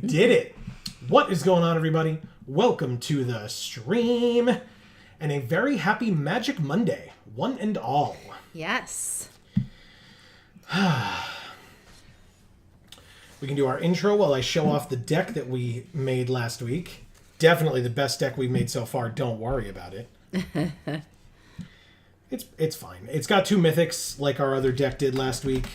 did it. What is going on, everybody? Welcome to the stream. And a very happy Magic Monday. One and all. Yes. We can do our intro while I show off the deck that we made last week. Definitely the best deck we've made so far. Don't worry about it. It's fine. It's got 2 mythics like our other deck did last week.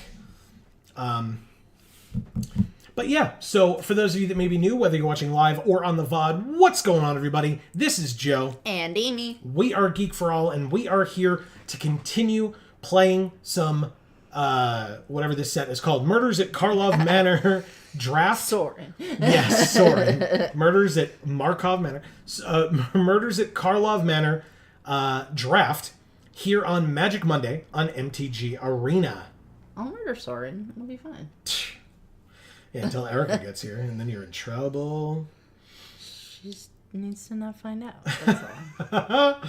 But yeah, so for those of you that may be new, whether you're watching live or on the VOD, what's going on, everybody? This is Joe. And Amy. We are Geek for All, and we are here to continue playing some, whatever this set is called, Murders at Karlov Manor Draft. Soren. Yes, Soren. Murders at Markov Manor. Murders at Karlov Manor Draft here on Magic Monday on MTG Arena. I'll murder Soren. It'll be fine. Yeah, until Erica gets here, and then you're in trouble. She needs to not find out. That's all. All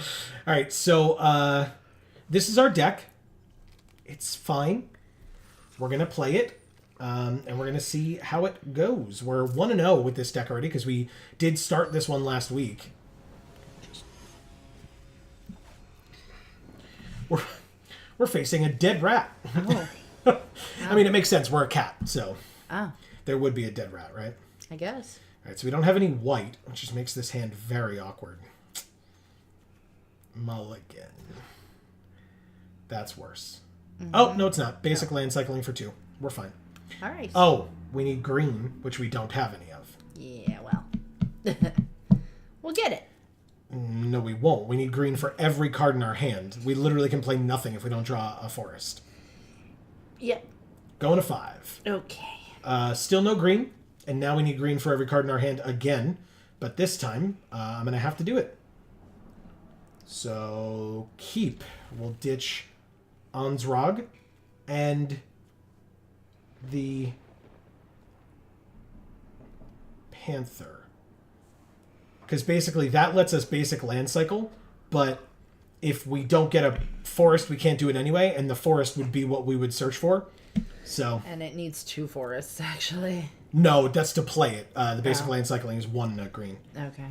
right, so this is our deck. It's fine. We're going to play it, and we're going to see how it goes. We're 1-0 with this deck already, because we did start this one last week. We're facing a dead rat. Oh. I mean, it makes sense. We're a cat, so Oh, there would be a dead rat, right? I guess. All right, so we don't have any white, which just makes this hand very awkward. Mulligan. That's worse. Mm-hmm. Oh, no, it's not. Basic land cycling for 2. We're fine. All right. Oh, we need green, which we don't have any of. Yeah, well. We'll get it. No, we won't. We need green for every card in our hand. We literally can play nothing if we don't draw a forest. Yep. Going to 5. Okay. Still no green, and now we need green for every card in our hand again. But this time, I'm going to have to do it. So, keep. We'll ditch Ansrog and the Panther. Because basically that lets us basic land cycle, but if we don't get a forest, we can't do it anyway, and the forest would be what we would search for. So. And it needs 2 forests, actually. No, that's to play it. The basic land cycling is 1 green. Okay.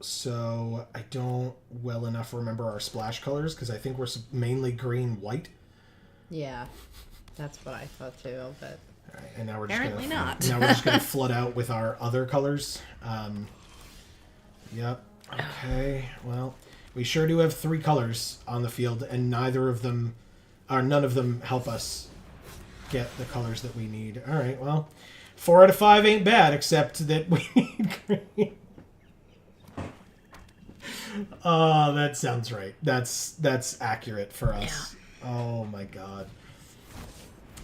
So I don't well enough remember our splash colors, because I think we're mainly green-white. Yeah, that's what I thought too, but... All right, and now we're just apparently not. Now we're just going to flood out with our other colors. Yep. Okay. Well, we sure do have 3 colors on the field, and none of them help us get the colors that we need. All right. Well, 4 out of 5 ain't bad, except that we need green. Oh, that sounds right. That's accurate for us. Yeah. Oh my god.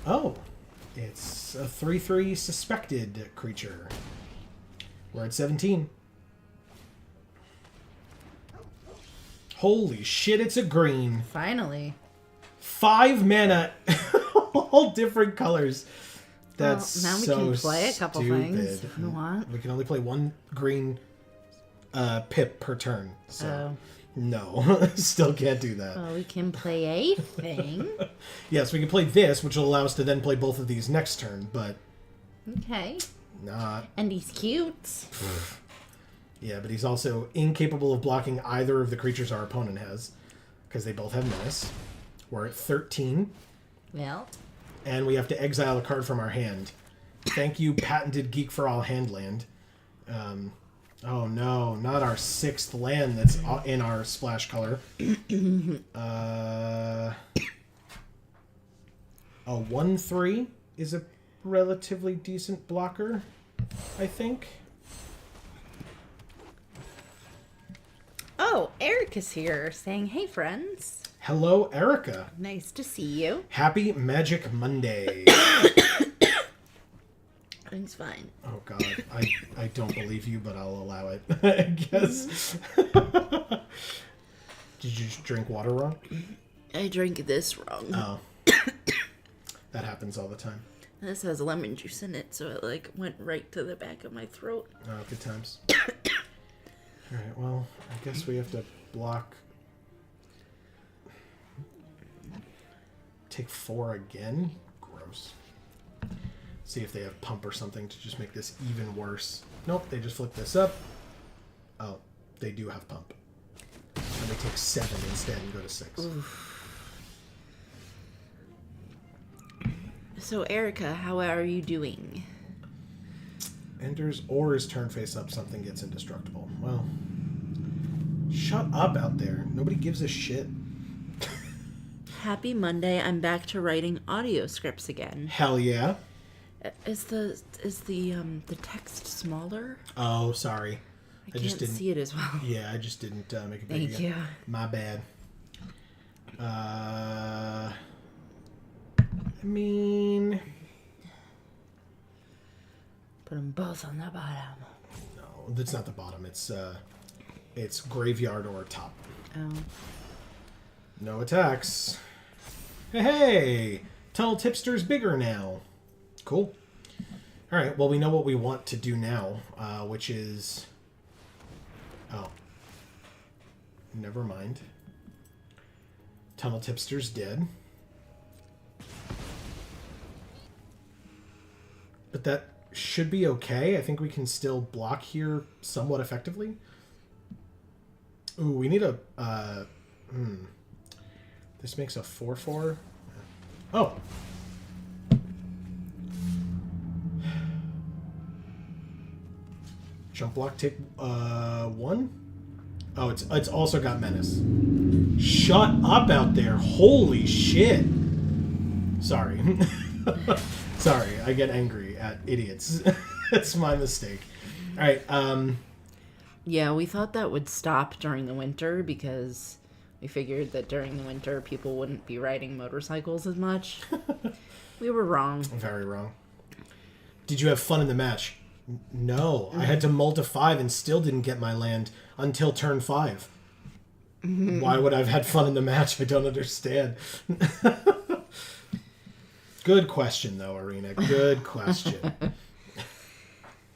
Oh. It's a 3/3 suspected creature. We're at 17. Holy shit, it's a green. Finally. 5 mana. All different colors. That's now we so can play a couple stupid. things if we want. We can only play 1 green pip per turn. So no, still can't do that. Well, we can play a thing. Yes, we can play this, which will allow us to then play both of these next turn, but... Okay. Not. And he's cute. Yeah, but he's also incapable of blocking either of the creatures our opponent has, because they both have menace. We're at 13. Well. And we have to exile a card from our hand. Thank you, patented Geek for All handland. Oh no, not our 6th land that's in our splash color. A 1/3 is a relatively decent blocker, I think. Oh, Erica's here saying, hey friends. Hello, Erica. Nice to see you. Happy Magic Monday. Everything's fine. Oh god, I don't believe you, but I'll allow it, I guess. Did you just drink water wrong? I drank this wrong. Oh. That happens all the time. This has lemon juice in it, so it went right to the back of my throat. Oh, good times. Alright, well, I guess we have to block... Take 4 again? Gross. See if they have pump or something to just make this even worse. Nope, they just flip this up. Oh, they do have pump. And they take 7 instead and go to 6. Oof. So, Erica, how are you doing? Enters or is turn face up, something gets indestructible. Well, shut up out there. Nobody gives a shit. Happy Monday. I'm back to writing audio scripts again. Hell yeah. Is the text smaller? Oh, sorry. I can't see it as well. Yeah, I just didn't make it big. Thank you. My bad. I mean... Put them both on the bottom. No, that's not the bottom. It's graveyard or top. Oh. No attacks. Hey! Tunnel Tipster's bigger now. Cool. Alright, well, we know what we want to do now, which is... Oh. Never mind. Tunnel Tipster's dead. But that should be okay. I think we can still block here somewhat effectively. Ooh, we need a... This makes a 4/4. Oh! Jump block take 1? Oh, it's also got menace. Shut up out there. Holy shit. Sorry. Sorry, I get angry at idiots. It's my mistake. Alright, Yeah, we thought that would stop during the winter because we figured that during the winter people wouldn't be riding motorcycles as much. We were wrong. Very wrong. Did you have fun in the match? No. I had to mull to 5 and still didn't get my land until turn 5. Why would I have had fun in the match? I don't understand. Good question, though, Arena. Good question.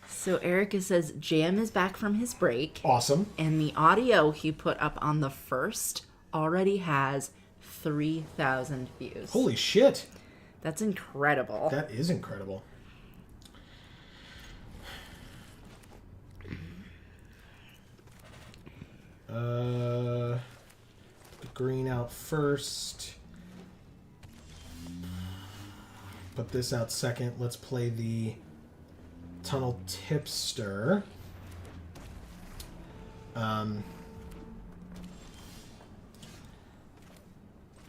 So Erica says Jam is back from his break. Awesome. And the audio he put up on the first already has 3,000 views. Holy shit. That's incredible. That is incredible. The green out first. Put this out second. Let's play the Tunnel Tipster.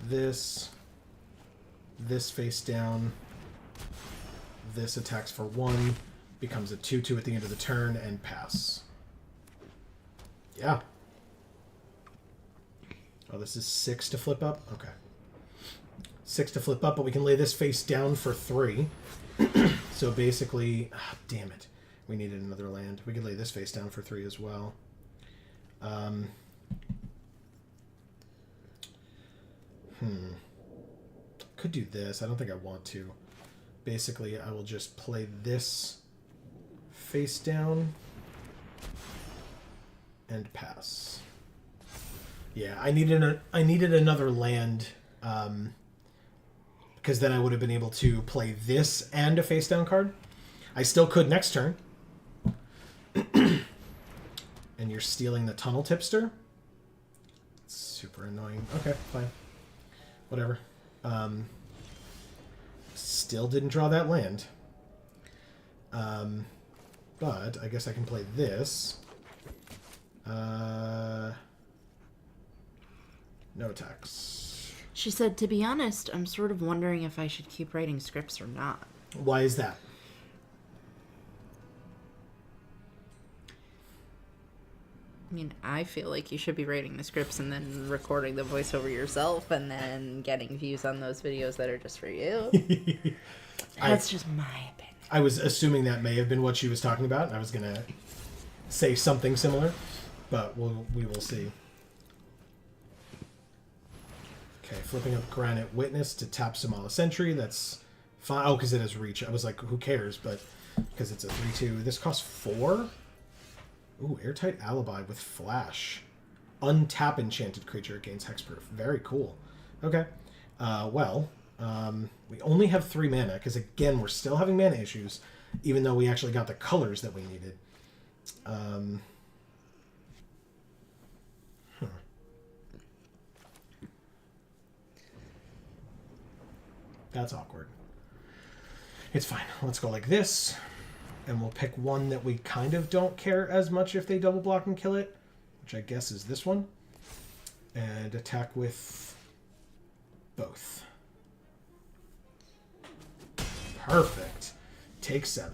This face down. This attacks for 1, becomes a 2/2 at the end of the turn, and pass. Yeah. Oh, this is 6 to flip up? Okay. 6 to flip up, but we can lay this face down for 3. So basically... damn it. We needed another land. We could lay this face down for 3 as well. Could do this. I don't think I want to. Basically, I will just play this face down and pass. Yeah, I needed another land, because then I would have been able to play this and a face down card. I still could next turn. And you're stealing the Tunnel Tipster? It's super annoying. Okay, fine. Whatever. Still didn't draw that land. But I guess I can play this. No attacks. She said, to be honest, I'm sort of wondering if I should keep writing scripts or not. Why is that? I mean, I feel like you should be writing the scripts and then recording the voiceover yourself and then getting views on those videos that are just for you. That's just my opinion. I was assuming that may have been what she was talking about, and I was going to say something similar, but we will see. Okay, flipping up Granite Witness to tap Somala Sentry. That's fine. Oh, because it has reach. I was like, who cares? But because it's a 3/2. This costs 4? Ooh, Airtight Alibi with Flash. Untap enchanted creature, it gains hexproof. Very cool. Okay. Well, We only have 3 mana, because again, we're still having mana issues, even though we actually got the colors that we needed. That's awkward. It's fine. Let's go like this, and we'll pick one that we kind of don't care as much if they double block and kill it, which I guess is this one, and attack with both. Perfect. Take 7.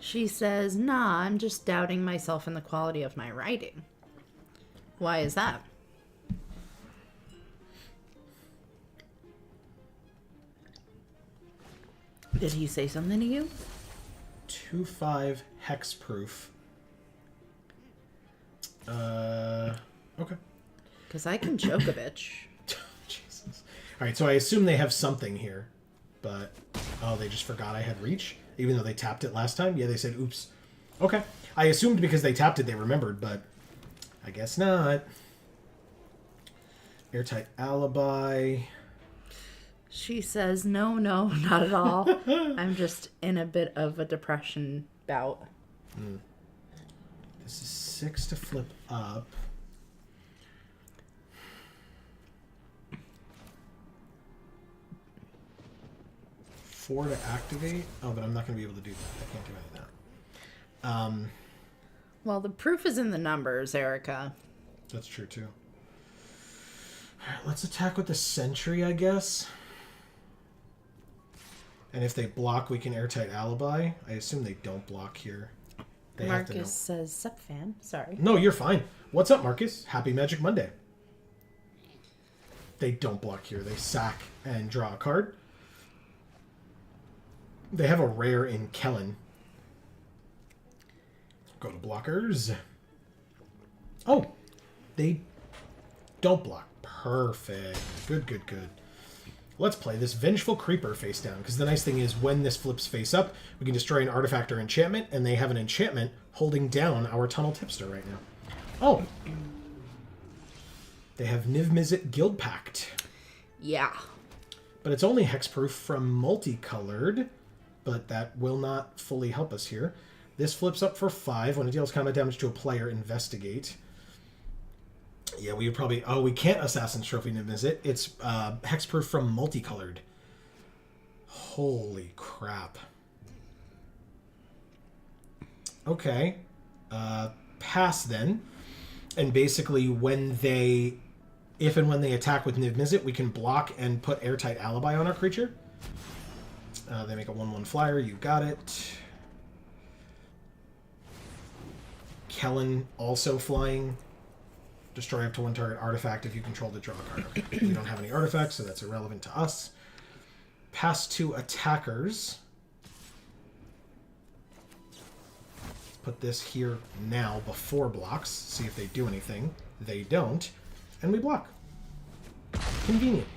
She says, nah, I'm just doubting myself and the quality of my writing. Why is that? Did he say something to you? 2/5 hexproof. Okay. Because I can choke a bitch. Jesus. Alright, so I assume they have something here. But, oh, they just forgot I had reach? Even though they tapped it last time? Yeah, they said, oops. Okay. I assumed because they tapped it they remembered, but I guess not. Airtight alibi. She says, no, not at all. I'm just in a bit of a depression bout. This is 6 to flip up. Four to activate. Oh, but I'm not going to be able to do that. I can't do any of that. Well, the proof is in the numbers, Erica. That's true, too. All right, let's attack with the sentry, I guess. And if they block, we can airtight alibi. I assume they don't block here. They have to know. Marcus says, sup, fam. Sorry. No, you're fine. What's up, Marcus? Happy Magic Monday. They don't block here. They sack and draw a card. They have a rare in Kellen. Go to blockers. Oh, they don't block. Perfect. Good. Let's play this Vengeful Creeper face down, because the nice thing is when this flips face up, we can destroy an artifact or enchantment, and they have an enchantment holding down our Tunnel Tipster right now. Oh. They have Niv Mizzet Guild Pact. Yeah. But it's only hexproof from multicolored, but that will not fully help us here. This flips up for 5. When it deals combat damage to a player, investigate. Yeah, we would probably... Oh, we can't Assassin's Trophy Niv Mizzet. It's hexproof from multicolored. Holy crap. Okay. Pass then. And basically, when they... If and when they attack with Niv Mizzet, we can block and put Airtight Alibi on our creature. They make a 1/1 flyer. You got it. Kellen also flying. Destroy up to 1 target artifact if you control the draw card. Okay. We don't have any artifacts, so that's irrelevant to us. Pass to attackers. Let's put this here now before blocks. See if they do anything. They don't. And we block. Convenient.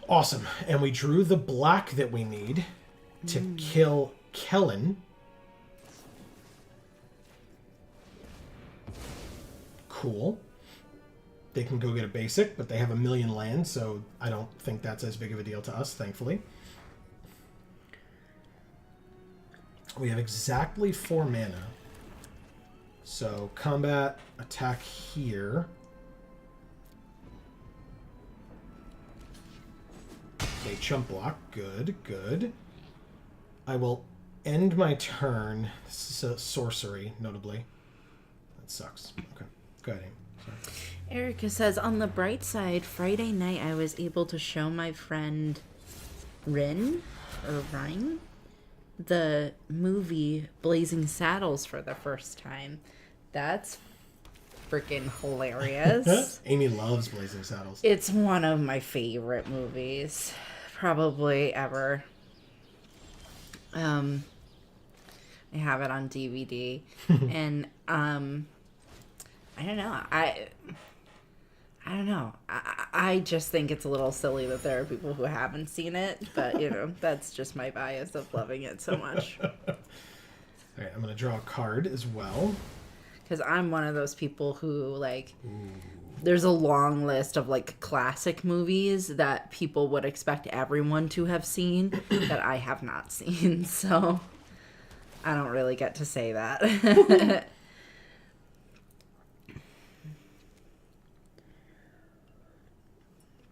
Awesome. And we drew the black that we need to kill Kellen. Cool. They can go get a basic, but they have 1,000,000 land, so I don't think that's as big of a deal to us, thankfully. We have exactly 4 mana. So, combat, attack here. Okay, chump block. Good. I will end my turn. This is a sorcery, notably. That sucks. Okay. Go ahead, Amy. Sorry. Erica says, on the bright side, Friday night I was able to show my friend Ryn the movie Blazing Saddles for the first time. That's freaking hilarious. Amy loves Blazing Saddles. It's one of my favorite movies, probably ever. I have it on DVD, and I don't know. I don't know. I just think it's a little silly that there are people who haven't seen it, but that's just my bias of loving it so much. All right, I'm gonna draw a card as well. Because I'm one of those people who there's a long list of like classic movies that people would expect everyone to have seen that I have not seen. So I don't really get to say that.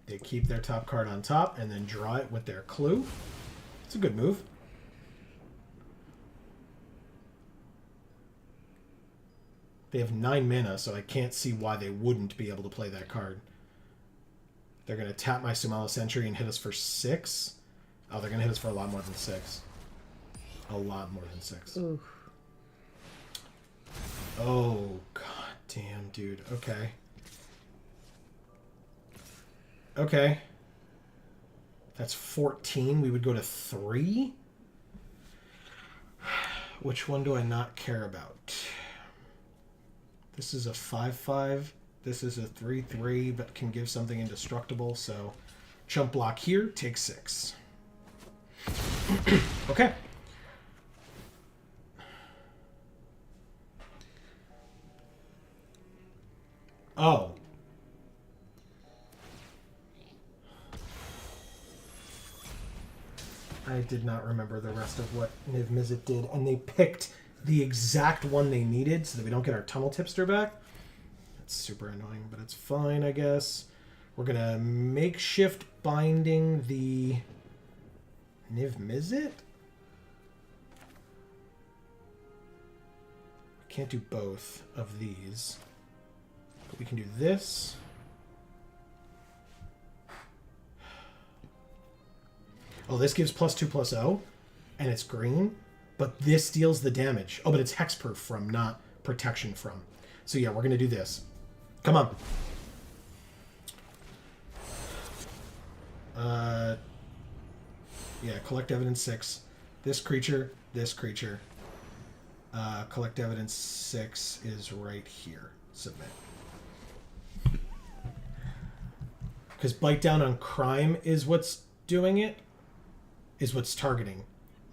They keep their top card on top and then draw it with their clue. It's a good move. They have 9 mana, so I can't see why they wouldn't be able to play that card. They're going to tap my Sumala Sentry and hit us for 6. Oh, they're going to hit us for a lot more than 6. A lot more than 6. Oof. Oh, god damn, dude. Okay. Okay. That's 14. We would go to 3. Which one do I not care about? This is a 5/5. This is a 3/3, but can give something indestructible, so chump block here, take 6. Okay. Oh. I did not remember the rest of what Niv Mizzet did, and they picked the exact one they needed so that we don't get our Tunnel Tipster back. That's super annoying, but it's fine, I guess. We're going to makeshift binding the Niv Mizzet? Can't do both of these. But we can do this. Oh, this gives +2/+0, and it's green, but this deals the damage. Oh, but it's hexproof from, not protection from. So yeah, we're going to do this. Come on. Yeah, collect evidence 6. This creature, this creature. Collect evidence 6 is right here. Submit. Because bite down on crime is what's doing it. Is what's targeting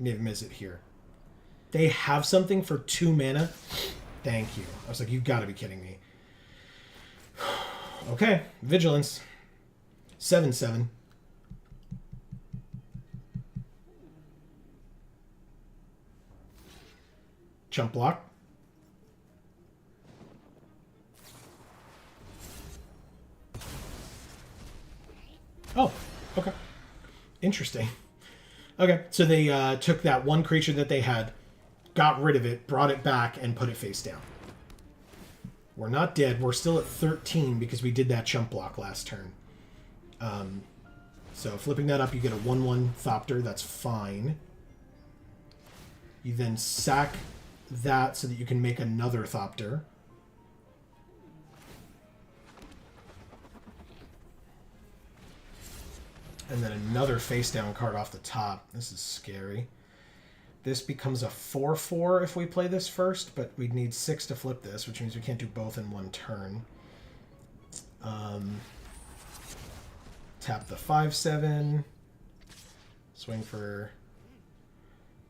Niv Mizzet here. They have something for 2 mana. Thank you. I was like, you've got to be kidding me. Okay, Vigilance. 7/7. Chump block. Oh, okay. Interesting. Okay, so they took that one creature that they had, got rid of it, brought it back, and put it face down. We're not dead. We're still at 13 because we did that chump block last turn. So flipping that up, you get a 1/1 Thopter. That's fine. You then sack that so that you can make another Thopter. And then another face-down card off the top. This is scary. This becomes a 4/4 if we play this first, but we'd need 6 to flip this, which means we can't do both in one turn. Tap the 5/7. Swing for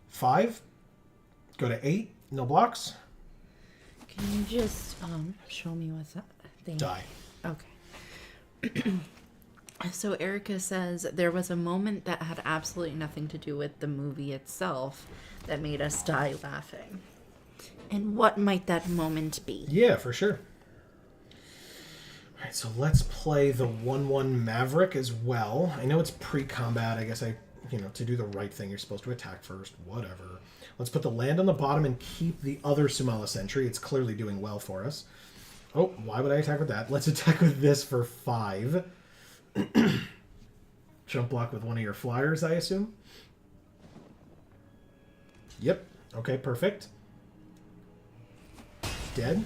5. Go to 8. No blocks. Can you just show me what's that thing? Die. Okay. So Erica says, there was a moment that had absolutely nothing to do with the movie itself that made us die laughing. And what might that moment be? Yeah, for sure. All right, so let's play the 1/1 Maverick as well. I know it's pre-combat. I guess to do the right thing, you're supposed to attack first. Whatever. Let's put the land on the bottom and keep the other Sumala Sentry. It's clearly doing well for us. Oh, why would I attack with that? Let's attack with this for 5. Jump block with one of your flyers, I assume. Yep. Okay, perfect. Dead.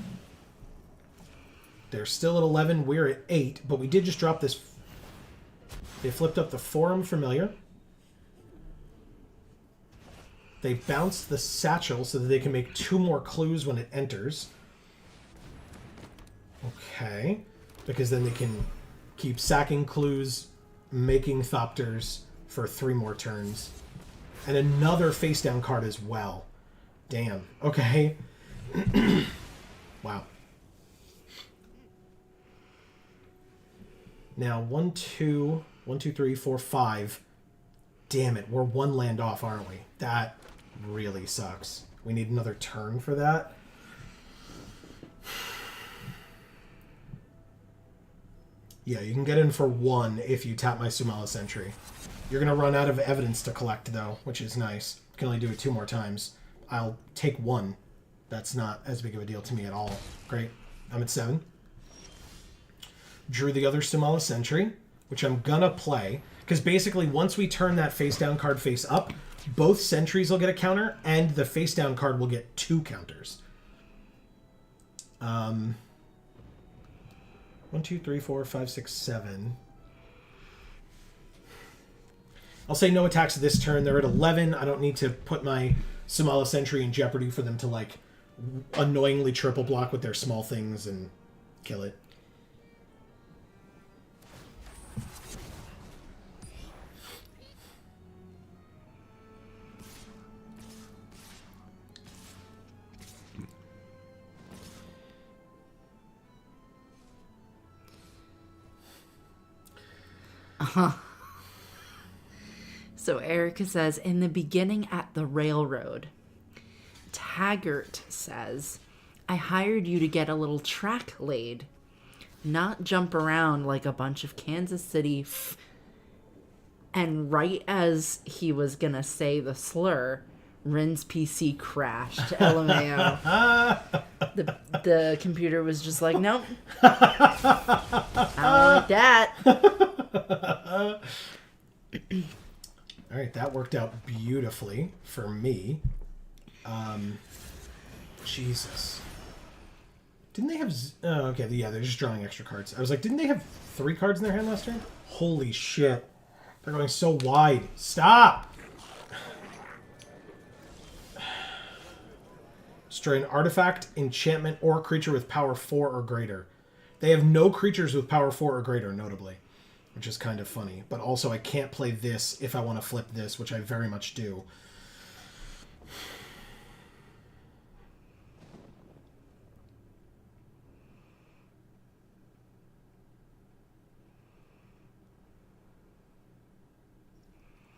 They're still at 11. We're at 8, but we did just drop this. They flipped up the Forum Familiar. They bounced the Satchel so that they can make 2 more clues when it enters. Okay. Because then they can keep sacking clues, making Thopters for 3 more turns. And another face-down card as well. Damn. Okay. Wow. Now, 1, 2, 1, 2, 3, 4, 5. Damn it, we're 1 land off, aren't we? That really sucks. We need another turn for that. Yeah, you can get in for 1 if you tap my Sumala Sentry. You're going to run out of evidence to collect, though, which is nice. You can only do it 2 more times. I'll take 1. That's not as big of a deal to me at all. Great. I'm at 7. Drew the other Sumala Sentry, which I'm going to play. Because basically, once we turn that face-down card face up, both sentries will get a counter, and the face-down card will get 2 counters. 1, 2, 3, 4, 5, 6, 7. I'll say no attacks this turn. They're at 11. I don't need to put my Sumala Sentry in jeopardy for them to, like, annoyingly triple block with their small things and kill it. So Erica says, in the beginning at the railroad. Taggart says, I hired you to get a little track laid, not jump around like a bunch of Kansas City and right as he was gonna say the slur, Rin's PC crashed. LMAO. The computer was just like, nope. I don't like that. All right, that worked out beautifully for me. Jesus. Didn't they have... Oh, okay, yeah, they're just drawing extra cards. I was like, didn't they have 3 cards in their hand last turn? Holy shit. They're going so wide. Stop! Destroy an artifact, enchantment, or creature with power 4 or greater. They have no creatures with power 4 or greater, notably. Which is kind of funny. But also, I can't play this if I want to flip this, which I very much do.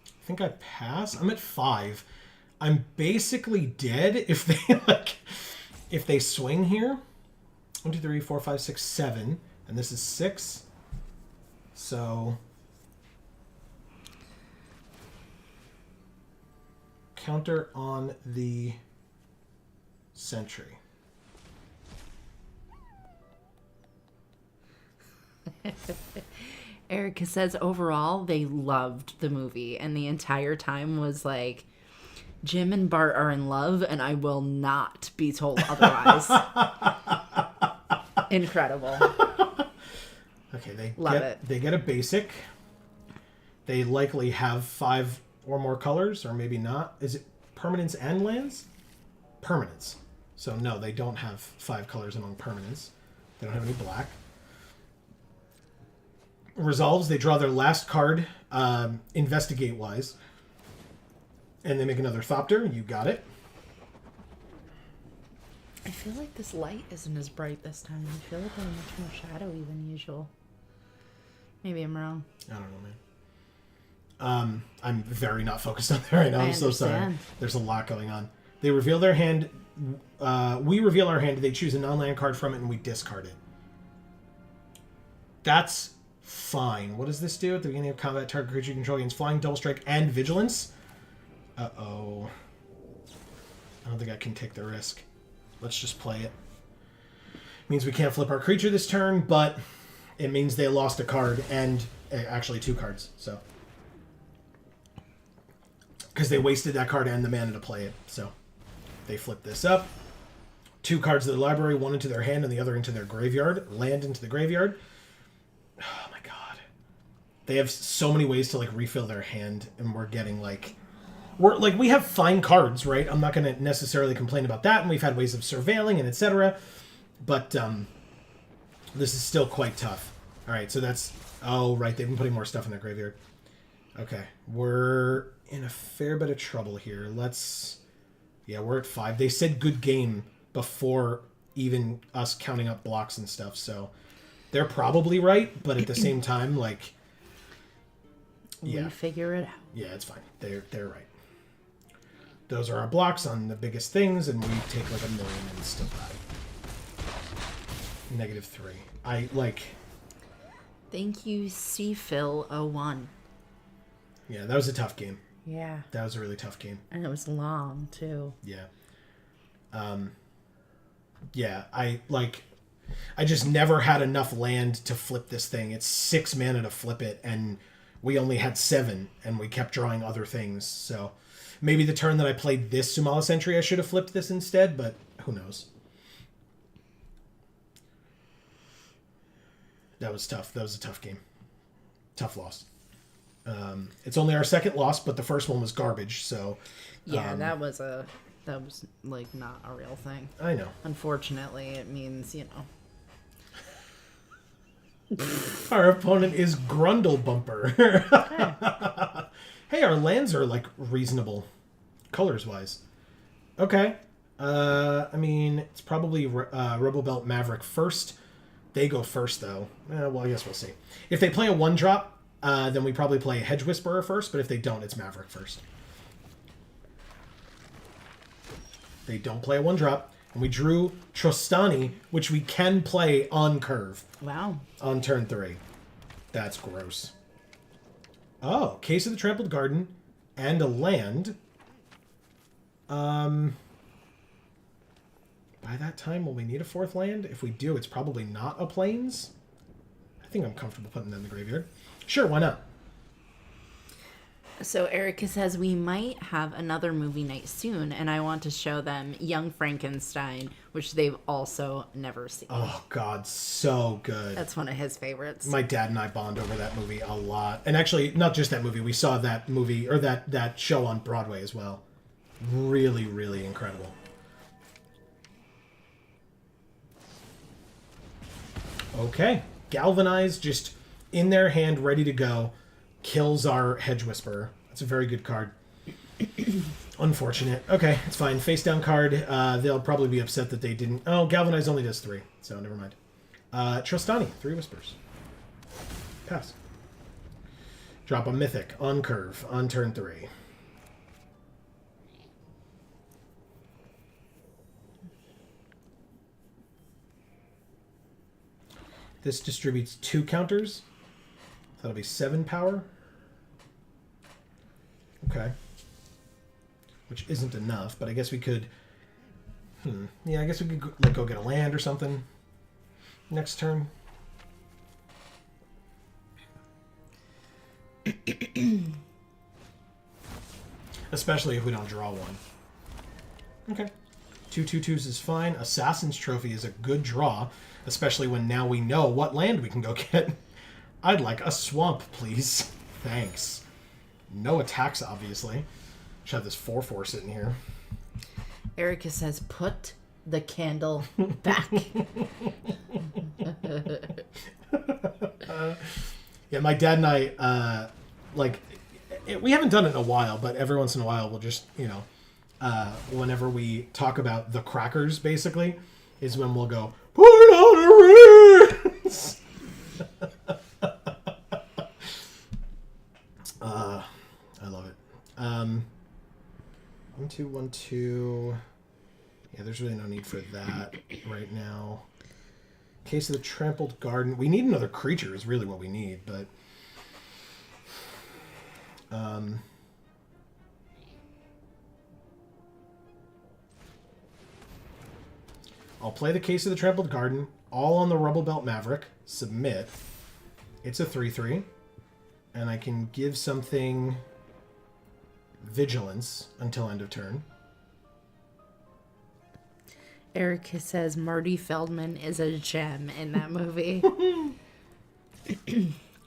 I think I pass. I'm at 5. I'm basically dead if they if they swing here. 1, 2, 3, 4, 5, 6, 7, and this is 6. So counter on the sentry. Erica says overall they loved the movie and the entire time was like, Jim and Bart are in love and I will not be told otherwise. Incredible. Okay, they get a basic. They likely have 5 or more colors, or maybe not. Is it permanents and lands? Permanents. So no, they don't have 5 colors among permanents. They don't have any black. Resolves, they draw their last card, investigate-wise. And they make another Thopter. You got it. I feel like this light isn't as bright this time. I feel like I'm much more shadowy than usual. Maybe I'm wrong. I don't know, man. I'm very not focused on that right now. I'm so sorry. There's a lot going on. They reveal their hand. We reveal our hand. They choose a non-land card from it, and we discard it. That's fine. What does this do? At the beginning of combat, target creature you control gains flying, double strike, and vigilance. Uh-oh. I don't think I can take the risk. Let's just play it. Means we can't flip our creature this turn, but it means they lost a card, and actually 2 cards, so. Because they wasted that card and the mana to play it, so. They flip this up. 2 cards to the library, 1 into their hand and the other into their graveyard. Land into the graveyard. Oh my god. They have so many ways to, like, refill their hand, and we're getting, like... we have fine cards, right? I'm not going to necessarily complain about that, and we've had ways of surveilling and etc. But this is still quite tough. All right, so that's... Oh, right, they've been putting more stuff in their graveyard. Okay, we're in a fair bit of trouble here. Let's... Yeah, we're at 5. They said good game before even us counting up blocks and stuff, so they're probably right, but at the same time, like, yeah, we figure it out. yeah, it's fine. They're right. Those are our blocks on the biggest things, and we take like 1 million and still die. -3. I like. Thank you, CPhil01. Yeah, that was a tough game. Yeah. That was a really tough game. And it was long, too. Yeah. Yeah, I just never had enough land to flip this thing. It's 6 mana to flip it, and we only had 7, and we kept drawing other things. So maybe the turn that I played this Sumala Sentry, I should have flipped this instead, but who knows? That was tough. That was a tough game. Tough loss. It's only our second loss, but the first one was garbage, so... Yeah, that was like not a real thing. I know. Unfortunately, it means, Our opponent is Grundle Bumper. Hey, our lands are like reasonable, colors wise. Okay. I mean, it's probably Rebel Belt Maverick first. They go first though. Well, I guess we'll see. If they play a 1-drop, then we probably play a Hedge Whisperer first. But if they don't, it's Maverick first. They don't play a 1-drop. And we drew Trostani, which we can play on curve. Wow. On turn 3. That's gross. Oh, Case of the Trampled Garden and a land. By that time, will we need a 4th land? If we do, it's probably not a Plains. I think I'm comfortable putting that in the graveyard. Sure, why not? So Erica says we might have another movie night soon, and I want to show them Young Frankenstein, which they've also never seen. Oh, God, so good. That's one of his favorites. My dad and I bond over that movie a lot. And actually, not just that movie. We saw that movie, or that show on Broadway as well. Really, really incredible. Okay. Galvanize, just in their hand, ready to go. Kills our Hedge Whisperer. That's a very good card. Unfortunate. Okay, it's fine. Face down card. They'll probably be upset that they didn't... Oh, Galvanize only does 3, so never mind. Trostani, 3 Whispers. Pass. Drop a Mythic on curve on turn 3. This distributes 2 counters. That'll be 7 power. Okay. Which isn't enough, but I guess we could... Yeah, I guess we could go get a land or something next turn. Especially if we don't draw one. Okay. 2/2/2s is fine. Assassin's Trophy is a good draw, especially when now we know what land we can go get. I'd like a swamp, please. Thanks. No attacks, obviously. Should have this 4/4 sitting here. Erica says, put the candle back. Yeah, my dad and I, we haven't done it in a while, but every once in a while we'll just, whenever we talk about the crackers, basically, is when we'll go, put on a rinse! I love it. 1, 2, 1, 2. Yeah, there's really no need for that right now. Case of the Trampled Garden. We need another creature is really what we need, but... I'll play the Case of the Trampled Garden, all on the Rubble Belt Maverick, submit. It's a 3/3, and I can give something Vigilance until end of turn. Erica says Marty Feldman is a gem in that movie.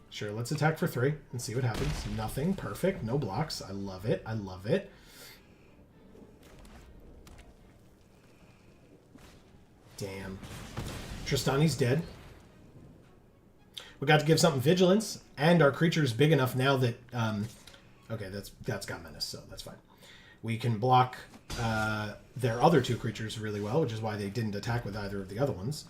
Sure, let's attack for 3 and see what happens. Nothing. Perfect. No blocks. I love it. I love it. Damn. Trostani's dead. We got to give something Vigilance, and our creature's big enough now that... okay, that's got Menace, so that's fine. We can block their other 2 creatures really well, which is why they didn't attack with either of the other ones.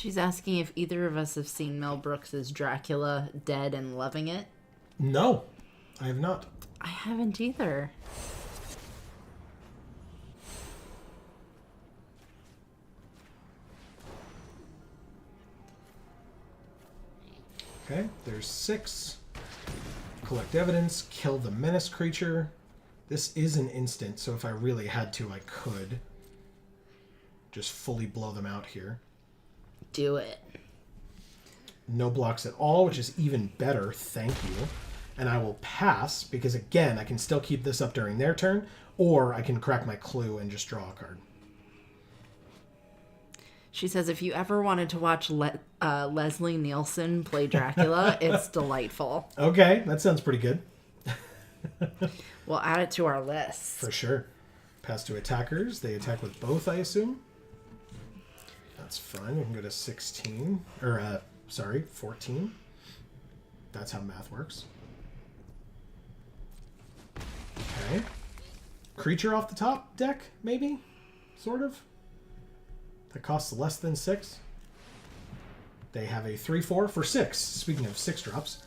She's asking if either of us have seen Mel Brooks's Dracula Dead and Loving It. No, I have not. I haven't either. Okay, there's 6. Collect evidence, kill the menace creature. This is an instant, so if I really had to, I could just fully blow them out here. Do it. No blocks at all, which is even better, thank you. And I will pass, because again, I can still keep this up during their turn, or I can crack my clue and just draw a card. She says if you ever wanted to watch Leslie Nielsen play Dracula, it's delightful. Okay, that sounds pretty good. We'll add it to our list. For sure. Pass to attackers. They attack with both, I assume. That's fine. We can go to 16. Or, 14. That's how math works. Okay. Creature off the top deck, maybe? Sort of. That costs less than 6. They have a 3/4 for 6. Speaking of 6 drops.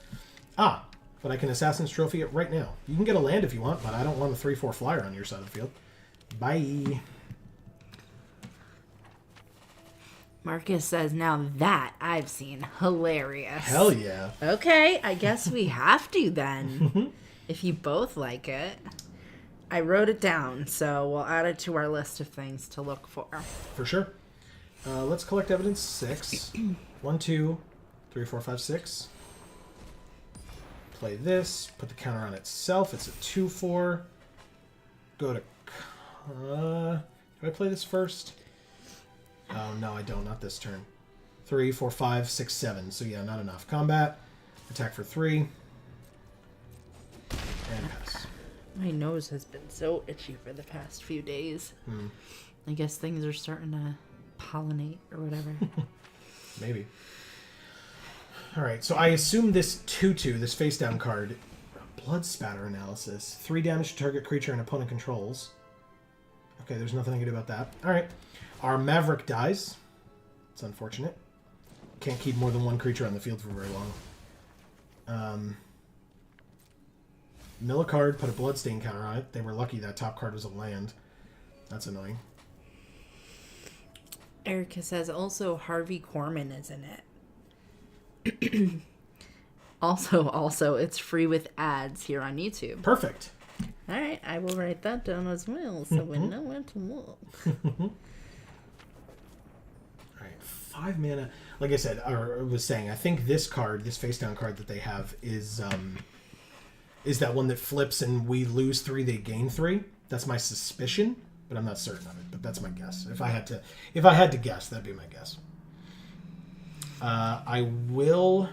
Ah, but I can Assassin's Trophy it right now. You can get a land if you want, but I don't want a 3/4 flyer on your side of the field. Bye. Marcus says, now that I've seen hilarious. Hell yeah. Okay, I guess we have to then. If you both like it. I wrote it down, so we'll add it to our list of things to look for. For sure. Let's collect evidence 6. 1, 2, 3, 4, 5, 6. Play this. Put the counter on itself. It's a 2/4. Go to... do I play this first? Oh, no, I don't. Not this turn. 3, 4, 5, 6, 7. So, yeah, not enough. Combat. Attack for 3. And pass. My nose has been so itchy for the past few days. I guess things are starting to pollinate or whatever. Maybe. Alright, so I assume this 2/2, this face down card, blood spatter analysis. 3 damage to target creature and opponent controls. Okay, there's nothing I can do about that. Alright. Our Maverick dies. It's unfortunate. Can't keep more than one creature on the field for very long. Mill a card, put a bloodstain counter on it. They were lucky that top card was a land. That's annoying. Erica says also Harvey Korman is in it. Also, it's free with ads here on YouTube. Perfect. All right, I will write that down as well so we know where to look. All right, 5 mana. Like I said, or was saying, I think this card, this face down card that they have is that one that flips and we lose 3, they gain 3. That's my suspicion, but I'm not certain of it. But that's my guess. If I had to guess, that'd be my guess. I will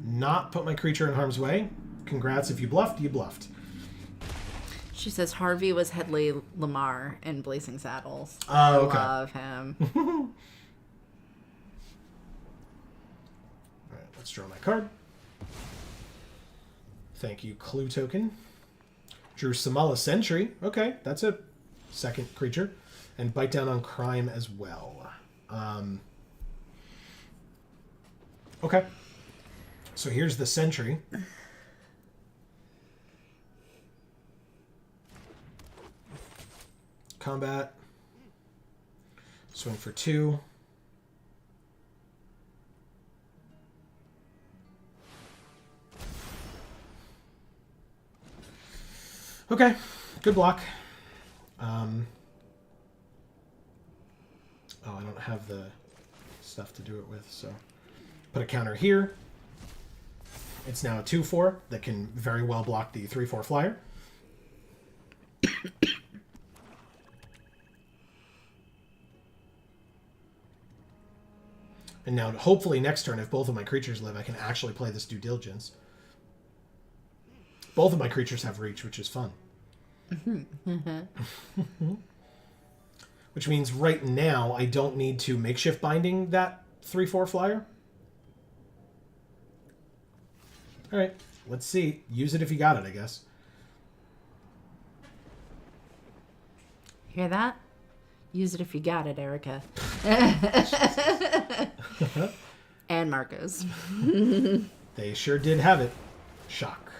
not put my creature in harm's way. Congrats, if you bluffed, you bluffed. She says Harvey was Hedley Lamar in Blazing Saddles. Oh, okay. I love him. All right, let's draw my card. Thank you, Clue Token. Drew Samala Sentry. Okay, that's a second creature. And Bite Down on Crime as well. Okay. So here's the Sentry. Combat. Swing for 2. Okay, good block. Oh, I don't have the stuff to do it with, so put a counter here. It's now a 2/4 that can very well block the 3/4 flyer. And now, hopefully next turn, if both of my creatures live, I can actually play this Due Diligence. Both of my creatures have reach, which is fun. Which means right now I don't need to makeshift binding that 3/4 flyer. Alright, let's see. Use it if you got it, I guess. Hear that? Use it if you got it, Erica. And Marcos. They sure did have it. Shock.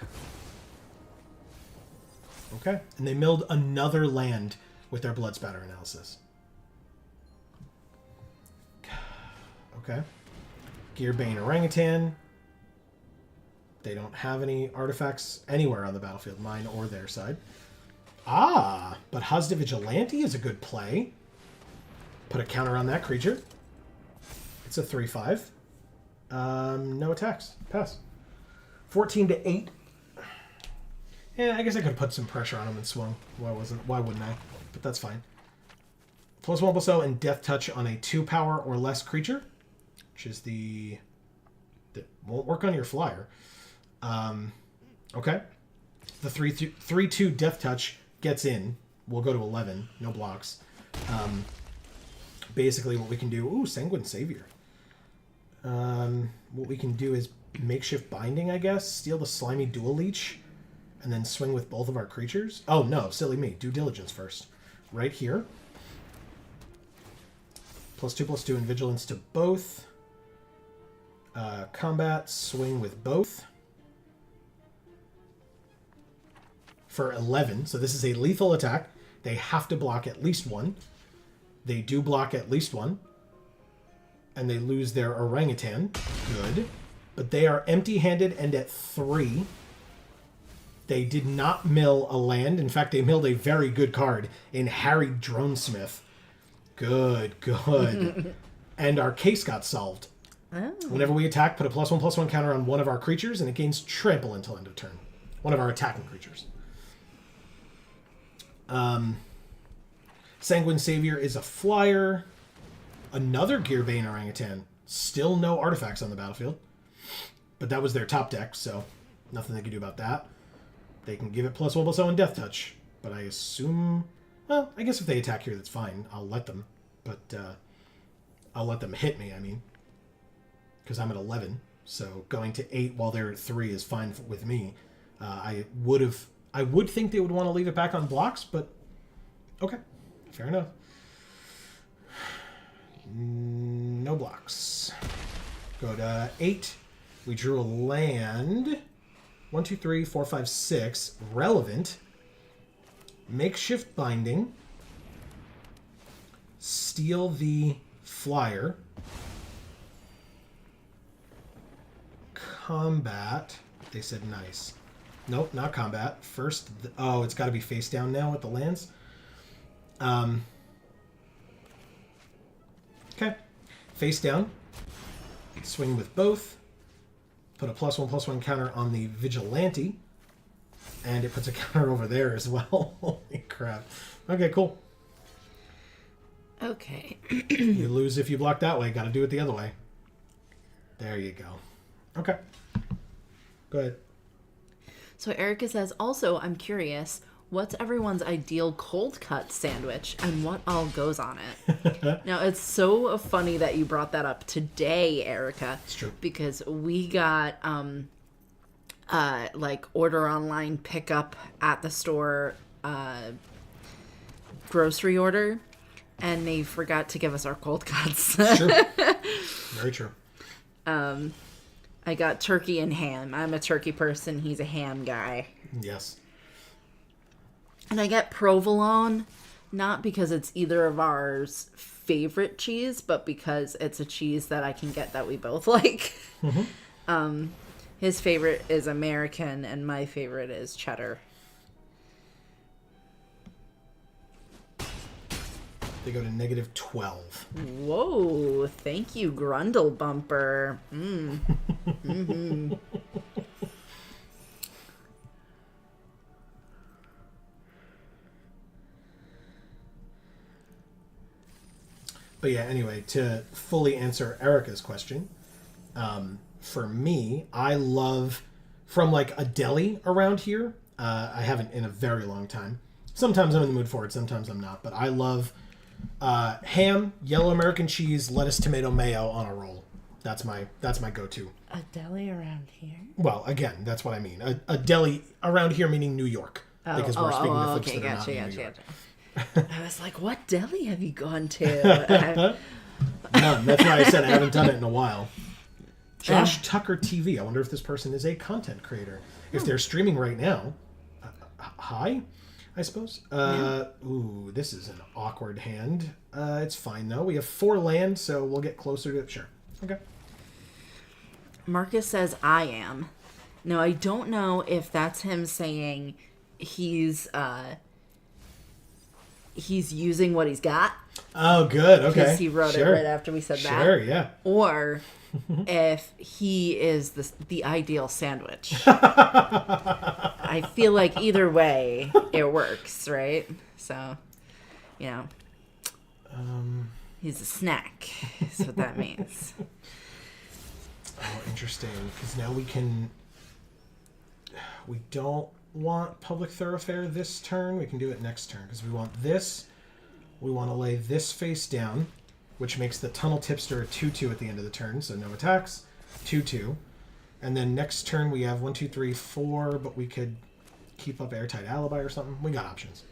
Okay. And they milled another land with their blood spatter analysis. Okay. Gearbane Orangutan. They don't have any artifacts anywhere on the battlefield, mine or their side. Ah, but Hazda Vigilante is a good play. Put a counter on that creature. It's a 3/5. No attacks. Pass. 14-8. Yeah, I guess I could have put some pressure on him and swung. Why wouldn't I? But that's fine. +1/+0 and Death Touch on a 2-power or less creature, which is that won't work on your flyer. Okay. The 3/2 Death Touch gets in. We'll go to 11. No blocks. Basically, what we can do... Ooh, Sanguine Savior. What we can do is Makeshift Binding, I guess. Steal the Slimy Dual Leech. And then swing with both of our creatures. Oh, no. Silly me. Due Diligence first. Right here. +2/+2 and Vigilance to both. Combat. Swing with both. For 11. So this is a lethal attack. They have to block at least one. They do block at least one. And they lose their orangutan. Good. But they are empty-handed and at 3. They did not mill a land. In fact, they milled a very good card in Harried Dronesmith. Good. And our case got solved. Oh. Whenever we attack, put a +1/+1 counter on one of our creatures, and it gains trample until end of turn. One of our attacking creatures. Sanguine Savior is a flyer. Another Gearbane Orangutan. Still no artifacts on the battlefield. But that was their top deck, so nothing they can do about that. They can give it +1/+0 and Death Touch. But I assume... Well, I guess if they attack here, that's fine. I'll let them. But I'll let them hit me, I mean. Because I'm at 11. So going to 8 while they're at 3 is fine with me. I would think they would want to leave it back on blocks, but... Okay. Fair enough. No blocks. Go to 8. We drew a land. 1, 2, 3, 4, 5, 6. Relevant. Makeshift Binding. Steal the flyer. Combat. They said nice. Nope, not combat. First, it's got to be face down now with the lands. Okay. Face down. Swing with both. Put a +1/+1 counter on the Vigilante. And it puts a counter over there as well. Holy crap. Okay, cool. Okay. You lose if you block that way. Got to do it the other way. There you go. Okay. Go ahead. So Erica says, also, I'm curious, what's everyone's ideal cold cut sandwich and what all goes on it? Now, it's so funny that you brought that up today, Erica. It's true. Because we got, order online, pickup at the store, grocery order, and they forgot to give us our cold cuts. True. Very true. I got turkey and ham. I'm a turkey person. He's a ham guy. Yes. And I get provolone, not because it's either of ours favorite cheese, but because it's a cheese that I can get that we both like. Mm-hmm. His favorite is American, and my favorite is cheddar. They go to -12. Whoa, thank you, Grundle Bumper. Mm-hmm. But yeah, anyway, to fully answer Erica's question, for me, I love, from like a deli around here, I haven't in a very long time. Sometimes I'm in the mood for it, sometimes I'm not, but I love ham, yellow American cheese, lettuce, tomato, mayo on a roll. That's my go-to. A deli around here? Well, again, that's what I mean. A deli around here meaning New York. Because we're speaking to folks that are not in New York. I was like, what deli have you gone to? None. That's why I said I haven't done it in a while. Josh Tucker TV. I wonder if this person is a content creator. If they're streaming right now, hi, I suppose. Ooh, this is an awkward hand. It's fine, though. We have 4 land, so we'll get closer to it. Sure. Okay. Marcus says, I am. Now, I don't know if that's him saying he's using what he's got. Oh, good. Okay. Because he wrote it right after we said that. Sure, yeah. Or if he is the ideal sandwich. I feel like either way, it works, right? So, he's a snack. That's what that means. Oh, interesting. Because now we don't want public thoroughfare this turn. We can do it next turn because we want this. We want to lay this face down, which makes the Tunnel Tipster a 2/2 at the end of the turn, so no attacks. 2/2. And then next turn we have 1, 2, 3, 4, but we could keep up Airtight Alibi or something. We got options.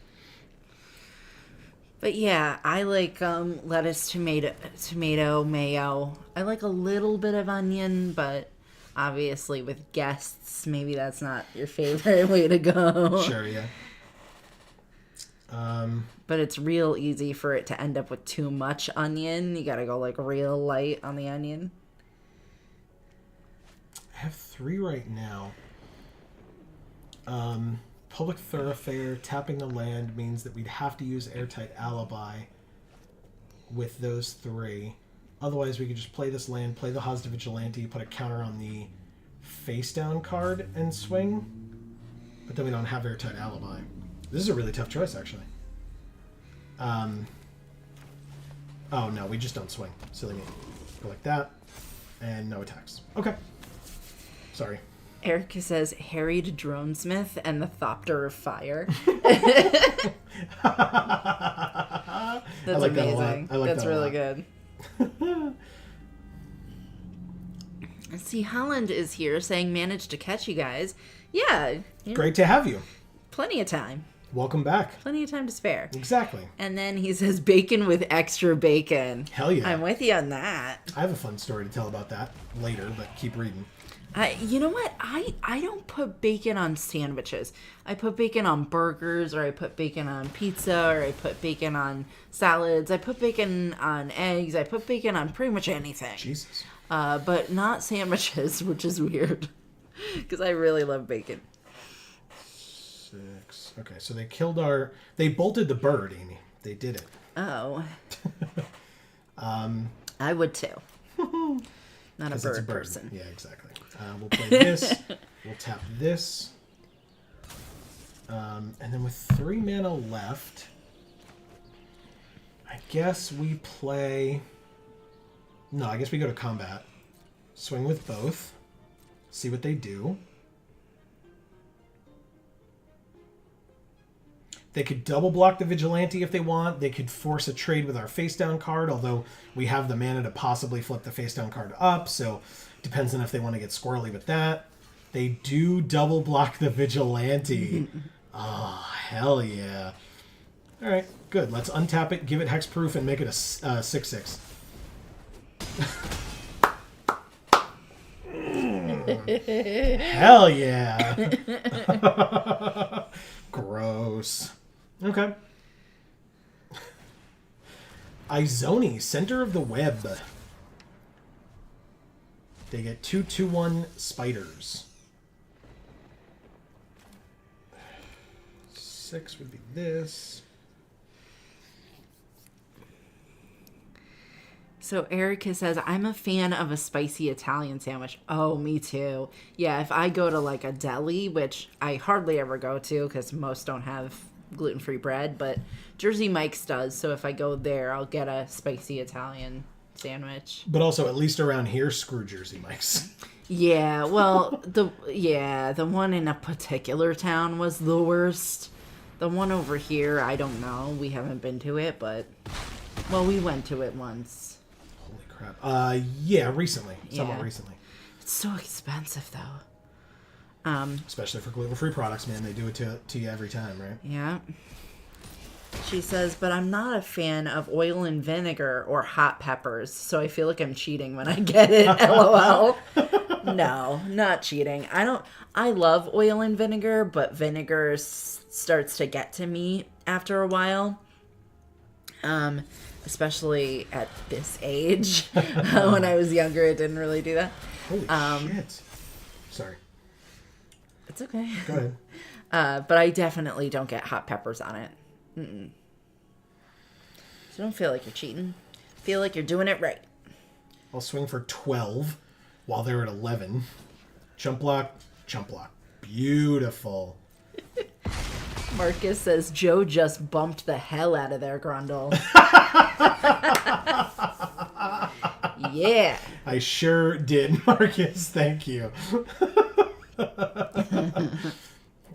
But yeah, I like lettuce, tomato, mayo. I like a little bit of onion, but obviously with guests, maybe that's not your favorite way to go. Sure, yeah. But it's real easy for it to end up with too much onion. You gotta go like real light on the onion. I have 3 right now. Public thoroughfare, tapping the land means that we'd have to use Airtight Alibi with those 3. Otherwise, we could just play this land, play the Hazda Vigilante, put a counter on the face down card, and swing. But then we don't have Airtight Alibi. This is a really tough choice, actually. Oh, no, we just don't swing. Silly me. Go like that, and no attacks. Okay. Sorry. Erica says, harried dronesmith and the Thopter of Fire. That's like amazing. That I like That's that really good. See, Holland is here saying, managed to catch you guys. Yeah. Great to have you. Plenty of time. Welcome back. Plenty of time to spare. Exactly. And then he says, bacon with extra bacon. Hell yeah. I'm with you on that. I have a fun story to tell about that later, but keep reading. You know what? I don't put bacon on sandwiches. I put bacon on burgers, or I put bacon on pizza, or I put bacon on salads. I put bacon on eggs. I put bacon on pretty much anything. Jesus. But not sandwiches, which is weird. Because I really love bacon. 6. Okay, so they bolted the bird, Amy. They did it. Oh. I would too. Not a bird person. Yeah, exactly. We'll play this. We'll tap this. And then with 3 mana left, I guess we play... No, I guess we go to combat. Swing with both. See what they do. They could double block the Vigilante if they want. They could force a trade with our face down card, although we have the mana to possibly flip the face down card up, so depends on if they want to get squirrely with that. They do double block the Vigilante. Oh, hell yeah. All right, good. Let's untap it, give it hexproof, and make it a 6/6. Hell yeah. Gross. Okay. Izoni, Center of the Web. They get 2/2/1 spiders. 6 would be this. So Erica says, I'm a fan of a spicy Italian sandwich. Oh, me too. Yeah, if I go to like a deli, which I hardly ever go to because most don't have gluten-free bread, but Jersey Mike's does. So if I go there, I'll get a spicy Italian sandwich. But also, at least around here, screw Jersey Mike's. Yeah, well, the one in a particular town was the worst. The one over here, I don't know. We haven't been to it, but well, we went to it once. Holy crap. Yeah, recently. Somewhat recently. It's so expensive, though. Especially for gluten-free products, man. They do it to you every time, right? Yeah. She says, but I'm not a fan of oil and vinegar or hot peppers, so I feel like I'm cheating when I get it. LOL. No, not cheating. I love oil and vinegar, but vinegar starts to get to me after a while. Especially at this age. When I was younger, it didn't really do that. Holy shit. Sorry. It's okay. Go ahead. But I definitely don't get hot peppers on it. Mm-mm. So don't feel like you're cheating. Feel like you're doing it right. I'll swing for 12 while they're at 11. Jump block, jump block. Beautiful. Marcus says, Joe just bumped the hell out of their Grundle. Yeah. I sure did, Marcus. Thank you.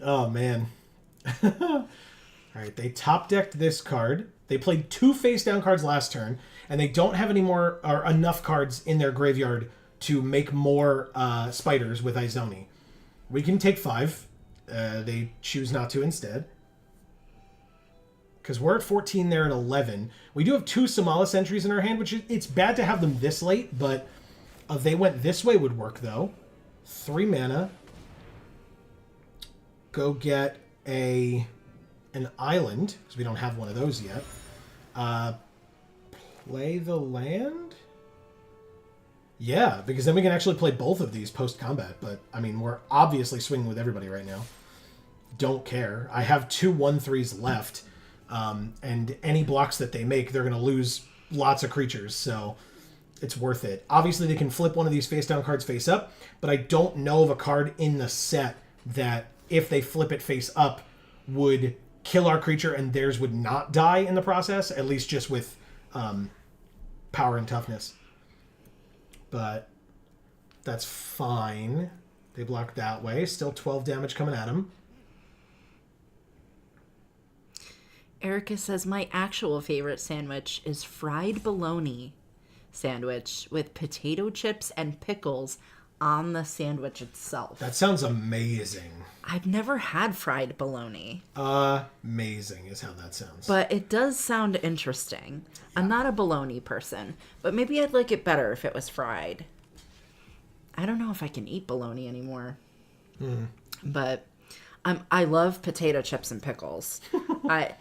Oh, man. All right, they top-decked this card. They played 2 face-down cards last turn, and they don't have any more or enough cards in their graveyard to make more spiders with Izoni. We can take 5. They choose not to instead. Because we're at 14, they're at 11. We do have 2 Somalis entries in our hand, which it's bad to have them this late, but they went this way would work, though. 3 mana. Go get an island, because we don't have one of those yet. Play the land? Yeah, because then we can actually play both of these post-combat, but, I mean, we're obviously swinging with everybody right now. Don't care. I have 2 1/3s left, and any blocks that they make, they're going to lose lots of creatures, so it's worth it. Obviously, they can flip one of these face-down cards face up, but I don't know of a card in the set that, if they flip it face up, would kill our creature and theirs would not die in the process, at least just with power and toughness. But that's fine. They blocked that way. Still 12 damage coming at them. Erica says, my actual favorite sandwich is fried bologna sandwich with potato chips and pickles on the sandwich itself. That sounds amazing. I've never had fried bologna. Amazing is how that sounds. But it does sound interesting. Yeah. I'm not a bologna person, but maybe I'd like it better if it was fried. I don't know if I can eat bologna anymore. But I love potato chips and pickles. They're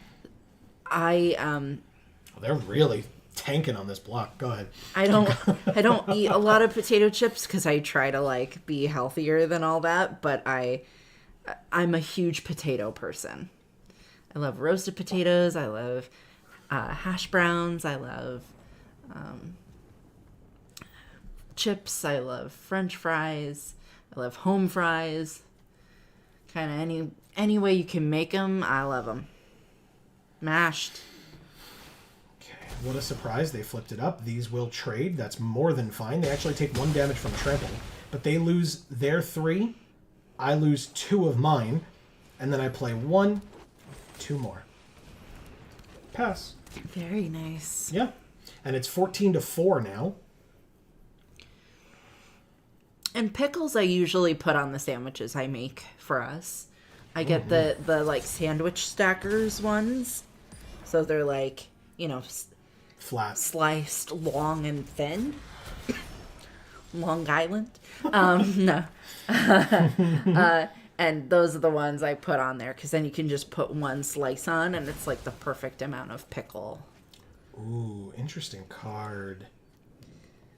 really tanking on this block. Go ahead. I don't eat a lot of potato chips because I try to like be healthier than all that, but I'm a huge potato person. I love roasted potatoes. I love hash browns. I love chips. I love French fries. I love home fries. Kind of any way you can make them, I love them. Mashed. What a surprise, they flipped it up. These will trade. That's more than fine. They actually take 1 damage from trample. But they lose their 3. I lose 2 of mine. And then I play 1, 2 more. Pass. Very nice. Yeah. And it's 14-4 now. And pickles I usually put on the sandwiches I make for us. I get the like sandwich stackers ones. So they're like, flat, sliced long and thin. Long Island. No. And those are the ones I put on there because then you can just put one slice on and it's like the perfect amount of pickle. Ooh, interesting card.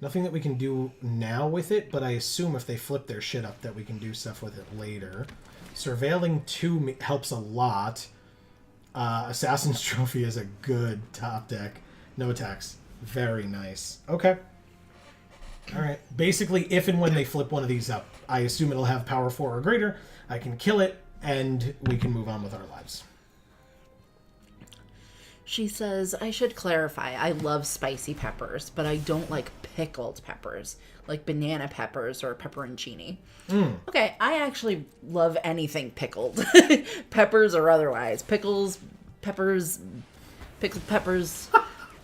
Nothing that we can do now with it, but I assume if they flip their shit up that we can do stuff with it later. Surveilling 2 helps a lot. Assassin's Trophy is a good top deck. No attacks. Very nice. Okay. Alright. Basically, if and when they flip one of these up, I assume it'll have power 4 or greater. I can kill it, and we can move on with our lives. She says, I should clarify, I love spicy peppers, but I don't like pickled peppers, like banana peppers or pepperoncini. Okay, I actually love anything pickled. Peppers or otherwise. Pickles, peppers, pickled peppers,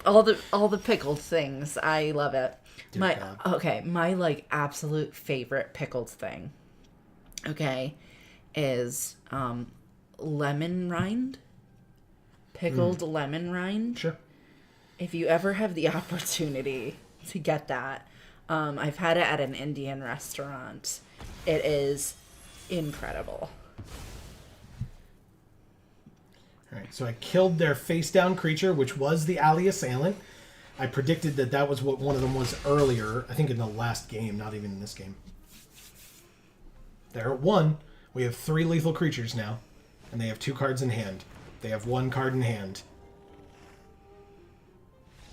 all the pickled things. I love it. My like absolute favorite pickled thing, okay, is lemon rind Pickled lemon rind. Sure. If you ever have the opportunity to get that, I've had it at an Indian restaurant. It is incredible. All right, so I killed their face-down creature, which was the alley assailant. I predicted that that was what one of them was earlier. I think in the last game, not even in this game. They're at 1. We have 3 lethal creatures now, and they have 2 cards in hand. They have 1 card in hand.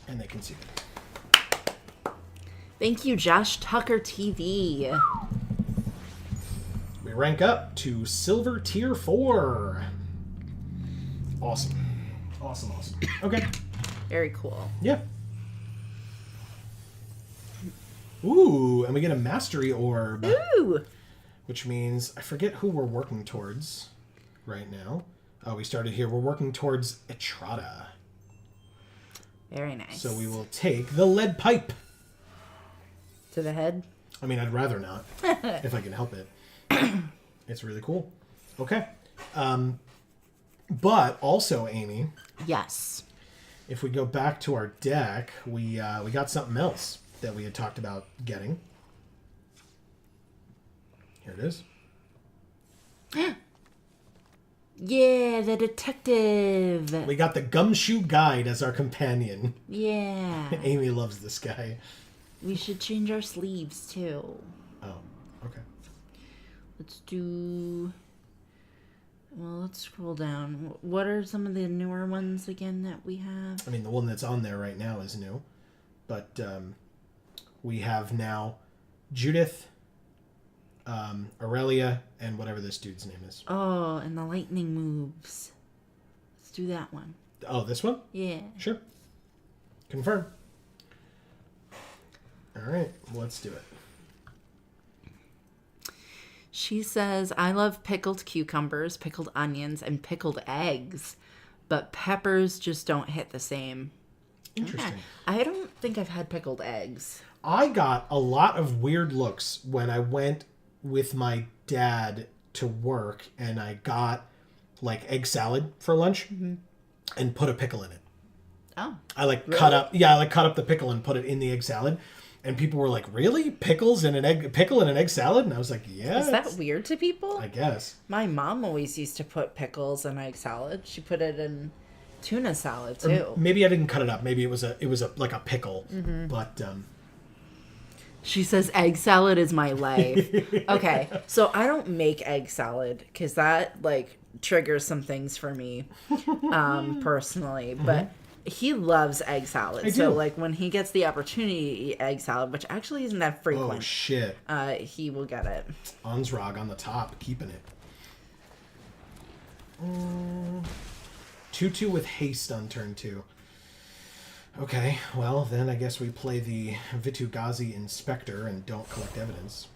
And they conceded. Thank you, Josh Tucker TV. We rank up to Silver Tier 4. Awesome. Awesome. Okay. Very cool. Yeah. Ooh, and we get a Mastery Orb. Ooh! Which means, I forget who we're working towards right now. Oh, we started here. We're working towards Etrata. Very nice. So we will take the lead pipe. To the head? I mean, I'd rather not, if I can help it. It's really cool. Okay. But also, Amy. Yes. If we go back to our deck, we got something else that we had talked about getting. Here it is. Yeah, the detective. We got the Gumshoe Guide as our companion. Yeah. Amy loves this guy. We should change our sleeves, too. Oh, okay. Let's do... Well, let's scroll down. What are some of the newer ones again that we have? I mean, the one that's on there right now is new. But we have now Judith, Aurelia, and whatever this dude's name is. Oh, and the lightning moves. Let's do that one. Oh, this one? Yeah. Sure. Confirm. All right, let's do it. She says, I love pickled cucumbers, pickled onions, and pickled eggs, but peppers just don't hit the same. Interesting. I don't think I've had pickled eggs. I got a lot of weird looks when I went with my dad to work and I got like egg salad for lunch and put a pickle in it. Oh. I cut up the pickle and put it in the egg salad. And people were like, "Really? Pickle in an egg salad?" And I was like, "Yeah." Is that weird to people? I guess. My mom always used to put pickles in egg salad. She put it in tuna salad too. Or maybe I didn't cut it up. Maybe it was like a pickle. But she says egg salad is my life. Okay, so I don't make egg salad because that like triggers some things for me personally. But he loves egg salad. So like when he gets the opportunity to eat egg salad, which actually isn't that frequent. Oh shit. He will get it. Ansrog on the top, keeping it. 2/2 with haste on turn 2. Okay, well then I guess we play the Vitugazi Inspector and don't collect evidence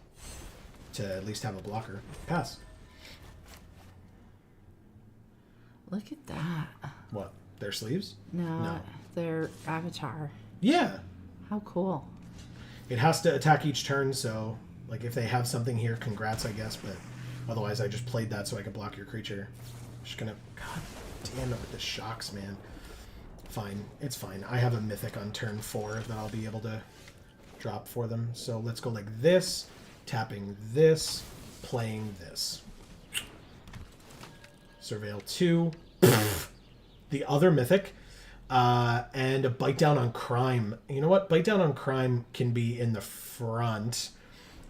to at least have a blocker. Pass. Look at that. What? Their sleeves? No, their avatar. Yeah. How cool. It has to attack each turn, so like if they have something here, congrats, I guess, but otherwise I just played that so I could block your creature. I'm just gonna... God damn it with the shocks, man. Fine. It's fine. I have a mythic on turn 4 that I'll be able to drop for them. So let's go like this, tapping this, playing this. Surveil 2. The other mythic. And a Bite Down on Crime. You know what? Bite Down on Crime can be in the front.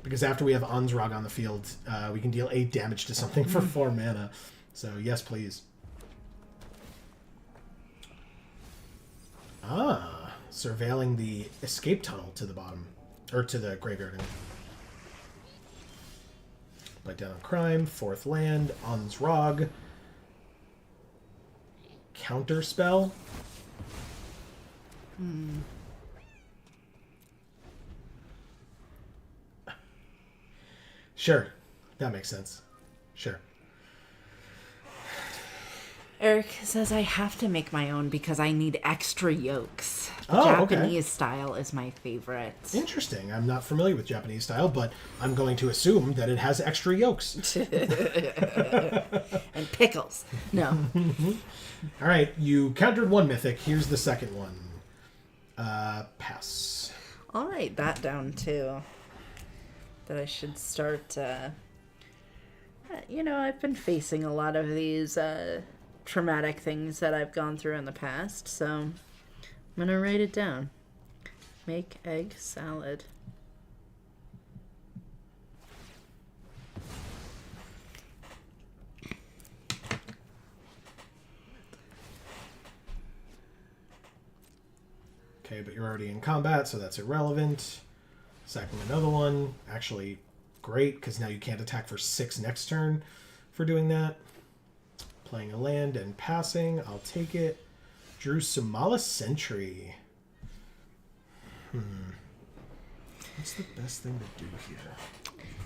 Because after we have Ansrog on the field, we can deal 8 damage to something for 4 mana. So, yes, please. Ah, surveilling the escape tunnel to the bottom. Or to the graveyard. Bite Down on Crime, 4th land, Ansrog. Counterspell. Sure. That makes sense. Sure. Eric says I have to make my own because I need extra yolks. Oh, Japanese okay. style is my favorite. Interesting. I'm not familiar with Japanese style, but I'm going to assume that it has extra yolks. And pickles. No. All right, you countered one mythic. Here's the second one. Pass. I'll write that down too. That I should start. I've been facing a lot of these traumatic things that I've gone through in the past, so I'm gonna write it down. Make egg salad. Okay, but you're already in combat, so that's irrelevant. Sacking another one. Actually, great, because now you can't attack for 6 next turn for doing that. Playing a land and passing. I'll take it. Drew Somala Sentry. What's the best thing to do here?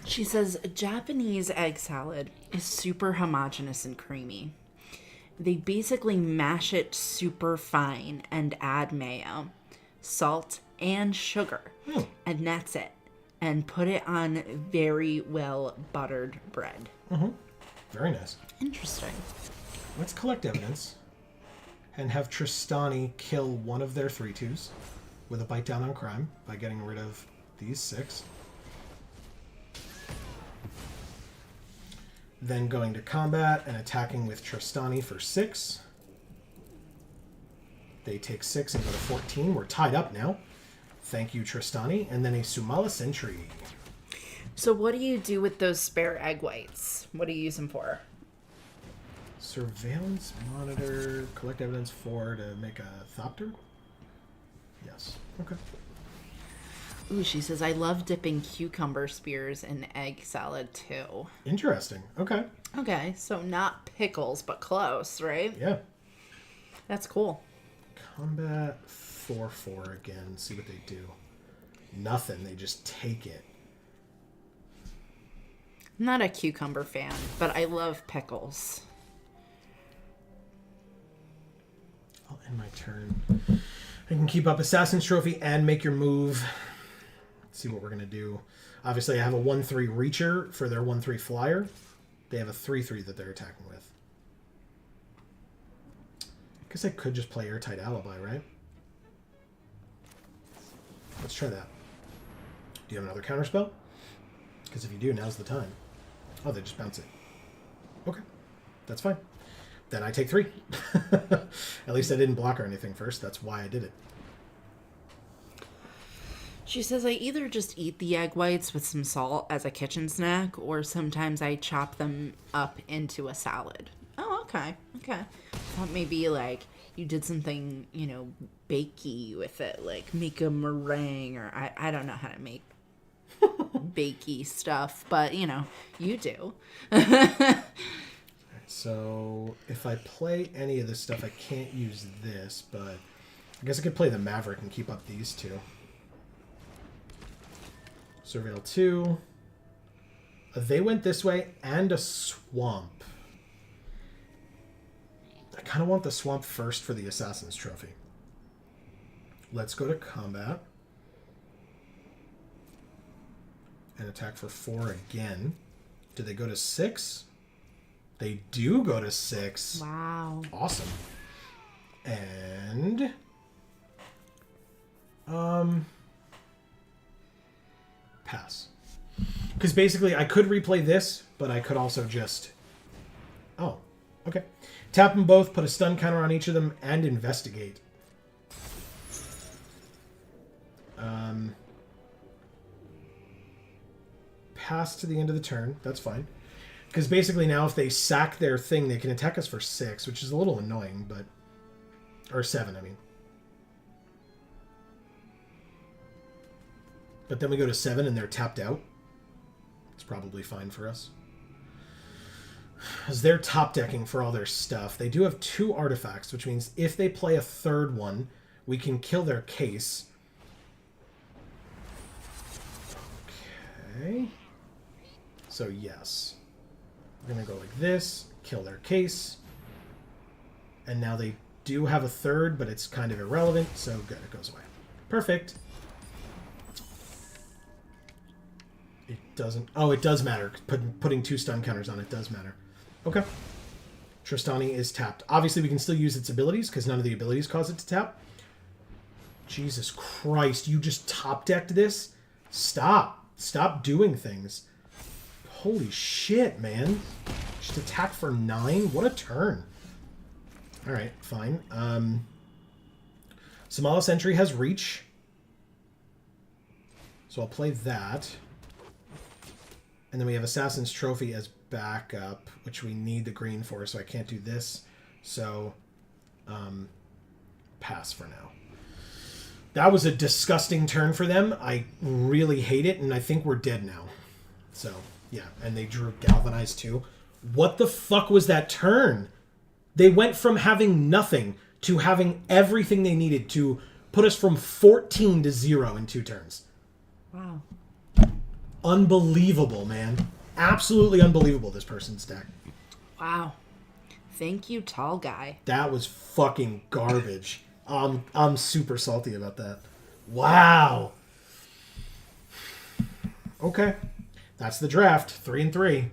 She says Japanese egg salad is super homogeneous and creamy. They basically mash it super fine and add mayo, salt, and sugar, and that's it. And put it on very well buttered bread. Very nice. Interesting. Let's collect evidence and have Tristani kill one of their 3/2s with a bite down on crime by getting rid of these 6. Then going to combat and attacking with Tristani for 6. They take 6 and go to 14. We're tied up now. Thank you, Tristani. And then a Somala Sentry. So what do you do with those spare egg whites? What do you use them for? Surveillance monitor. Collect evidence for to make a Thopter? Yes. Okay. Ooh, she says, I love dipping cucumber spears in egg salad too. Interesting. Okay. Okay, so not pickles, but close, right? Yeah. That's cool. Combat 4/4 again. See what they do. Nothing. They just take it. I'm not a cucumber fan, but I love pickles. I'll end my turn. I can keep up Assassin's Trophy and make your move. Let's see what we're going to do. Obviously, I have a 1/3 Reacher for their 1/3 Flyer. They have a 3/3 that they're attacking with. I guess I could just play Airtight Alibi, right? Let's try that. Do you have another counterspell? Because if you do, now's the time. Oh, they just bounce it. Okay. That's fine. Then I take 3. At least I didn't block or anything first. That's why I did it. She says I either just eat the egg whites with some salt as a kitchen snack, or sometimes I chop them up into a salad. Oh, okay. Okay. Thought maybe like you did something, bakey with it, like make a meringue, or I don't know how to make bakey stuff, but you do. So if I play any of this stuff, I can't use this, but I guess I could play the Maverick and keep up these 2. Surveil 2. They went this way and a swamp. I kind of want the swamp first for the Assassin's Trophy. Let's go to combat. And attack for 4 again. Do they go to 6? They do go to 6. Wow. Awesome. And pass. Because basically I could replay this, but I could also just... Oh, okay. Tap them both, put a stun counter on each of them, and investigate. Pass to the end of the turn. That's fine. Because basically now if they sack their thing, they can attack us for 6, which is a little annoying, but... Or 7, I mean. But then we go to 7 and they're tapped out. It's probably fine for us. As they're top decking for all their stuff, they do have 2 artifacts, which means if they play a 3rd one, we can kill their case. Okay. So yes. We're going to go like this, kill their case. And now they do have a third, but it's kind of irrelevant, so good, it goes away. Perfect. It doesn't... Oh, it does matter. Putting 2 stun counters on it does matter. Okay. Tristani is tapped. Obviously, we can still use its abilities, because none of the abilities cause it to tap. Jesus Christ, you just top-decked this? Stop. Stop doing things. Holy shit, man. Just attack for 9? What a turn. Alright, fine. Samala Sentry has reach. So I'll play that. And then we have Assassin's Trophy as backup, which we need the green for, so I can't do this. So, pass for now. That was a disgusting turn for them. I really hate it, and I think we're dead now. So, yeah. And they drew Galvanize too. What the fuck was that turn? They went from having nothing to having everything they needed to put us from 14 to 0 in 2 turns. Wow. Unbelievable, man. Absolutely unbelievable, this person's deck. Wow. Thank you, tall guy. That was fucking garbage. I'm super salty about that. Wow. Okay. That's the draft. 3-3.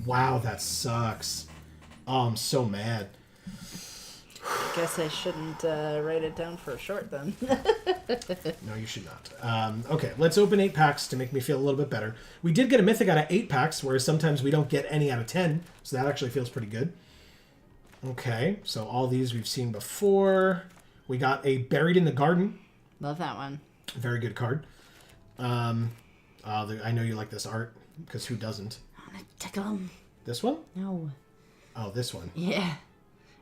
Wow, that sucks. Oh, I'm so mad. Guess I shouldn't write it down for a short then. No, you should not. Okay, let's open 8 packs to make me feel a little bit better. We did get a mythic out of 8 packs, whereas sometimes we don't get any out of 10, so that actually feels pretty good. Okay, so all these we've seen before. We got a Buried in the Garden. Love that one. Very good card. I know you like this art, because who doesn't? I want to tickle him. This one? No. Oh, this one. Yeah.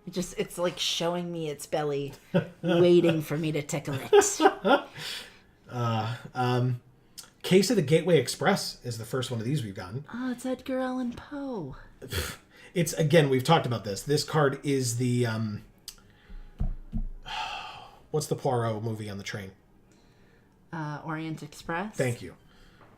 It's like showing me its belly, waiting for me to tickle it. Case of the Gateway Express is the first one of these we've gotten. Oh, it's Edgar Allan Poe. It's, again, we've talked about this. This card is the, what's the Poirot movie on the train? Orient Express. Thank you.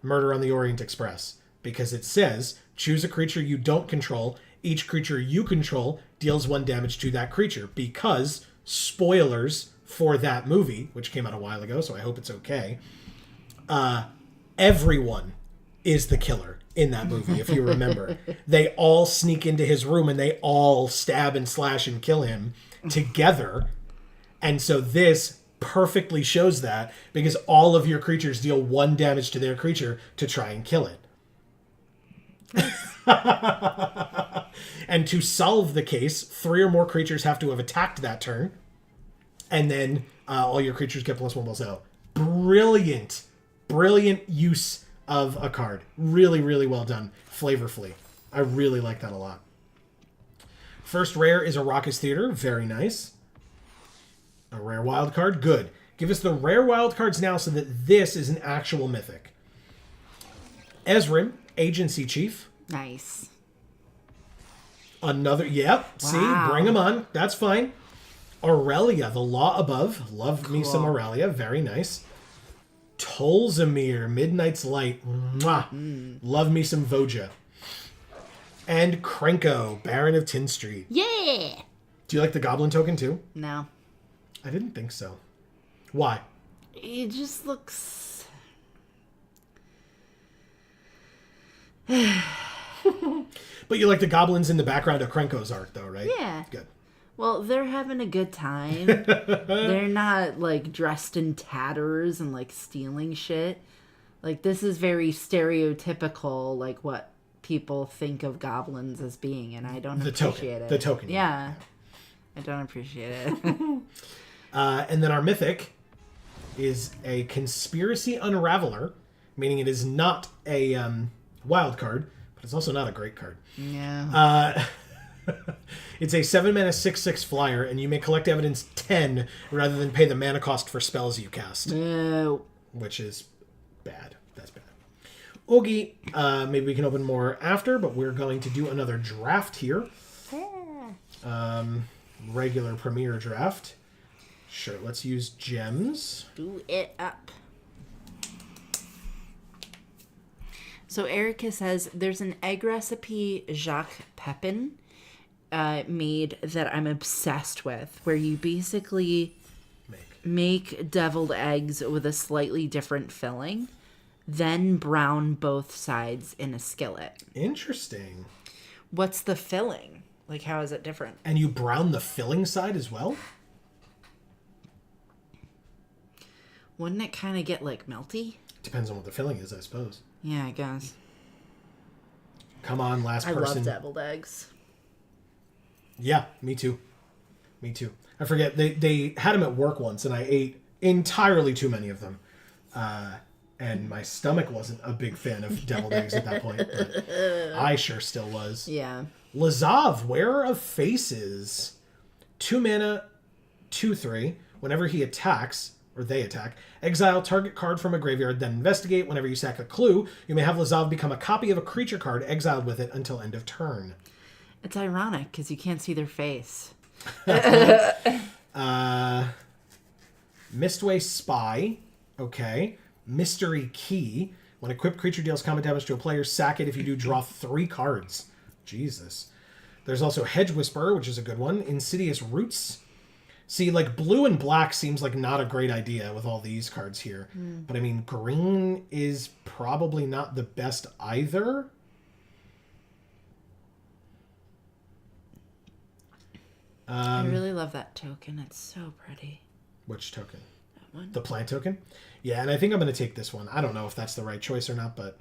Murder on the Orient Express. Because it says, choose a creature you don't control. Each creature you control deals 1 damage to that creature. Because, spoilers for that movie, which came out a while ago, so I hope it's okay, everyone is the killer in that movie, if you remember. They all sneak into his room and they all stab and slash and kill him together. And so this perfectly shows that, because all of your creatures deal 1 damage to their creature to try and kill it. And to solve the case, 3 or more creatures have to have attacked that turn. And then all your creatures get +1/+0. Brilliant. Brilliant use of a card. Really, really well done. Flavorfully. I really like that a lot. First rare is a Raucous Theater. Very nice. A rare wild card. Good. Give us the rare wild cards now so that this is an actual mythic. Ezrim, Agency Chief. Nice. Another, yep. Wow. See, bring them on. That's fine. Aurelia, the Law Above. Love me some Aurelia. Very nice. Tolzamir, Midnight's Light. Mwah. Love me some Voja. And Krenko, Baron of Tin Street. Yeah! Do you like the Goblin token too? No. I didn't think so. Why? It just looks... But you like the goblins in the background of Krenko's art, though, right? Yeah. Good. Well, they're having a good time. They're not, like, dressed in tatters and, like, stealing shit. Like, this is very stereotypical, like, what people think of goblins as being, and I don't appreciate it. The token. Yeah. I don't appreciate it. And then our mythic is a Conspiracy Unraveler, meaning it is not a wild card, but it's also not a great card. Yeah. It's a 7-mana 6/6 flyer, and you may collect evidence 10 rather than pay the mana cost for spells you cast. No. Which is bad. That's bad. Oogie, maybe we can open more after, but we're going to do another draft here. Yeah. Regular Premier draft. Sure, let's use gems. Do it up. So Erica says, there's an egg recipe Jacques Pepin. made that I'm obsessed with, where you basically make deviled eggs with a slightly different filling, then brown both sides in a skillet. Interesting. What's the filling? Like, how is it different? And you brown the filling side as well? Wouldn't it kind of get, like, melty? Depends on what the filling is, I suppose. Yeah, I guess. Come on, last person. I love deviled eggs. Yeah, me too. Me too. I forget, they had them at work once, and I ate entirely too many of them. And my stomach wasn't a big fan of deviled eggs at that point. But I sure still was. Yeah. Lazav, Wearer of Faces. 2 mana, 2/3. Whenever he attacks, or they attack, exile target card from a graveyard, then investigate. Whenever you sack a clue, you may have Lazav become a copy of a creature card exiled with it until end of turn. It's ironic, because you can't see their face. Mistway Spy. Okay. Mystery Key. When a equipped creature deals combat damage to a player, sack it. If you do, draw 3 cards. Jesus. There's also Hedge Whisperer, which is a good one. Insidious Roots. See, like, blue and black seems like not a great idea with all these cards here. But, I mean, green is probably not the best either. I really love that token. It's so pretty. Which token? That one. The plant token? Yeah, and I think I'm going to take this one. I don't know if that's the right choice or not, but...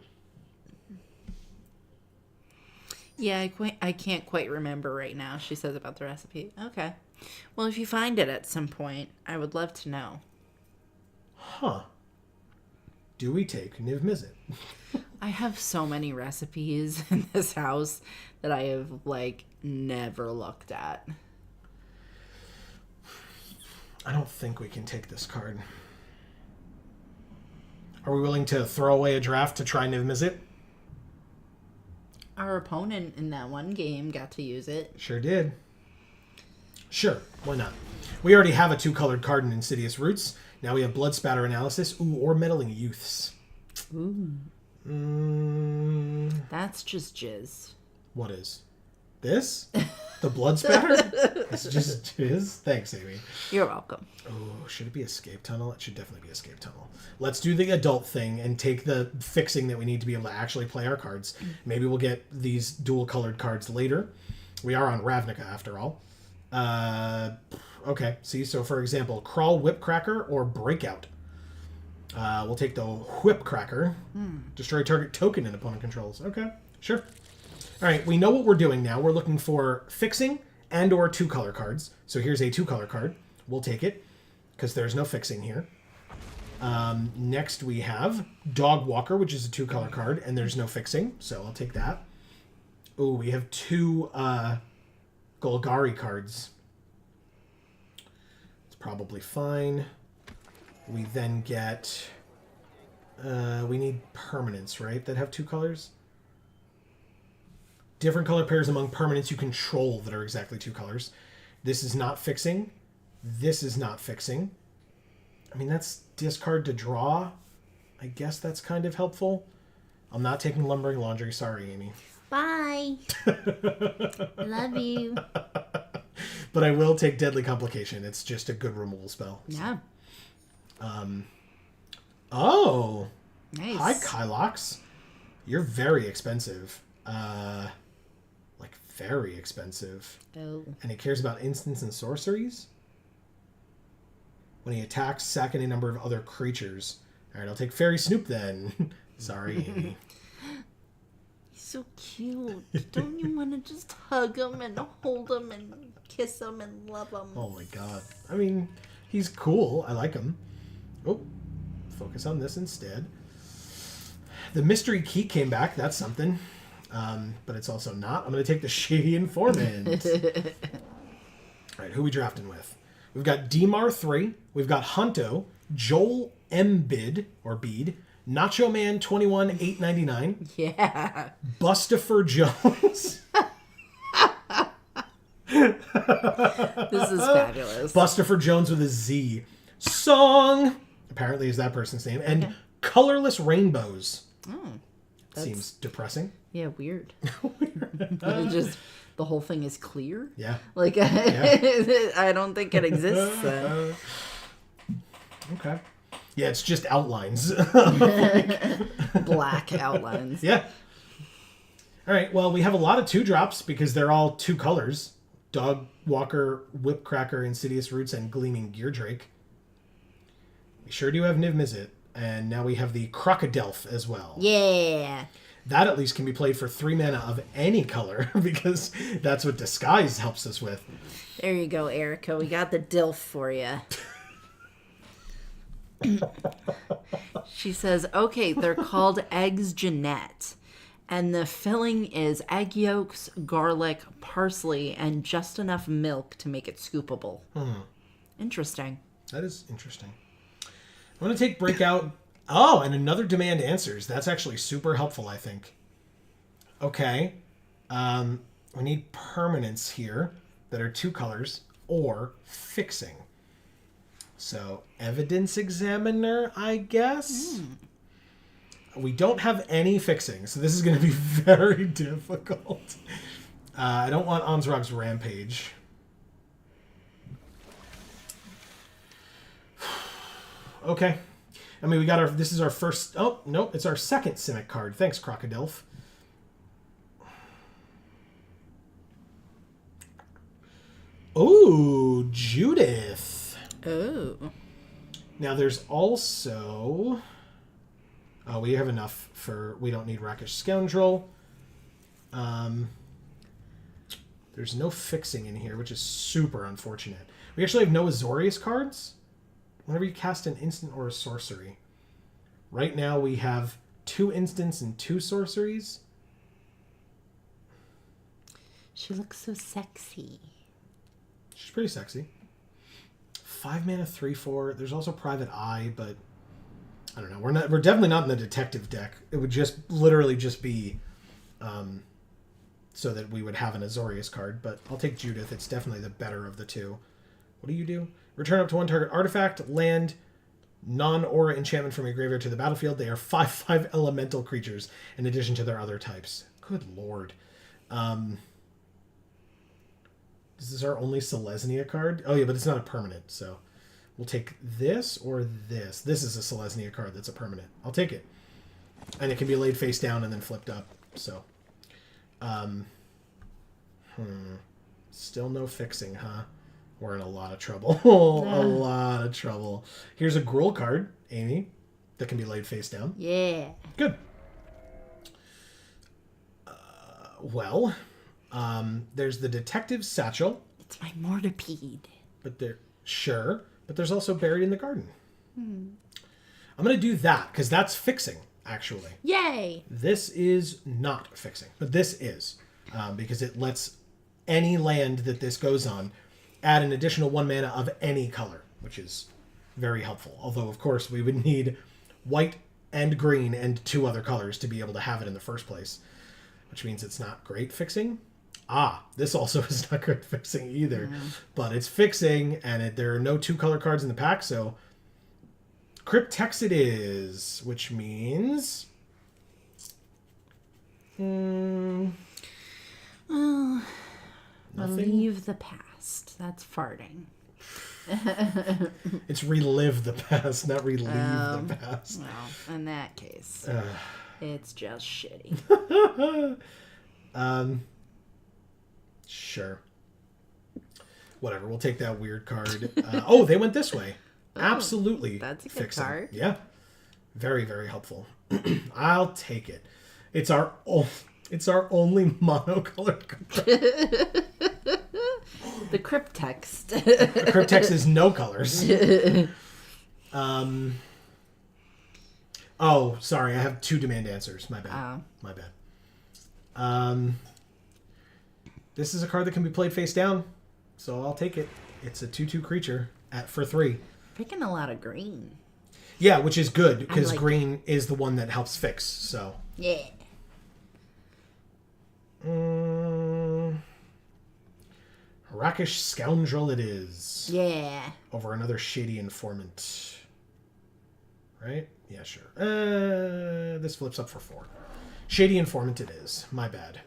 Yeah, I can't quite remember right now. She says about the recipe. Okay. Well, if you find it at some point, I would love to know. Huh. Do we take Niv Mizzet? I have so many recipes in this house that I have, like, never looked at. I don't think we can take this card. Are we willing to throw away a draft to try Niv Mizzet? Our opponent in that one game got to use it. Sure did. Sure, why not? We already have a 2-colored card in Insidious Roots. Now we have Blood Spatter Analysis, or Meddling Youths. Ooh. That's just jizz. What is? This? The Blood Spatter? It's just jizz? Thanks, Amy. You're welcome. Oh, should it be Escape Tunnel? It should definitely be Escape Tunnel. Let's do the adult thing and take the fixing that we need to be able to actually play our cards. Maybe we'll get these dual-colored cards later. We are on Ravnica, after all. Okay, see, so for example, Crawl, Whipcracker, or Breakout. We'll take the Whipcracker. Destroy target token and opponent controls. Okay, sure. All right, we know what we're doing now. We're looking for fixing and or 2-color cards. So here's a 2-color card. We'll take it because there's no fixing here. Next we have Dog Walker, which is a 2-color card, and there's no fixing, so I'll take that. Oh, we have 2 Golgari cards. It's probably fine. We then get... we need permanents, right, that have 2 colors? Different color pairs among permanents you control that are exactly 2 colors. This is not fixing. This is not fixing. I mean, that's discard to draw. I guess that's kind of helpful. I'm not taking Lumbering Laundry. Sorry, Amy. Bye. Love you. But I will take Deadly Complication. It's just a good removal spell. Yeah. Oh. Nice. Hi, Kylox. You're very expensive. Like, very expensive. Oh. And he cares about instants and sorceries? When he attacks, sack any number of other creatures. Alright, I'll take Fairy Snoop then. Sorry, Amy. He's so cute. Don't you want to just hug him and hold him and kiss him and love him? Oh my god. I mean, he's cool. I like him. Oh, focus on this instead. The Mystery Key came back. That's something. But it's also not. I'm going to take the Shady Informant. Alright, who are we drafting with? We've got Demar 3. We've got Hunto, Joel Embid, or Bede, Nacho Man 21 899. Yeah. Bustafer Jones. This is fabulous. Bustafer Jones with a Z. Song, apparently is that person's name. And Okay. Colorless Rainbows. Oh, Seems depressing. yeah, weird. It just the whole thing is clear. Yeah. Like, I don't think it exists then. Okay. Yeah, it's just outlines. Black outlines. Yeah. All right, well, we have a lot of 2-drops because they're all 2 colors. Dog Walker, Whipcracker, Insidious Roots, and Gleaming Geardrake. We sure do have Niv Mizzet. And now we have the Crocodilf as well. Yeah. That at least can be played for 3 mana of any color because that's what Disguise helps us with. There you go, Erica. We got the DILF for you. She says, okay, they're called Eggs Jeanette. And the filling is egg yolks, garlic, parsley, and just enough milk to make it scoopable. Interesting. That is interesting. I'm going to take Breakout. Oh, and another Demand Answers. That's actually super helpful, I think. Okay. We need permanents here that are 2 colors or fixing. So, Evidence Examiner, I guess? We don't have any fixing, so this is going to be very difficult. I don't want Ansrog's Rampage. Okay. I mean, we got our... This is our first... Oh, nope. It's our second Simic card. Thanks, Crocodilf. Oh, Judith. Oh. Now, there's also... Oh, we have enough for... We don't need Rakish Scoundrel. There's no fixing in here, which is super unfortunate. We actually have no Azorius cards. Whenever you cast an instant or a sorcery. Right now we have 2 instants and 2 sorceries. She looks so sexy. She's pretty sexy. 5 mana, 3/4. There's also Private Eye, but I don't know. We're definitely not in the detective deck. It would just literally just be so that we would have an Azorius card. But I'll take Judith. It's definitely the better of the 2. What do you do? Return up to 1 target artifact, land, non-aura enchantment from your graveyard to the battlefield. They are 5/5 elemental creatures in addition to their other types. Good lord. Is this our only Selesnya card? Oh yeah, but it's not a permanent, so we'll take this or this. This is a Selesnya card that's a permanent. I'll take it. And it can be laid face down and then flipped up. So, still no fixing, huh? We're in a lot of trouble. A lot of trouble. Here's a Gruul card, Amy, that can be laid face down. Yeah. Good. There's the Detective Satchel. It's my Mortipede. But there's also Buried in the Garden. I'm going to do that, because that's fixing, actually. Yay! This is not fixing, but this is. Because it lets any land that this goes on add an additional 1 mana of any color, which is very helpful. Although, of course, we would need white and green and 2 other colors to be able to have it in the first place, which means it's not great fixing. This also is not great fixing either, but it's fixing, and there are no 2 color cards in the pack, so Cryptex it is, which means... Well, nothing? leave the past. That's farting. It's relive the past, not relieve the past. Well, in that case, it's just shitty. Sure. Whatever, we'll take that weird card. They went this way. Absolutely. That's a good fixing. card. Yeah. Very, very helpful. I'll take it. It's our only monocolored card. The Cryptext. Cryptex is no colors. Sorry, I have 2 demand answers. My bad. My bad. This is a card that can be played face down, so I'll take it. It's a 2/2 creature for 3. Picking a lot of green. Yeah, which is good, because like green is the one that helps fix, so... Yeah. Rakish Scoundrel it is. Yeah. Over another Shady Informant. Right? Yeah, sure. This flips up for 4. Shady Informant it is. My bad.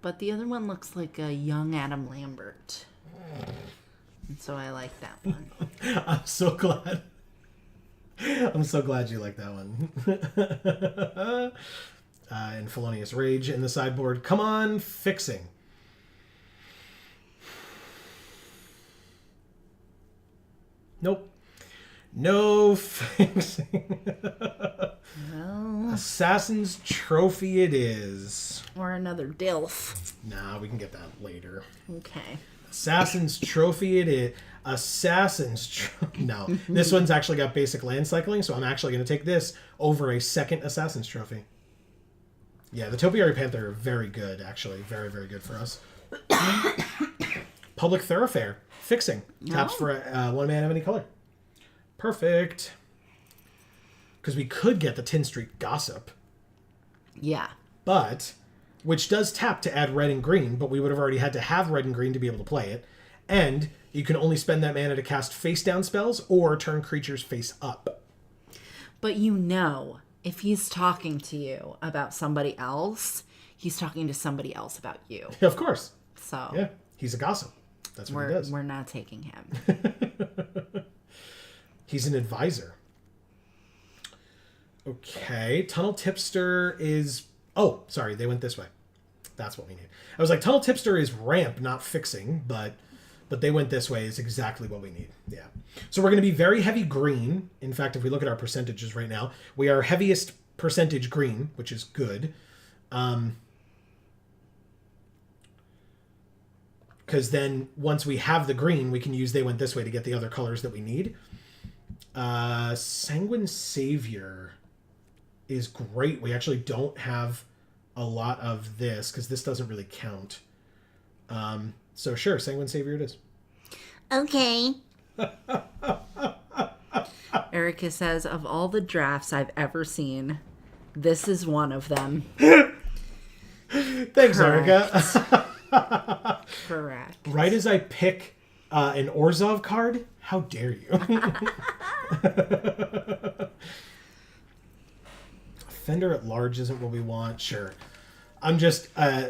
But the other one looks like a young Adam Lambert. And so I like that one. I'm so glad. I'm so glad you like that one. And Felonious Rage in the sideboard. Come on, fixing. Nope. No fixing. Well, Assassin's Trophy it is. or another DILF. Nah, we can get that later. Okay. Assassin's Trophy it is. No. This one's actually got basic land cycling, so I'm actually going to take this over a second Assassin's Trophy. Yeah, the Topiary Panther are very good, actually. Very, very good for us. Public Thoroughfare. Fixing. Taps for one man of any color. Perfect. Because we could get the Tin Street Gossip. Yeah. But, which does tap to add red and green, but we would have already had to have red and green to be able to play it. And you can only spend that mana to cast face-down spells or turn creatures face up. But you know, if he's talking to you about somebody else, he's talking to somebody else about you. Of course. So Yeah, he's a gossip. That's what he does. We're not taking him. He's an advisor. Okay, Tunnel Tipster is... Oh, sorry, they went this way. That's what we need. I was like, Tunnel Tipster is ramp, not fixing, but they went this way is exactly what we need. Yeah. So we're going to be very heavy green. In fact, if we look at our percentages right now, we are heaviest percentage green, which is good. Because then once we have the green, we can use they went this way to get the other colors that we need. Sanguine Savior is great. We actually don't have a lot of this because this doesn't really count. So sure, Sanguine Savior it is. Okay. Erica says, of all the drafts I've ever seen, this is one of them. Thanks, Erica. Correct. Right as I pick an Orzhov card? How dare you? Fender at large isn't what we want. Sure. I'm just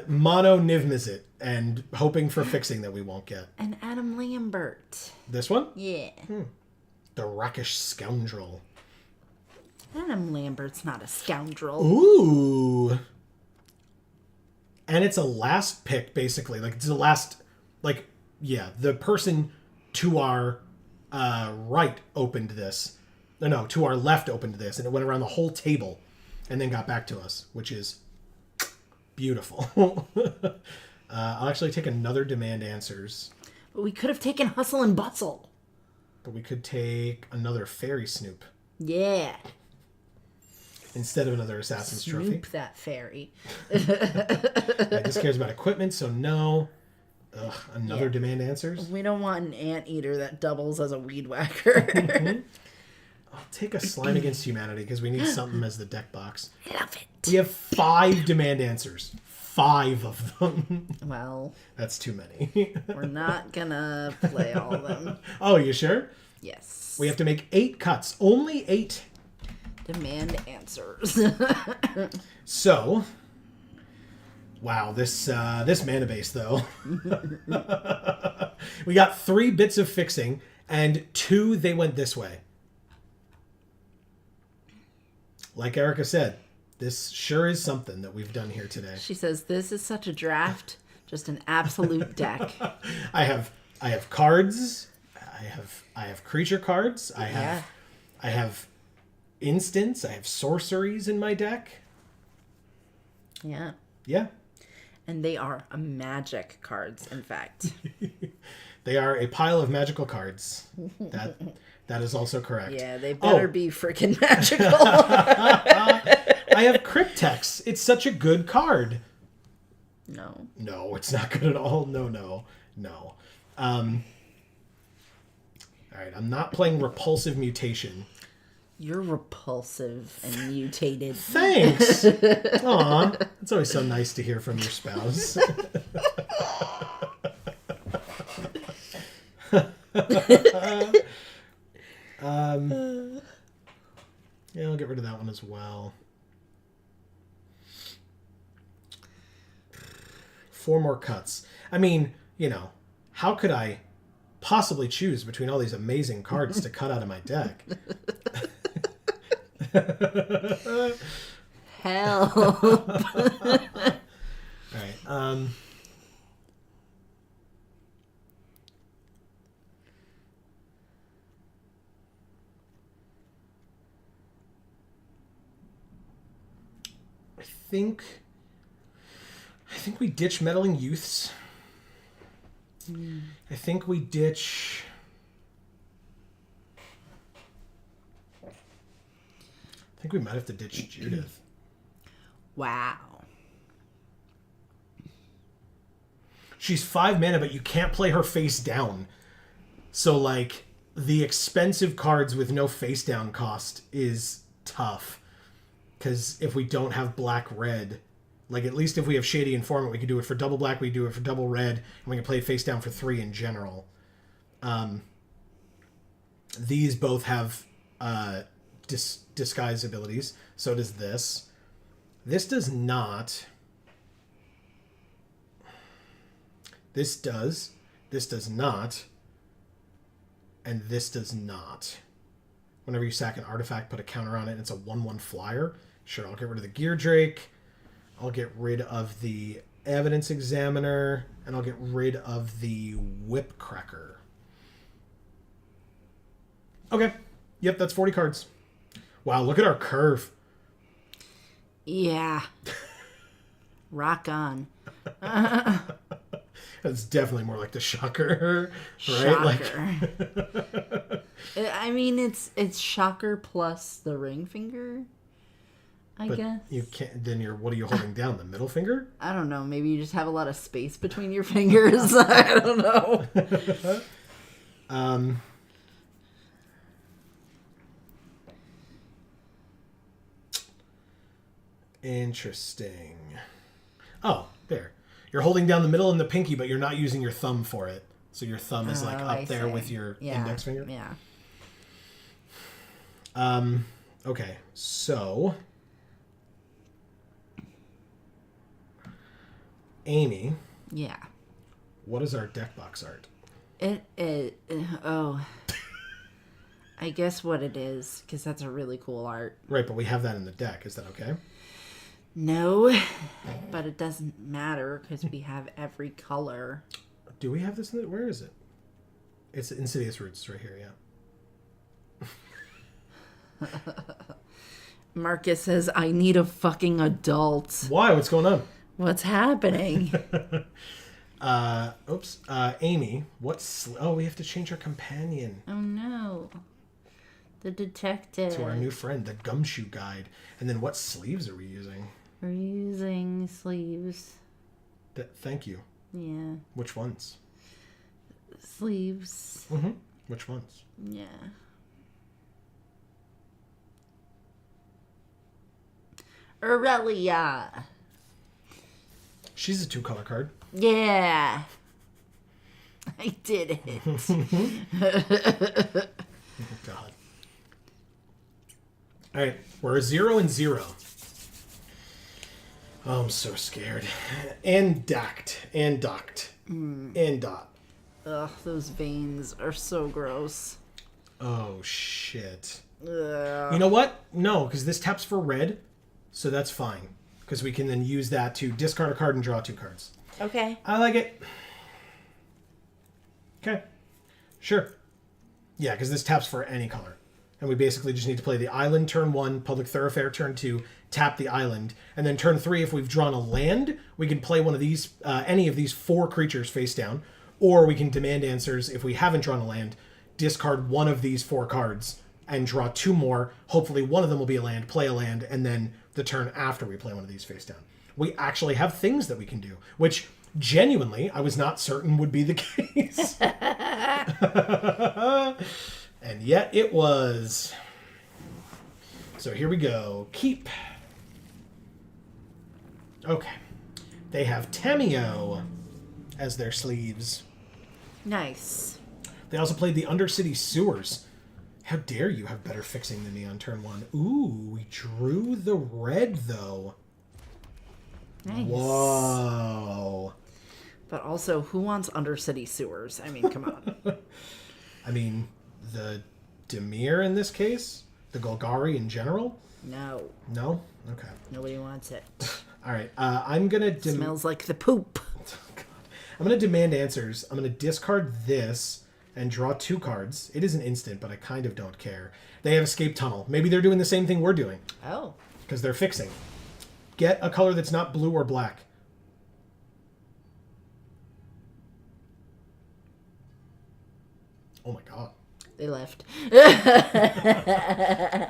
mono Niv-Mizzet and hoping for fixing that we won't get. And Adam Lambert. This one? Yeah. The Rakish Scoundrel. Adam Lambert's not a scoundrel. Ooh. And it's a last pick, basically. Like, it's the last... Like, yeah, the person to our right opened this. No, to our left opened this. And it went around the whole table and then got back to us, which is beautiful. I'll actually take another Demand Answers. But we could have taken Hustle and Bustle. But we could take another Fairy Snoop. Yeah. Instead of another Assassin's Trophy. Snoop that fairy. This cares about equipment, so no. Ugh, another Demand Answers. We don't want an anteater that doubles as a weed whacker. I'll take a Slime Against Humanity because we need something as the deck box. Love it. We have 5 Demand Answers. 5 of them. Well, that's too many. We're not gonna play all of them. Oh, you sure? Yes. We have to make 8 cuts. Only 8. Demand Answers. So, wow, this mana base though. We got 3 bits of fixing and 2 they went this way. Like Erica said, this sure is something that we've done here today. She says this is such a draft, just an absolute deck. I have cards. I have creature cards. I have instants. I have sorceries in my deck. Yeah. Yeah. And they are magic cards, in fact. They are a pile of magical cards. That is also correct. Yeah, they better be freaking magical. I have Cryptex. It's such a good card. No. No, it's not good at all. No. All right, I'm not playing Repulsive Mutation. You're repulsive and mutated. Thanks. Aw, it's always so nice to hear from your spouse. Yeah, I'll get rid of that one as well. 4 more cuts. I mean, how could I possibly choose between all these amazing cards to cut out of my deck? Help. All right. I think we ditch meddling youths. I think we ditch. I think we might have to ditch Judith. Wow. She's 5 mana, but you can't play her face down. So, like, the expensive cards with no face down cost is tough. Because if we don't have black-red, like, at least if we have Shady Informant, we can do it for double black, we can do it for double red, and we can play face down for 3 in general. These both have disguise abilities. So does this. This does not. This does. This does not. And this does not. Whenever you sack an artifact, put a counter on it, and it's a 1/1 flyer. Sure, I'll get rid of the Gear Drake. I'll get rid of the Evidence Examiner. And I'll get rid of the Whip Cracker. Okay. Yep, that's 40 cards. Wow, look at our curve. Yeah. Rock on. That's definitely more like the Shocker, right? Shocker. I mean, it's Shocker plus the ring finger, I guess. You can't. Then what are you holding down? The middle finger? I don't know. Maybe you just have a lot of space between your fingers. I don't know. Interesting. Oh, there. You're holding down the middle and the pinky, but you're not using your thumb for it. So your thumb is like up there with your index finger. Yeah. Okay, so Amy. Yeah. What is our deck box art? I guess what it is, because that's a really cool art. Right, but we have that in the deck. Is that okay? No, but it doesn't matter because we have every color. Do we have this in the... Where is it? It's Insidious Roots. It's right here, yeah. Marcus says, I need a fucking adult. Why? What's going on? What's happening? Amy, we have to change our companion. Oh no. The detective. To our new friend, the Gumshoe Guide. And then what sleeves are we using? We're using sleeves. Thank you. Yeah. Which ones? Sleeves. Mm-hmm. Which ones? Yeah. Aurelia. She's a 2-color card. Yeah. I did it. Oh, God. Alright, we're a 0 and 0. Oh, I'm so scared. And docked. And docked. And dot. Ugh, those veins are so gross. Oh, shit. Ugh. You know what? No, because this taps for red, so that's fine. Because we can then use that to discard a card and draw 2 cards. Okay. I like it. Okay. Sure. Yeah, because this taps for any color. And we basically just need to play the island turn 1, Public Thoroughfare turn 2, tap the island. And then turn 3, if we've drawn a land, we can play one of these, any of these 4 creatures face down. Or we can demand answers if we haven't drawn a land, discard one of these 4 cards, and draw 2 more. Hopefully one of them will be a land, play a land, and then the turn after we play one of these face down. We actually have things that we can do, which genuinely I was not certain would be the case. And yet it was. So here we go. Keep. Okay. They have Tameo as their sleeves. Nice. They also played the Undercity Sewers. How dare you have better fixing than me on turn 1. Ooh, we drew the red, though. Nice. Whoa. But also, who wants undercity sewers? I mean, come on. I mean, the Dimir in this case? The Golgari in general? No. No? Okay. Nobody wants it. All right. I'm going to... Smells like the poop. I'm going to demand answers. I'm going to discard this and draw 2 cards. It is an instant, but I kind of don't care. They have Escape Tunnel. Maybe they're doing the same thing we're doing. Oh. Because they're fixing. Get a color that's not blue or black. Oh my god. They left.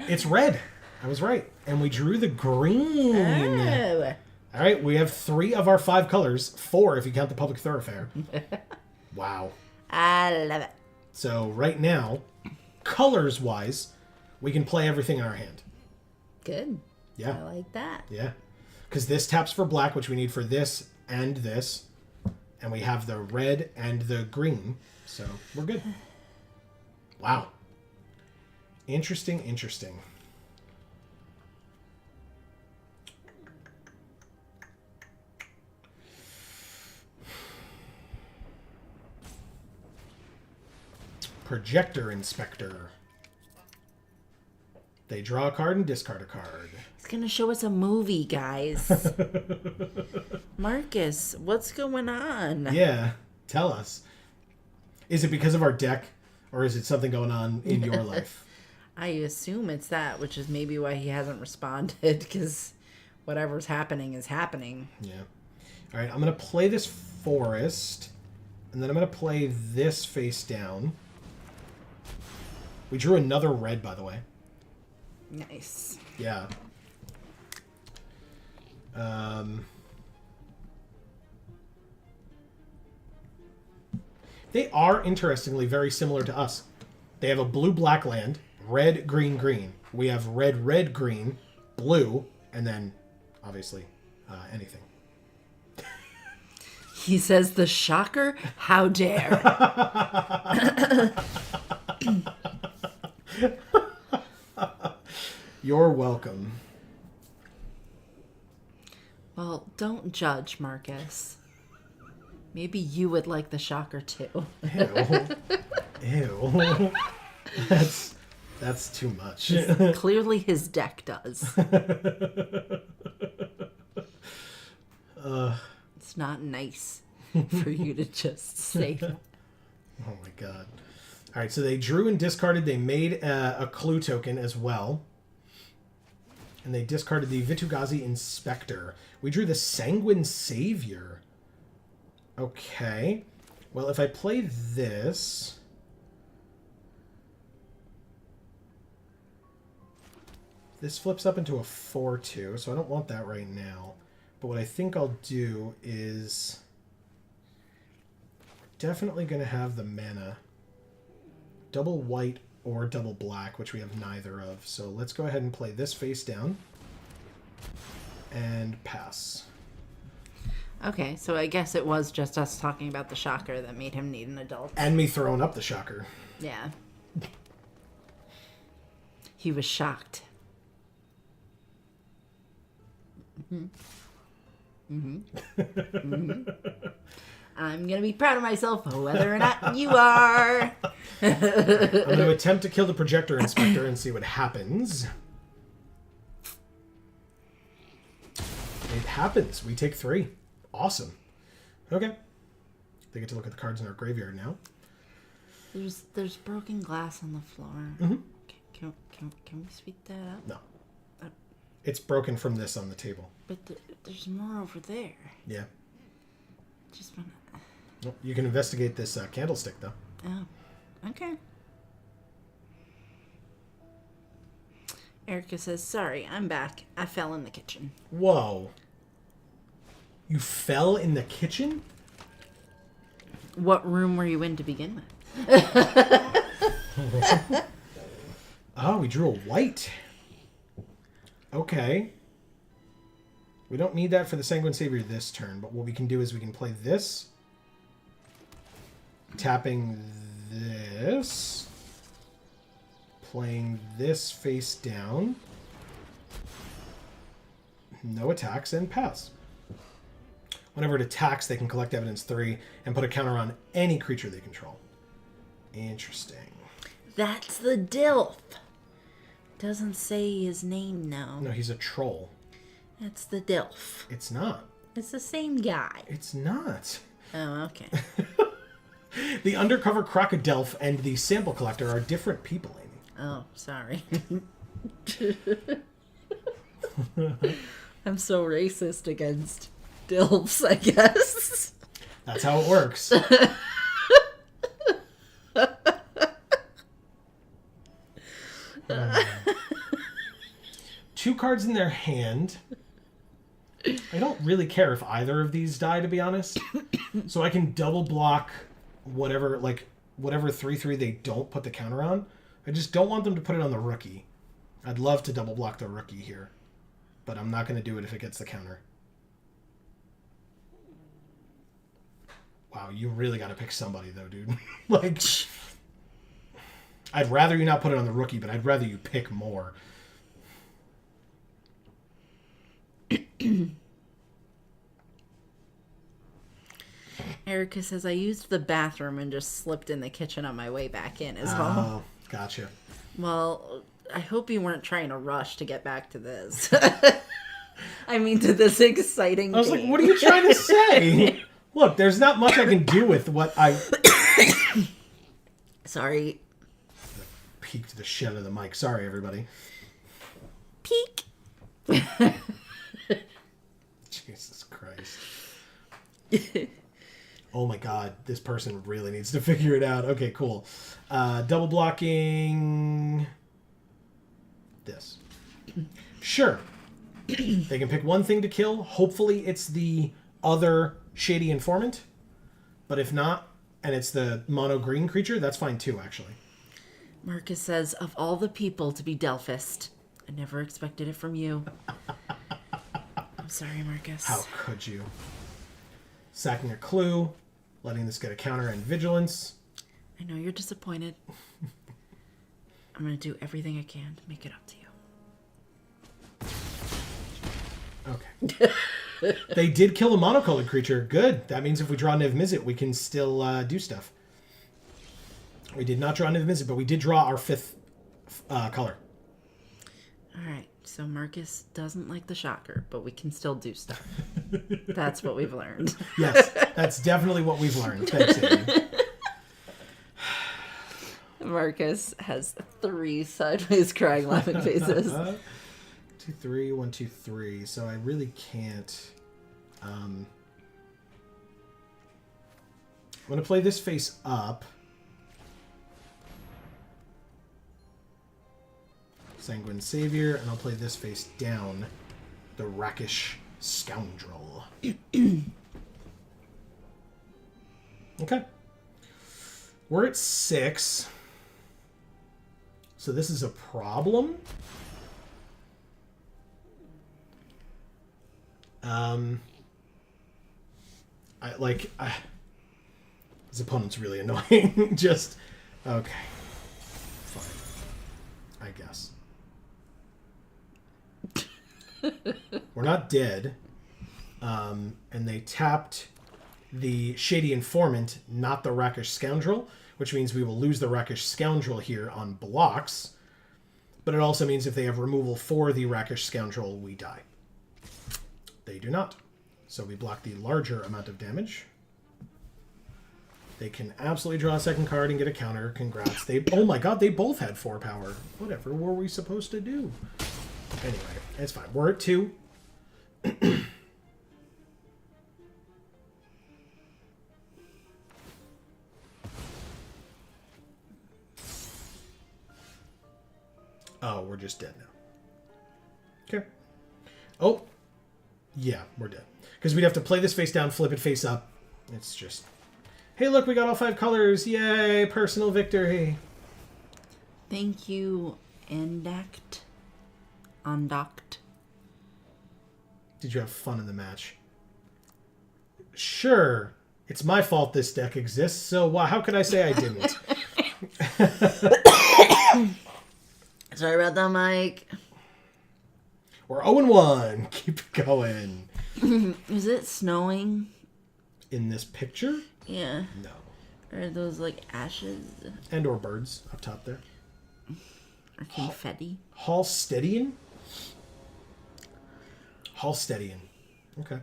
It's red. I was right. And we drew the green. Oh. All right, we have 3 of our 5 colors. 4 if you count the public thoroughfare. Wow. I love it. So right now, colors-wise, we can play everything in our hand. Good. Yeah. I like that. Yeah. Because this taps for black, which we need for this and this. And we have the red and the green. So we're good. Wow. Interesting, interesting. Projector Inspector. They draw a card and discard a card. He's going to show us a movie, guys. Marcus, what's going on? Yeah, tell us. Is it because of our deck, or is it something going on in your life? I assume it's that, which is maybe why he hasn't responded, because whatever's happening is happening. Yeah. All right, I'm going to play this forest, and then I'm going to play this face down. We drew another red, by the way. Nice. Yeah. They are, interestingly, very similar to us. They have a blue-black land, red, green, green. We have red, red, green, blue, and then, obviously, anything. He says the shocker? How dare. You're welcome. Well, don't judge, Marcus. Maybe you would like the shocker too. Ew. Ew. That's too much. Clearly his deck does. It's not nice for you to just say that. Oh my god. All right, so they drew and discarded. They made a clue token as well. And they discarded the Vitugazi Inspector. We drew the Sanguine Savior. Okay. Well, if I play this... This flips up into a 4-2, so I don't want that right now. But what I think I'll do is... We're definitely going to have the mana. Double white or double black, which we have neither of. So let's go ahead and play this face down. And pass. Okay, so I guess it was just us talking about the shocker that made him need an adult. And me throwing up the shocker. Yeah. He was shocked. I'm going to be proud of myself, whether or not you are. I'm going to attempt to kill the Projector Inspector and see what happens. It happens. We take 3. Awesome. Okay. They get to look at the cards in our graveyard now. There's broken glass on the floor. Mm-hmm. Can we sweep that up? No. It's broken from this on the table. But there's more over there. Yeah. Just wanna... Well, you can investigate this candlestick, though. Oh, okay. Erica says, sorry, I'm back. I fell in the kitchen. Whoa. You fell in the kitchen? What room were you in to begin with? Oh, we drew a white. Okay. We don't need that for the Sanguine Savior this turn, but what we can do is we can play this. Tapping this. Playing this face down. No attacks and pass. Whenever it attacks, they can collect evidence 3 and put a counter on any creature they control. Interesting. That's the Dilf. Doesn't say his name now. No, he's a troll. That's the Dilf. It's not. It's the same guy. It's not. Oh, okay. The undercover crocodile and the sample collector are different people, Amy. Oh, sorry. I'm so racist against Dilfs, I guess. That's how it works. Two cards in their hand. I don't really care if either of these die, to be honest. So I can double block whatever 3/3 they don't put the counter on. I just don't want them to put it on the rookie. I'd love to double block the rookie here, but I'm not going to do it if it gets the counter. Wow, you really got to pick somebody though, dude. Like, I'd rather you not put it on the rookie, but I'd rather you pick more. Erica says, I used the bathroom and just slipped in the kitchen on my way back in as well. Oh, gotcha. Well, I hope you weren't trying to rush to get back to this. I mean, to this exciting I was game. like, what are you trying to say? Look, there's not much I can do with what I... Sorry. Peeked the shit out of the mic. Sorry, everybody. Peek. Jesus Christ. Oh my god, this person really needs to figure it out. Okay, cool. Double blocking... this. Sure. They can pick one thing to kill. Hopefully it's the other Shady Informant. But if not, and it's the mono green creature, that's fine too, actually. Marcus says, of all the people to be Delphist, I never expected it from you. I'm sorry, Marcus. How could you? Sacking a clue, letting this get a counter and vigilance. I know you're disappointed. I'm going to do everything I can to make it up to you. Okay. They did kill a monocolored creature. Good. That means if we draw Niv Mizzet, we can still do stuff. We did not draw Niv Mizzet, but we did draw our 5th color. All right. So Marcus doesn't like the shocker, but we can still do stuff. That's what we've learned. Yes, that's definitely what we've learned. Thanks, Amy. Marcus has 3 sideways crying laughing faces. 2, 3, 1, 2, 3. So I really can't. I'm going to play this face up. Sanguine Savior, and I'll play this face down. The Rakish Scoundrel. Okay. We're at 6. So this is a problem. His opponent's really annoying. Just okay. Fine. I guess. We're not dead. And they tapped the Shady Informant, not the Rakish Scoundrel, which means we will lose the Rakish Scoundrel here on blocks. But it also means if they have removal for the Rakish Scoundrel, we die. They do not. So we block the larger amount of damage. They can absolutely draw a second card and get a counter. Congrats. Oh my god, they both had 4 power. Whatever were we supposed to do? Anyway, it's fine. We're at 2. Oh, we're just dead now. Okay. Oh. Yeah, we're dead. Because we'd have to play this face down, flip it face up. It's just... Hey, look, we got all 5 colors. Yay, personal victory. Thank you, Andact. Undocked. Did you have fun in the match? Sure. It's my fault this deck exists, so how could I say I didn't? Sorry about that, Mike. We're 0-1. Keep going. Is it snowing? In this picture? Yeah. No. Are those like ashes? And or birds up top there. Or confetti? Hallstedian? Hallstedian. Okay.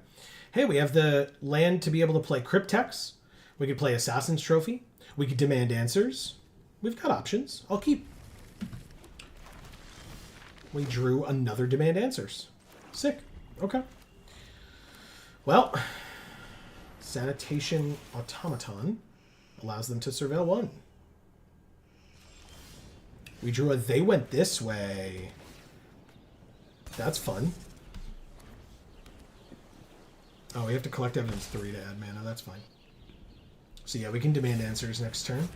Hey, we have the land to be able to play Cryptex. We could play Assassin's Trophy. We could demand answers. We've got options. I'll keep. We drew another demand answers. Sick. Okay. Well, Sanitation Automaton allows them to surveil 1. We drew a They Went This Way. That's fun. Oh, we have to collect evidence 3 to add mana. That's fine. So yeah, we can demand answers next turn.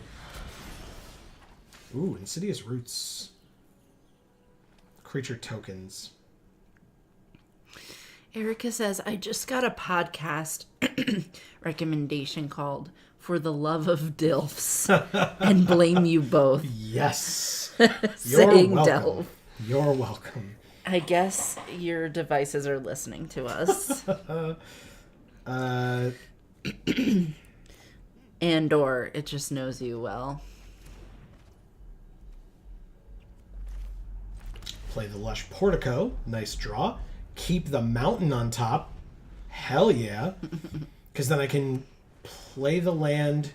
Ooh, Insidious Roots. Creature tokens. Erica says, I just got a podcast recommendation called For the Love of Dilfs and blame you both. Yes. Saying You're welcome. Delph. You're welcome. I guess your devices are listening to us. And or it just knows you well. Play the Lush Portico. Nice draw. Keep the mountain on top. Hell yeah. Because then I can play the land,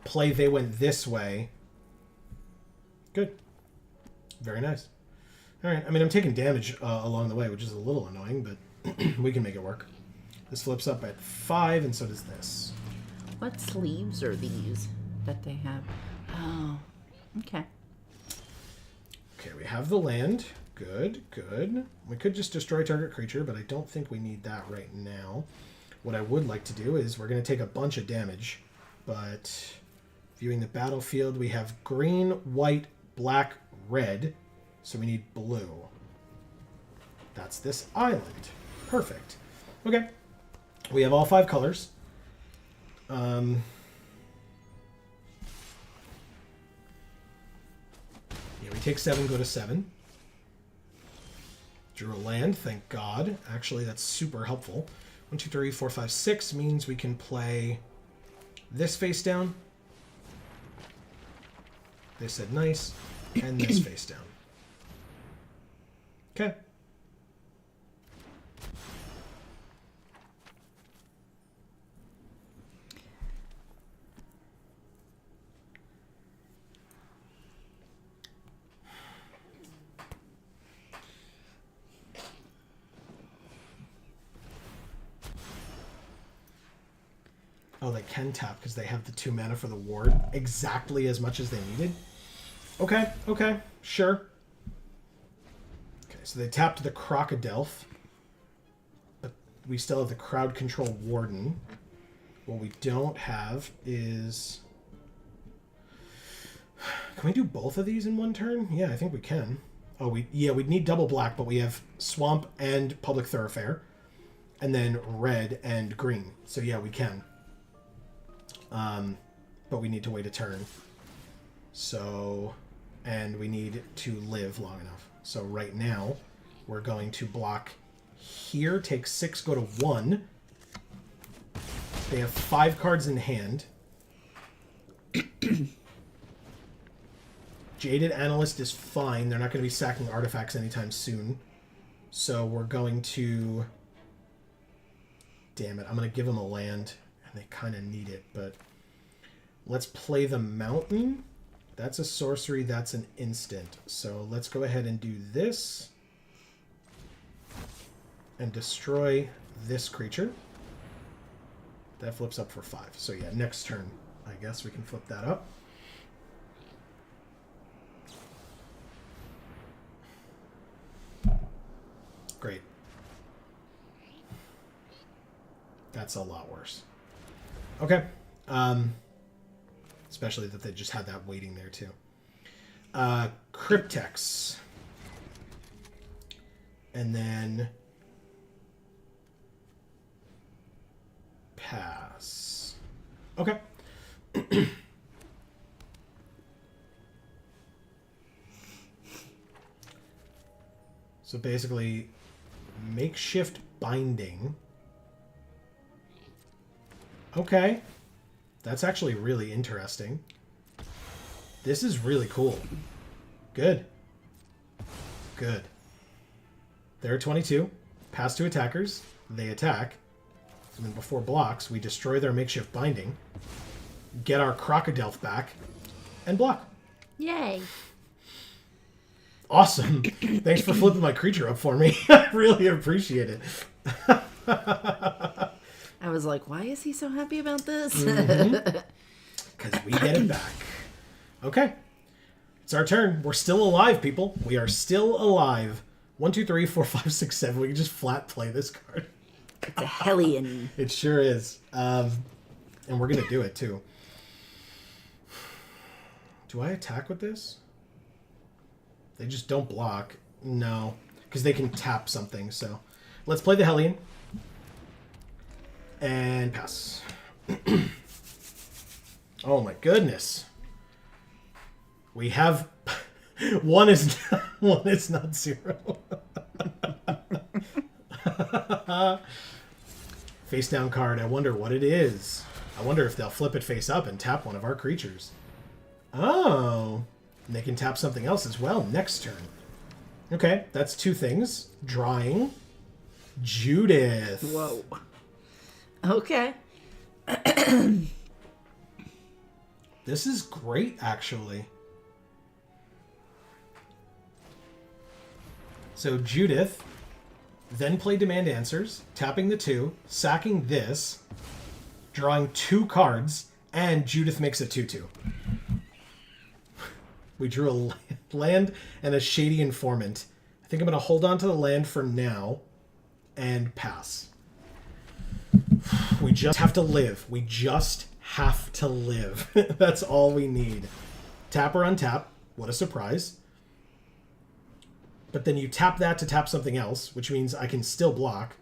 play They Went This Way. Good. Very nice. All right. I mean, I'm taking damage along the way, which is a little annoying, but we can make it work. This flips up at 5, and so does this. What sleeves are these that they have? Oh, okay. Okay, we have the land. Good, good. We could just destroy target creature, but I don't think we need that right now. What I would like to do is we're going to take a bunch of damage, but viewing the battlefield, we have green, white, black, red, so we need blue. That's this island. Perfect. Okay. We have all 5 colors. Yeah, we take 7, go to 7. Drew a land, thank God. Actually, that's super helpful. 1, 2, 3, 4, 5, 6 means we can play this face down. They said nice. And this face down. Okay. Oh, they can tap because they have the 2 mana for the ward exactly as much as they needed. Okay, okay, sure. Okay, so they tapped the Crocodilf, but we still have the Crowd Control Warden. What we don't have is... Can we do both of these in one turn? Yeah, I think we can. Oh, we'd need double black, but we have Swamp and Public Thoroughfare, and then red and green. So yeah, we can. But we need to wait a turn. So, and we need to live long enough. So right now, we're going to block here, take 6, go to 1. They have 5 cards in hand. Jaded Analyst is fine. They're not going to be sacking artifacts anytime soon. So we're going to... Damn it, I'm going to give them a land. And they kind of need it, but... Let's play the mountain. That's a sorcery, that's an instant. So let's go ahead and do this. And destroy this creature. That flips up for 5. So yeah, next turn, I guess we can flip that up. Great. That's a lot worse. Okay. Especially that they just had that waiting there, too. Cryptex. And then... Pass. Okay. So basically, makeshift binding Okay. That's actually really interesting. This is really cool. Good. Good. There are 22. Pass to attackers. They attack. And then before blocks, we destroy their makeshift binding. Get our Crocodile back. And block. Yay. Awesome. Thanks for flipping my creature up for me. I really appreciate it. I was like, why is he so happy about this? Because we get it back. Okay. It's our turn. We're still alive, people. We are still alive. 1, 2, 3, 4, 5, 6, 7. We can just flat play this card. It's a Hellion. It sure is. And we're going to do it, too. Do I attack with this? They just don't block. No. Because they can tap something, so... Let's play the Hellion. And pass. Oh my goodness. We have... one is not 0. Face down card. I wonder what it is. I wonder if they'll flip it face up and tap one of our creatures. Oh. And they can tap something else as well next turn. Okay, that's 2 things. Drawing. Judith. Whoa. Okay. This is great, actually. So Judith, then play Demand Answers, tapping the 2, sacking this, drawing 2 cards, and Judith makes a 2/2. We drew a land and a Shady Informant. I think I'm going to hold on to the land for now and pass. We just have to live. We just have to live. That's all we need. Tap or untap. What a surprise. But then you tap that to tap something else, which means I can still block.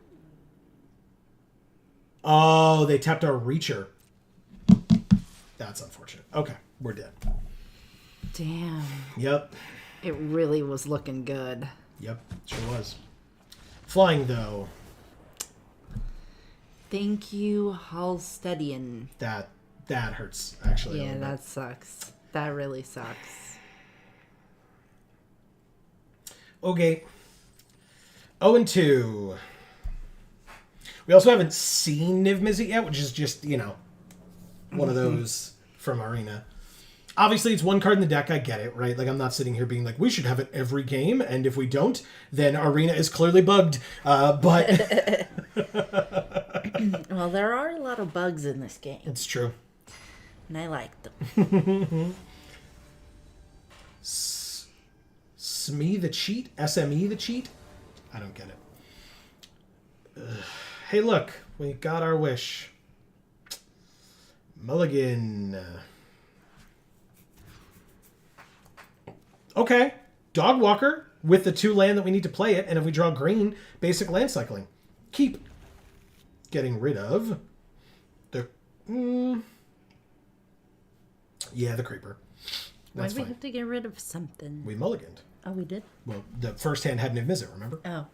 Oh, they tapped our Reacher. That's unfortunate. Okay, we're dead. Damn. Yep. It really was looking good. Yep, sure was. Flying, though. Thank you, Halstedian. That hurts, actually. Yeah, that sucks. That really sucks. Okay. 0-2. We also haven't seen Niv Mizzet yet, which is just, one of those from Arena. Obviously, it's 1 card in the deck. I get it, right? Like, I'm not sitting here being like, we should have it every game, and if we don't, then Arena is clearly bugged. But... Well, there are a lot of bugs in this game. It's true. And I like them. SME the cheat? SME the cheat? I don't get it. Hey, look. We got our wish. Mulligan. Okay. Dogwalker with the 2 land that we need to play it. And if we draw green, basic land cycling. Keep. Getting rid of the... yeah, the creeper. That's Why'd we fine. have to get rid of something? We mulliganed. Oh, we did? Well, the first hand had Niv Mizzet, remember? Oh.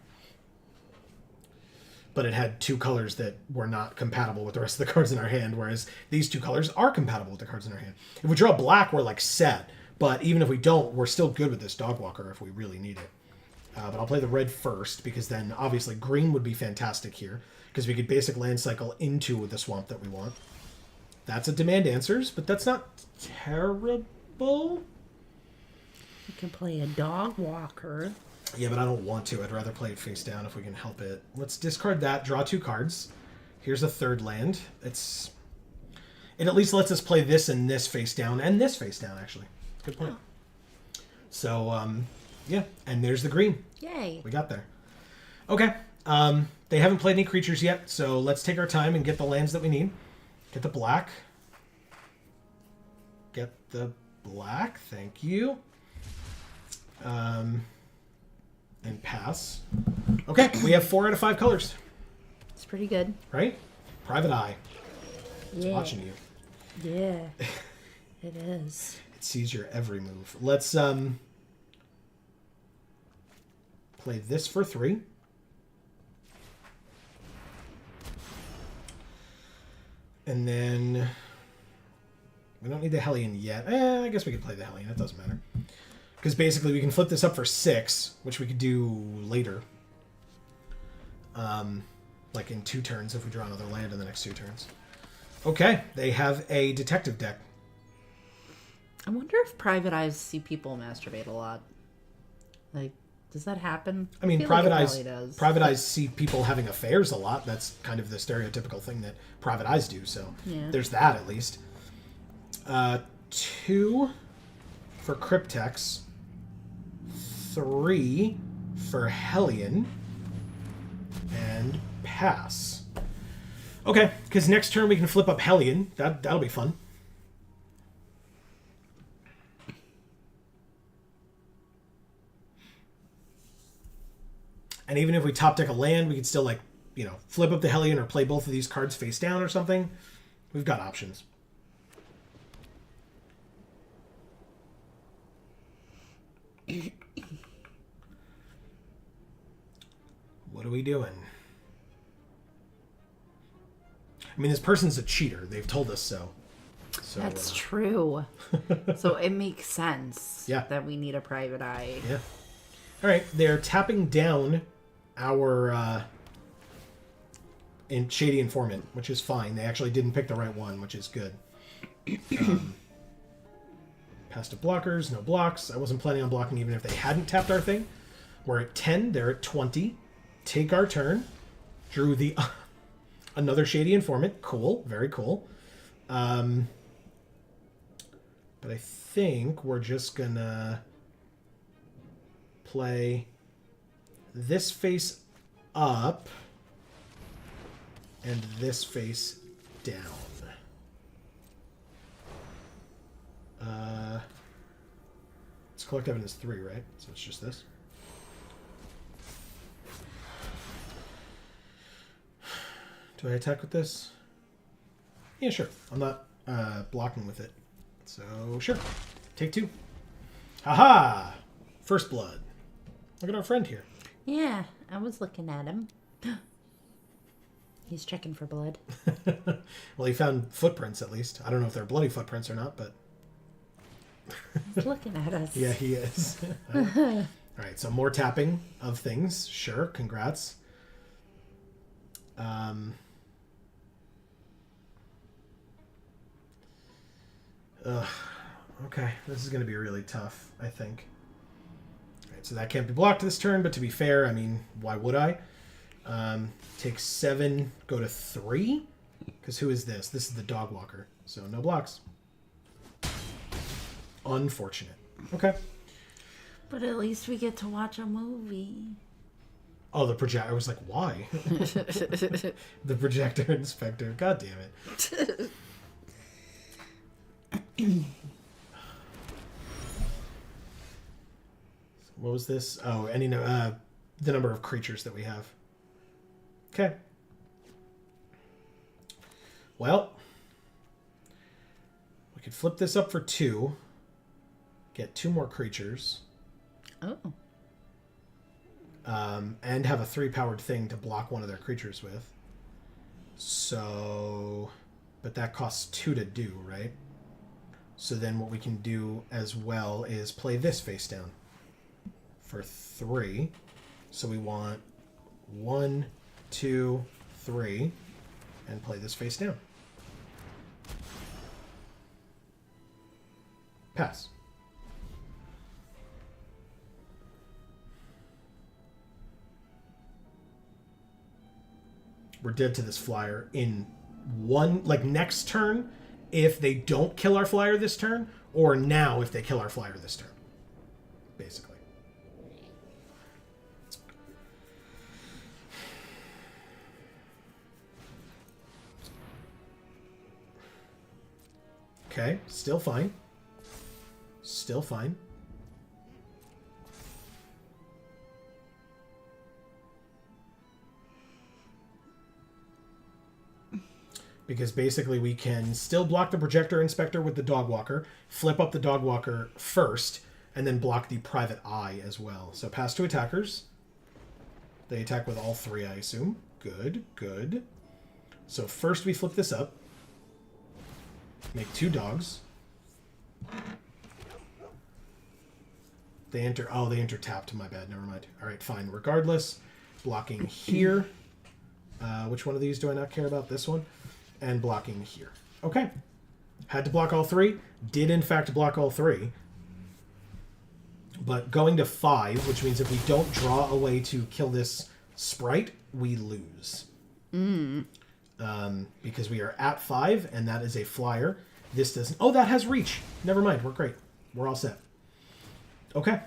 But it had 2 colors that were not compatible with the rest of the cards in our hand, whereas these 2 colors are compatible with the cards in our hand. If we draw black, we're like set. But even if we don't, we're still good with this Dogwalker if we really need it. But I'll play the red first, because then obviously green would be fantastic here, because we could basic land cycle into the swamp that we want. That's a Demand Answers, but that's not terrible. You can play a Dogwalker. Yeah, but I don't want to. I'd rather play it face down if we can help it. Let's discard that, draw 2 cards. Here's a 3rd land. It at least lets us play this and this face down, and this face down, actually. Good point. Oh. So, yeah, and there's the green. Yay. We got there. Okay. They haven't played any creatures yet, so let's take our time and get the lands that we need. Get the black. Get the black. Thank you. And pass. Okay, we have 4 out of 5 colors. It's pretty good. Right? Private Eye. It's Yeah. watching you. Yeah. It is. It sees your every move. Let's play this for 3. And then we don't need the Hellion yet. I guess we could play the Hellion. It doesn't matter. Because basically we can flip this up for 6, which we could do later. Like in 2 turns if we draw another land in the next 2 turns. Okay, they have a detective deck. I wonder if private eyes see people masturbate a lot. Like, does that happen? I mean, feel private like it eyes. probably does. Private eyes see people having affairs a lot. That's kind of the stereotypical thing that private eyes do. So there's that at least. 2 for Cryptex. 3 for Hellion. And pass. Okay, because next turn we can flip up Hellion. That'll be fun. And even if we top deck a land, we could still, like, you know, flip up the Hellion or play both of these cards face down or something. We've got options. What are we doing? I mean, this person's a cheater. They've told us so. That's true. So it makes sense that we need a private eye. Yeah. All right, they're tapping down our Shady Informant, which is fine. They actually didn't pick the right one, which is good. Pass to blockers, no blocks. I wasn't planning on blocking even if they hadn't tapped our thing. We're at 10, they're at 20. Take our turn. Drew the another Shady Informant. Cool, very cool. But I think we're just gonna play this face up and this face down. It's collect evidence 3, right? So it's just this. Do I attack with this? Yeah, sure. I'm not blocking with it. So, sure. Take 2. Haha! First blood. Look at our friend here. Yeah, I was looking at him. He's checking for blood. Well, he found footprints, at least. I don't know if they're bloody footprints or not, but... He's looking at us. Yeah, he is. All right, so more tapping of things. Sure, congrats. Okay, this is going to be really tough, I think. All right, so that can't be blocked this turn, but to be fair, I mean, why would I? Take 7, go to 3. Because who is this? This is the dog walker. So no blocks. Unfortunate. Okay. But at least we get to watch a movie. Oh, the projector. I was like, why? The projector inspector. God damn it. What was this? Oh, the number of creatures that we have. Okay. Well, we could flip this up for 2. Get 2 more creatures. Oh. And have a 3-powered thing to block one of their creatures with. So, but that costs 2 to do, right? So then what we can do as well is play this face down for 3. So we want 1, 2, 3, and play this face down. Pass. We're dead to this flyer in one, like next turn, if they don't kill our flyer this turn, or now if they kill our flyer this turn. Basically. Okay, still fine. Still fine. Because basically we can still block the projector inspector with the dog walker, flip up the dog walker first, and then block the private eye as well. So pass to attackers. They attack with all 3, I assume. Good, good. So first we flip this up. Make 2 dogs. They enter... Oh, they enter tapped. My bad. Never mind. All right, fine. Regardless, blocking here. Which one of these do I not care about? This one. And blocking here. Okay. Had to block all 3. Did, in fact, block all 3. But going to 5, which means if we don't draw a way to kill this sprite, we lose. Because we are at 5, and that is a flyer. This doesn't... Oh, that has reach. Never mind. We're great. We're all set. Okay.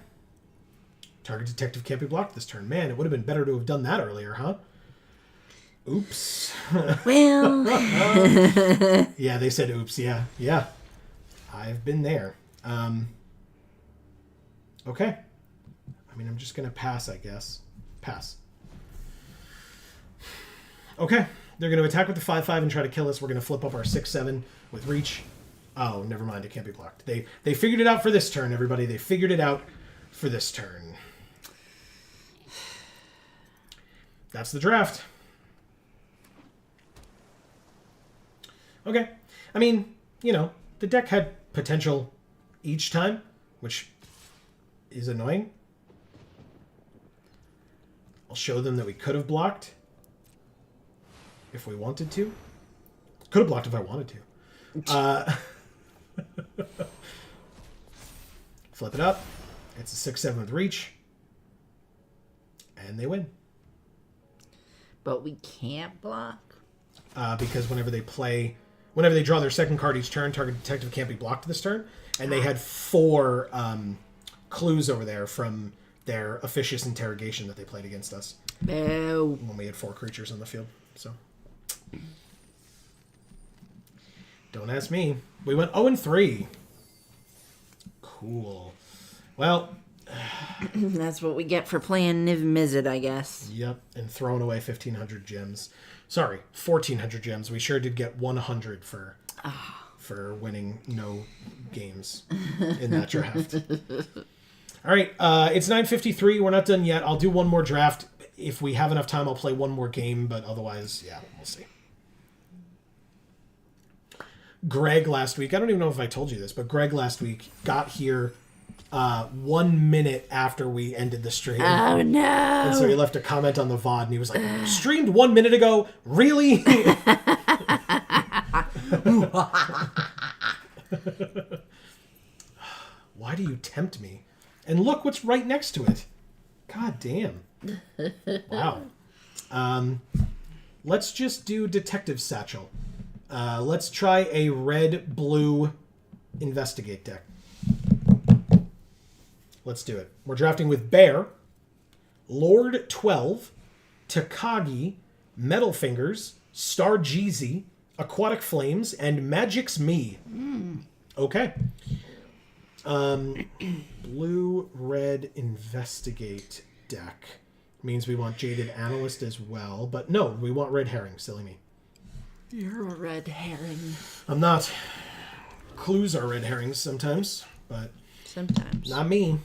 Target detective can't be blocked this turn. Man, it would have been better to have done that earlier, huh? Oops. Well... Yeah, they said oops. Yeah. Yeah. I've been there. Okay. I mean, I'm just going to pass, I guess. Pass. Okay. They're going to attack with the 5/5 and try to kill us. We're going to flip up our 6/7 with reach. Oh, never mind. It can't be blocked. They figured it out for this turn, everybody. They figured it out for this turn. That's the draft. Okay. I mean, you know, the deck had potential each time, which is annoying. I'll show them that we could have blocked if we wanted to. Could have blocked if I wanted to. Flip it up. It's a 6/7 with reach. And they win. But we can't block? Because whenever they draw their second card each turn, target detective can't be blocked this turn. And they had 4 clues over there from their officious interrogation that they played against us. No. When we had 4 creatures on the field. So don't ask me. We went 0-3. Cool. Well, that's what we get for playing Niv Mizzet, I guess. Yep, and throwing away 1,500 gems. Sorry, 1,400 gems. We sure did get 100 for winning no games in that draft. All right, it's 9:53. We're not done yet. I'll do one more draft. If we have enough time, I'll play one more game, but otherwise, yeah, we'll see. Greg last week, I don't even know if I told you this, but Greg last week got here 1 minute after we ended the stream. Oh, no. And so he left a comment on the VOD, and he was like, streamed 1 minute ago? Really? Why do you tempt me? And look what's right next to it. God damn. Wow. Let's just do Detective Satchel. Let's try a red-blue investigate deck. Let's do it. We're drafting with Bear, Lord 12, Takagi, Metal Fingers, Star Jeezy, Aquatic Flames, and Magic's Me. Okay. Blue-red investigate deck. Means we want Jaded Analyst as well. But no, we want Red Herring. Silly me. You're a red herring. I'm not. Clues are red herrings sometimes, but sometimes. Not me.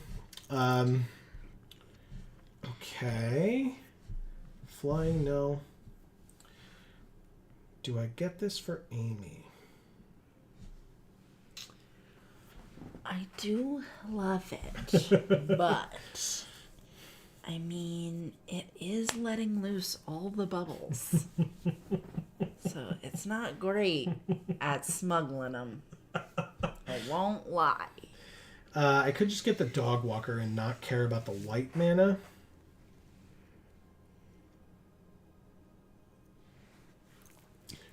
Okay. Flying, no. Do I get this for Amy? I do love it, but I mean, it is letting loose all the bubbles. So it's not great at smuggling them. I won't lie. I could just get the Dog Walker and not care about the white mana.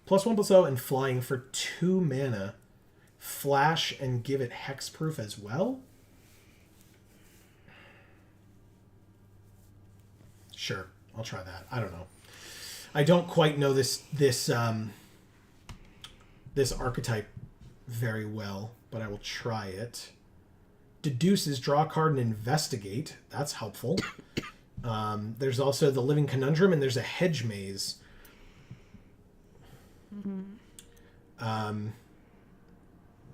+1/+0 and flying for 2 mana. Flash and give it hexproof as well? Sure, I'll try that. I don't know. I don't quite know this archetype very well, but I will try it. Deduces, draw a card and investigate. That's helpful. There's also the Living Conundrum, and there's a Hedge Maze.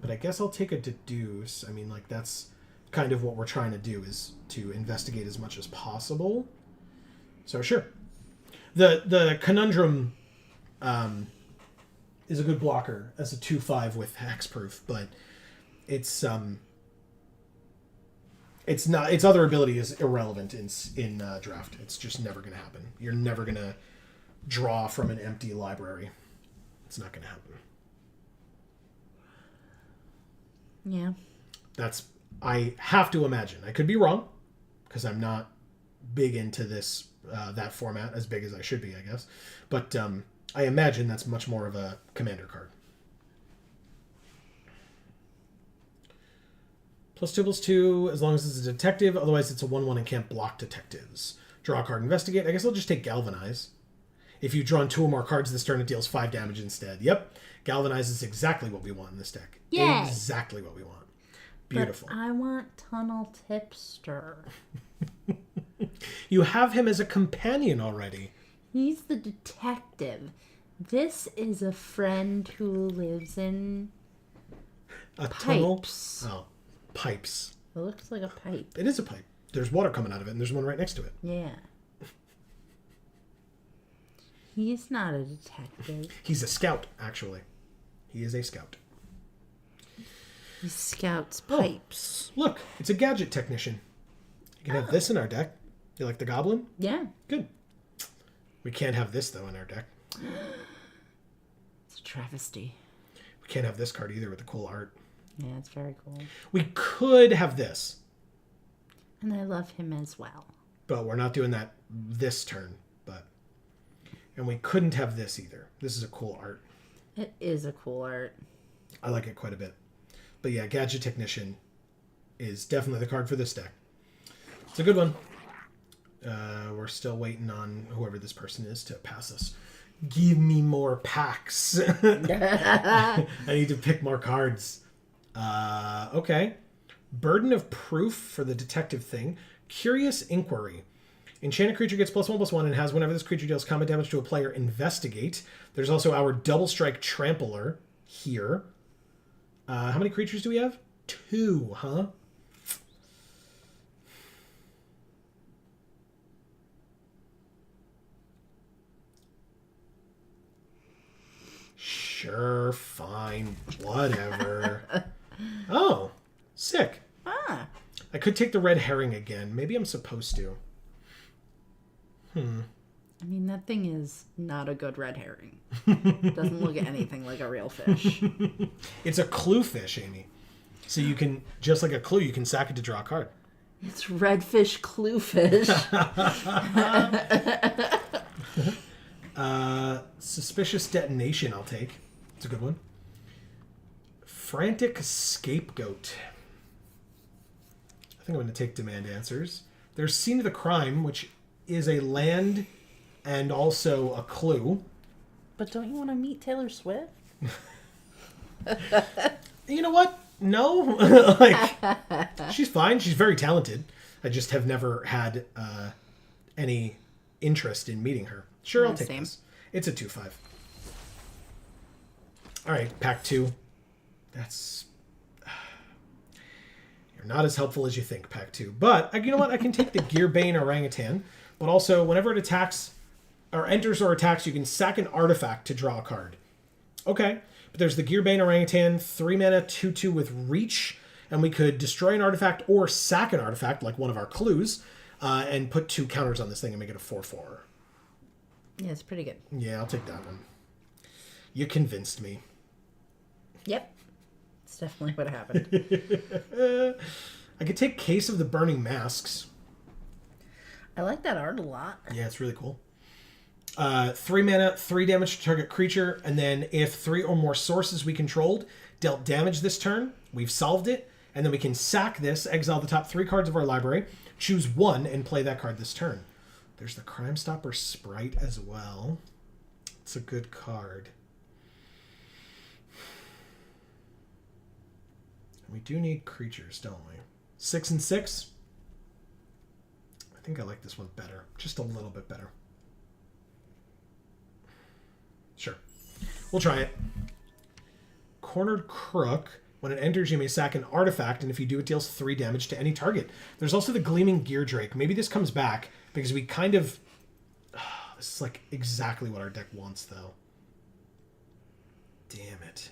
But I guess I'll take a deduce. I mean, like, that's kind of what we're trying to do, is to investigate as much as possible. So, sure. The Conundrum is a good blocker as a 2/5 with hexproof, but it's not. Its other ability is irrelevant in draft. It's just never going to happen. You're never going to draw from an empty library. It's not going to happen. Yeah. I have to imagine. I could be wrong, because I'm not big into this that format, as big as I should be, I guess. But I imagine that's much more of a commander card. +2/+2, as long as it's a detective. Otherwise, it's a 1/1 and can't block detectives. Draw a card, investigate. I guess I'll just take Galvanize. If you've drawn 2 or more cards this turn, it deals 5 damage instead. Yep. Galvanize is exactly what we want in this deck. Yay. Exactly what we want. Beautiful. But I want Tunnel Tipster. You have him as a companion already. He's the detective. This is a friend who lives in A pipes. tunnel? Oh, pipes. It looks like a pipe. It is a pipe. There's water coming out of it, and there's one right next to it. Yeah. He's not a detective. He's a scout, actually. He is a scout. He scouts pipes. Look, it's a gadget technician. You can have this in our deck. You like the goblin? Yeah. Good. We can't have this, though, in our deck. It's a travesty. We can't have this card either with the cool art. Yeah, it's very cool. We could have this, And I love him as well. but we're not doing that this turn. And we couldn't have this either. This is a cool art. It is a cool art. I like it quite a bit. But yeah, Gadget Technician is definitely the card for this deck. It's a good one. We're still waiting on whoever this person is to pass us. Give me more packs. I need to pick more cards. Okay. Burden of Proof for the detective thing. Curious Inquiry. Enchanted creature gets +1/+1 and has, whenever this creature deals combat damage to a player, investigate. There's also our Double Strike Trampler here. How many creatures do we have? 2, huh? Sure, fine, whatever. Oh, sick. Ah. I could take the red herring again. Maybe I'm supposed to. I mean, that thing is not a good red herring. Doesn't look anything like a real fish. It's a clue fish, Amy. So you can, just like a clue, you can sack it to draw a card. It's redfish cluefish. Suspicious Detonation, I'll take. It's a good one. Frantic Scapegoat. I think I'm going to take Demand Answers. There's Scene of the Crime, which is a land and also a clue. But don't you want to meet Taylor Swift? You know what? No. She's fine. She's very talented. I just have never had any interest in meeting her. Sure, I'll take Same. this. It's a 2/5. All right, pack 2. That's... You're not as helpful as you think, pack 2. But, you know what? I can take the Gearbane Orangutan. But also, whenever it attacks, or enters or attacks, you can sack an artifact to draw a card. Okay. But there's the Gearbane Orangutan, 3 mana, 2/2 with reach. And we could destroy an artifact or sack an artifact, like one of our clues, and put 2 counters on this thing and make it a 4/4. Yeah, it's pretty good. Yeah, I'll take that one. You convinced me. Yep. It's definitely what happened. I could take Case of the Burning Masks. I like that art a lot. Yeah, it's really cool. 3 mana, 3 damage to target creature, and then if 3 or more sources we controlled dealt damage this turn, we've solved it, and then we can sack this, exile the top 3 cards of our library, choose 1, and play that card this turn. There's the Crime Stopper Sprite as well. It's a good card. We do need creatures, don't we? 6 and 6. I think I like this one better. Just a little bit better. Sure. We'll try it. Cornered Crook. When it enters, you may sack an artifact, and if you do, it deals 3 damage to any target. There's also the Gleaming Gear Drake. Maybe this comes back, because we kind of... this is like exactly what our deck wants, though. damn it.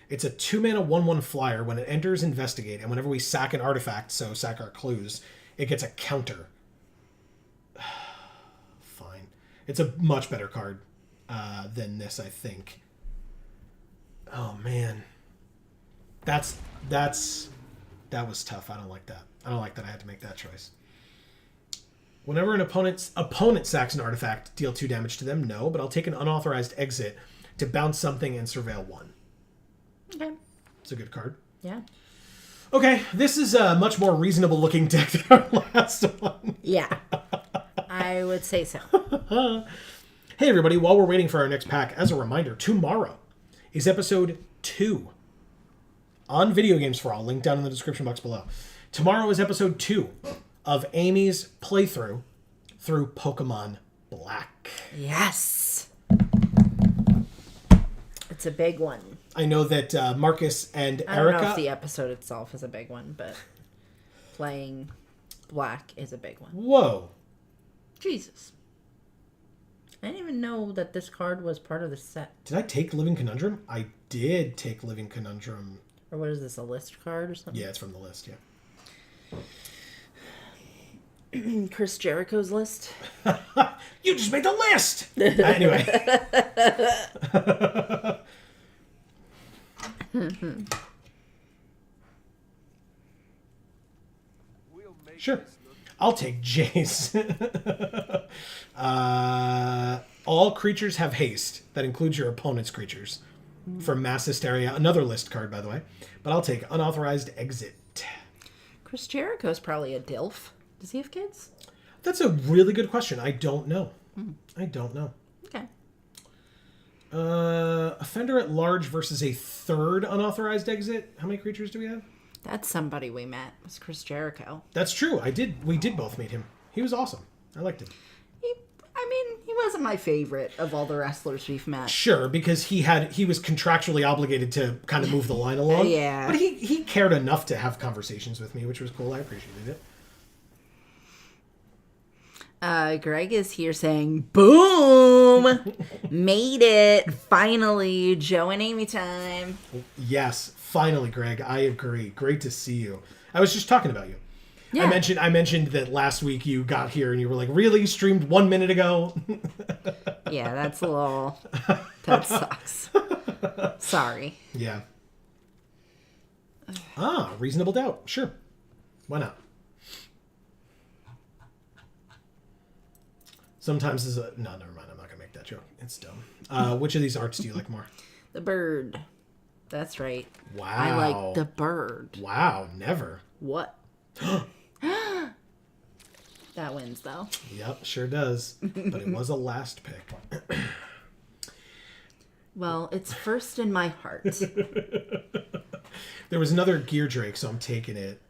It's a 2-mana 1/1 flyer. When it enters Investigate, and whenever we sack an artifact, so sack our clues, it gets a counter. Fine. It's a much better card than this, I think. Oh, man. That was tough. I don't like that. I don't like that I had to make that choice. Whenever an opponent sacks an artifact, deal 2 damage to them. No, but I'll take an unauthorized exit to bounce something and surveil 1. Okay. It's a good card. Yeah. Okay, this is a much more reasonable looking deck than our last one. Yeah. I would say so. Hey everybody, while we're waiting for our next pack, as a reminder, tomorrow is episode 2 on Video Games for All, link down in the description box below. Tomorrow is episode 2 of Amy's playthrough through Pokemon Black. Yes. It's a big one. I know that Marcus and Erica... I don't know if the episode itself is a big one, but playing Black is a big one. Whoa. Jesus. I didn't even know that this card was part of the set. Did I take Living Conundrum? I did take Living Conundrum. Or what is this, a list card or something? Yeah, it's from the list, yeah. Chris Jericho's list. You just made the list! Anyway. Sure. I'll take Jace. All creatures have haste. That includes your opponent's creatures. From Mass Hysteria. Another list card, by the way. But I'll take Unauthorized Exit. Chris Jericho's probably a DILF. Does he have kids? That's a really good question. I don't know. I don't know. Okay. Offender at Large versus a third Unauthorized Exit. How many creatures do we have? That's somebody we met. It was Chris Jericho. That's true. We did both meet him. He was awesome. I liked him. He wasn't my favorite of all the wrestlers we've met. Sure, because he was contractually obligated to kind of move the line along. Yeah. But he cared enough to have conversations with me, which was cool. I appreciated it. Greg is here saying, boom! Made it! Finally! Joe and Amy time. Yes, finally, Greg. I agree. Great to see you. I was just talking about you. Yeah. I mentioned that last week you got here and you were like, really? Streamed 1 minute ago? Yeah, that's a little... That sucks. Sorry. Yeah. Reasonable doubt. Sure. Why not? Sometimes is a... No, never mind. I'm not going to make that joke. It's dumb. Which of these arts do you like more? The bird. That's right. Wow. I like the bird. Wow. Never. What? That wins, though. Yep, sure does. But it was a last pick. Well, it's first in my heart. There was another Gear Drake, so I'm taking it.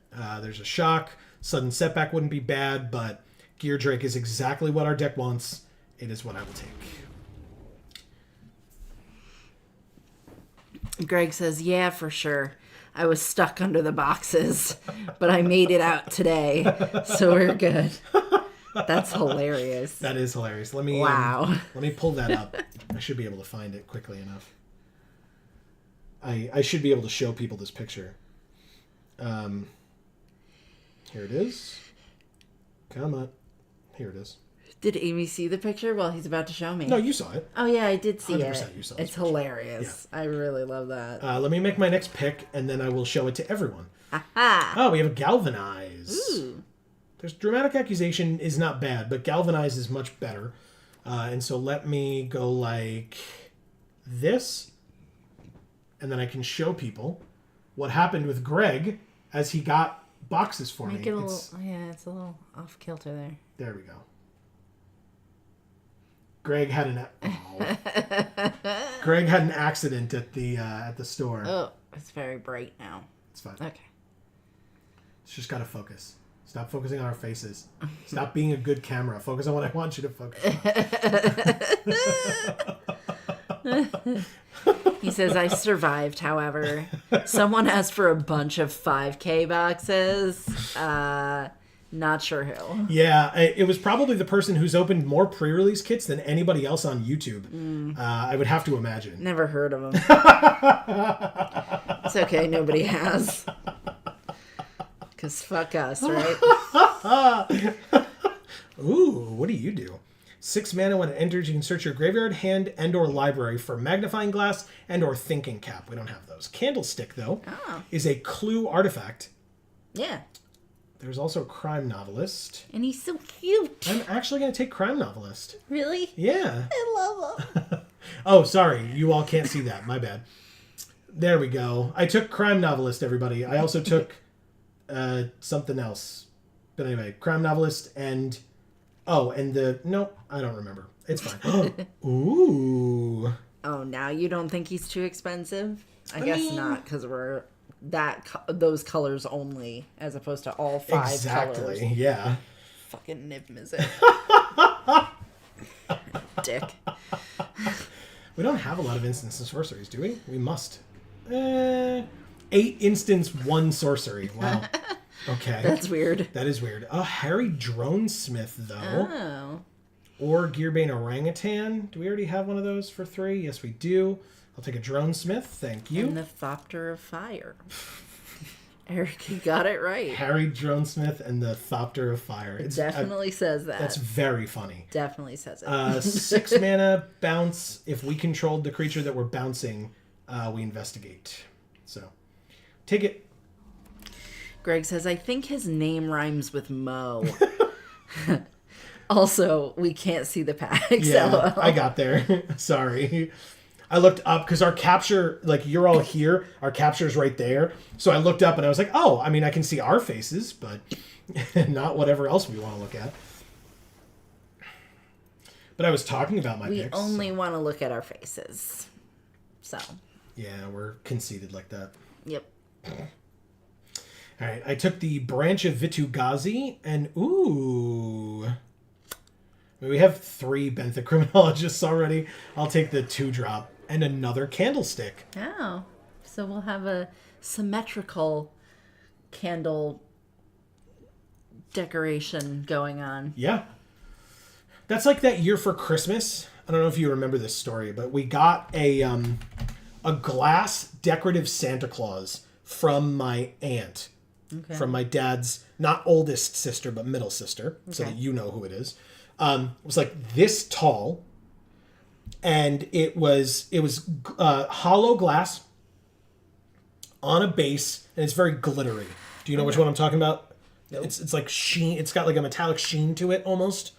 There's a shock. Sudden setback wouldn't be bad, but Gear Drake is exactly what our deck wants. It is what I will take. Greg says, yeah, for sure. I was stuck under the boxes, but I made it out today, so we're good. That's hilarious. That is hilarious. Let me pull that up. I should be able to find it quickly enough. I should be able to show people this picture. Here it is. Come on. Here it is. Did Amy see the picture? Well, he's about to show me. No, you saw it. Oh, yeah, I did see 100% it. You saw it's hilarious. Yeah. I really love that. Let me make my next pick, and then I will show it to everyone. Aha! Oh, we have a Galvanize. Ooh. There's Dramatic Accusation is not bad, but Galvanize is much better. And so let me go like this, and then I can show people what happened with Greg as he got boxes for me. It's a little off kilter there. There we go. Greg had an accident at the store. Oh, it's very bright now. It's fine. Okay. It's just gotta focus. Stop focusing on our faces. Stop being a good camera. Focus on what I want you to focus on. He says, I survived, however. Someone asked for a bunch of 5K boxes. Not sure who. Yeah, it was probably the person who's opened more pre-release kits than anybody else on YouTube. I would have to imagine. Never heard of him. It's okay, nobody has. Because fuck us, right? Ooh, what do you do? 6 mana when it enters, you can search your graveyard, hand, and or library for magnifying glass and or thinking cap. We don't have those. Candlestick, though, is a clue artifact. Yeah. There's also Crime Novelist. And he's so cute. I'm actually going to take Crime Novelist. Really? Yeah. I love him. Oh, sorry. You all can't see that. My bad. There we go. I took Crime Novelist, everybody. I also took something else. But anyway, Crime Novelist and... Oh, and the... Nope, I don't remember. It's fine. Ooh. Oh, now you don't think he's too expensive? I guess not, because we're those colors only, as opposed to all 5 colors. Exactly, yeah. Fucking Nib Mizzet. Dick. We don't have a lot of instants and sorceries, do we? We must. 8 instants, 1 sorcery. Wow. Okay. That's weird. That is weird. Oh, Harry Dronesmith, though. Oh. Or Gearbane Orangutan. Do we already have one of those for 3? Yes, we do. I'll take a Dronesmith. Thank you. And the Thopter of Fire. Eric, you got it right. Harry Dronesmith and the Thopter of Fire. It definitely says that. That's very funny. Definitely says it. 6 mana bounce. If we controlled the creature that we're bouncing, we investigate. So, take it. Greg says, I think his name rhymes with Mo. Also, we can't see the packs. Yeah, I got there. Sorry. I looked up because our capture, like you're all here, our capture's right there. So I looked up and I was like, oh, I mean, I can see our faces, but not whatever else we want to look at. But I was talking about my picks. We only want to look at our faces. So. Yeah, we're conceited like that. Yep. All right, I took the Branch of Vitu-Ghazi, and ooh. I mean, we have 3 Benthic Criminologists already. I'll take the 2-drop and another Candlestick. Oh, so we'll have a symmetrical candle decoration going on. Yeah. That's like that year for Christmas. I don't know if you remember this story, but we got a glass decorative Santa Claus from my aunt. Okay. From my dad's, not oldest sister, but middle sister, so that you know who it is. It was like this tall, and it was hollow glass on a base, and it's very glittery. Do you know which one I'm talking about? Nope. It's like sheen. It's got like a metallic sheen to it almost.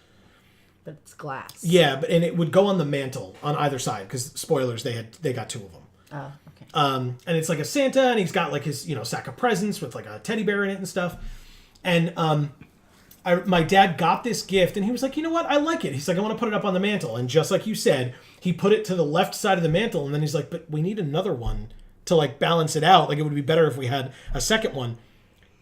But it's glass. Yeah, and it would go on the mantle on either side because spoilers, they got 2 of them. Oh, okay. And it's like a Santa, and he's got like his sack of presents with like a teddy bear in it and stuff. And my dad got this gift, and he was like, you know what? I like it. He's like, I want to put it up on the mantle. And just like you said, he put it to the left side of the mantle, and then he's like, but we need another one to like balance it out. Like it would be better if we had a second one.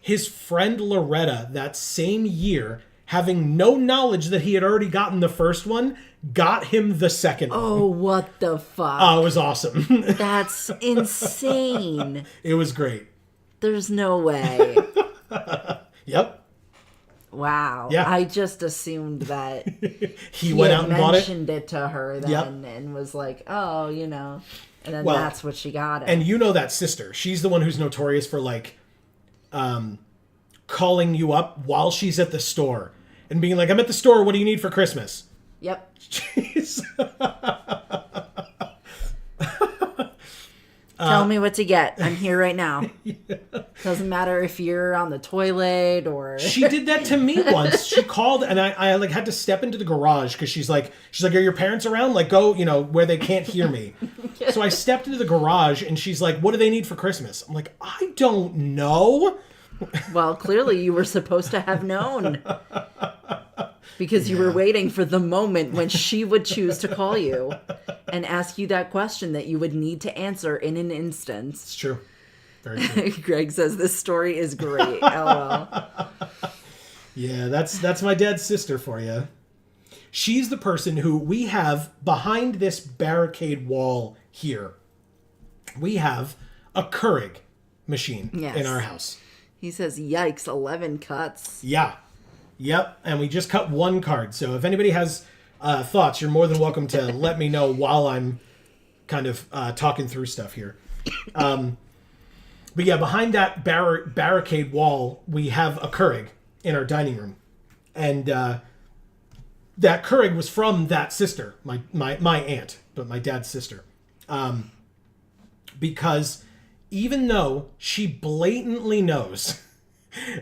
His friend Loretta, that same year, having no knowledge that he had already gotten the first one, got him the second one. Oh, what the fuck? Oh, it was awesome. That's insane. It was great. There's no way. Yep. Wow. Yeah. I just assumed that he went out and bought it. mentioned it to her then and was like, oh, and then that's what she got him. And you know that sister. She's the one who's notorious for like calling you up while she's at the store and being like, I'm at the store, what do you need for Christmas? Yep. Jeez. Tell me what to get. I'm here right now. Doesn't matter if you're on the toilet or... She did that to me once. She called and I like had to step into the garage because she's like, are your parents around? Like go, where they can't hear me. So I stepped into the garage and she's like, what do they need for Christmas? I'm like, I don't know. Well, clearly you were supposed to have known. Because you were waiting for the moment when she would choose to call you and ask you that question that you would need to answer in an instant. It's true. Very true. Greg says this story is great. LOL. Yeah, that's my dad's sister for you. She's the person who we have behind this barricade wall here. We have a Keurig machine in our house. He says, yikes, 11 cuts. Yeah. Yep, and we just cut one card. So if anybody has thoughts, you're more than welcome to let me know while I'm kind of talking through stuff here. But yeah, behind that barricade wall, we have a Keurig in our dining room. And that Keurig was from that sister, my aunt, but my dad's sister. Because even though she blatantly knows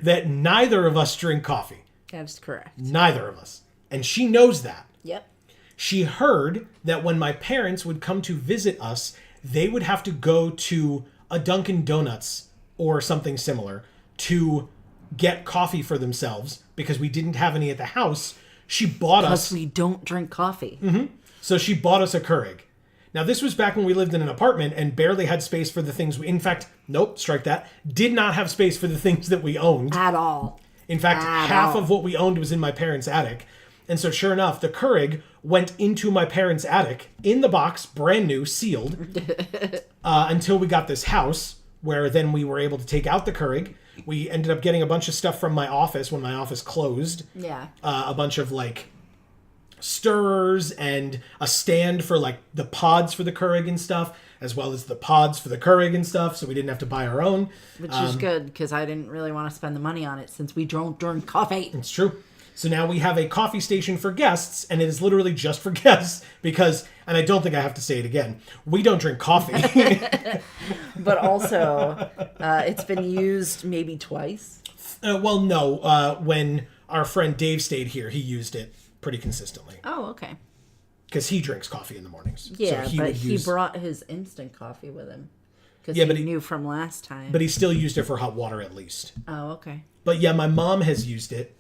that neither of us drink coffee. That's correct. Neither of us. And she knows that. Yep. She heard that when my parents would come to visit us, they would have to go to a Dunkin' Donuts or something similar to get coffee for themselves because we didn't have any at the house. She bought us... Because we don't drink coffee. Mm-hmm. So she bought us a Keurig. Now, this was back when we lived in an apartment and barely had space for the things we... In fact, nope, strike that. Did not have space for the things that we owned. At all. In fact, half of what we owned was in my parents' attic. And so sure enough, the Keurig went into my parents' attic in the box, brand new, sealed, until we got this house where then we were able to take out the Keurig. We ended up getting a bunch of stuff from my office when my office closed. Yeah. A bunch of like stirrers and a stand for like the pods for the Keurig and stuff, as well as the pods for the Keurig and stuff, so we didn't have to buy our own. Which is good, because I didn't really want to spend the money on it since we don't drink coffee. It's true. So now we have a coffee station for guests, and it is literally just for guests because, and I don't think I have to say it again, we don't drink coffee. But also, it's been used maybe twice. Well, no. When our friend Dave stayed here, he used it pretty consistently. Oh, okay. Because he drinks coffee in the mornings. Yeah, so he brought his instant coffee with him. Because he knew from last time. But he still used it for hot water at least. Oh, okay. But yeah, my mom has used it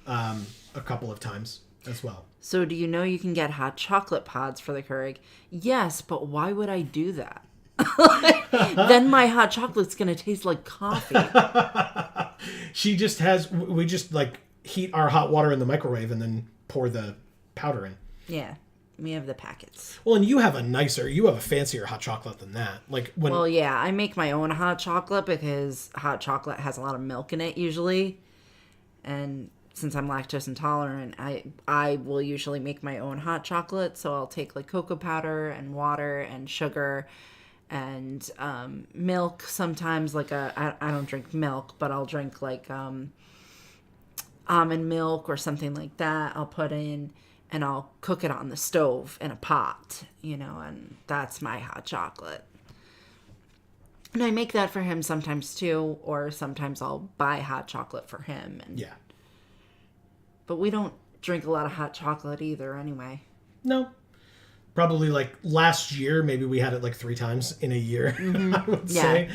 a couple of times as well. So do you know you can get hot chocolate pods for the Keurig? Yes, but why would I do that? Then my hot chocolate's going to taste like coffee. We just like heat our hot water in the microwave and then pour the powder in. Yeah, we have the packets. Well, and you have a fancier hot chocolate than that. Well, yeah, I make my own hot chocolate because hot chocolate has a lot of milk in it usually. And since I'm lactose intolerant, I will usually make my own hot chocolate. So I'll take like cocoa powder and water and sugar and milk sometimes. Like I don't drink milk, but I'll drink like almond milk or something like that. I'll put in and I'll cook it on the stove in a pot, and that's my hot chocolate. And I make that for him sometimes too, or sometimes I'll buy hot chocolate for him. Yeah. But we don't drink a lot of hot chocolate either anyway. No. Probably like last year, maybe we had it like 3 times in a year, I would say.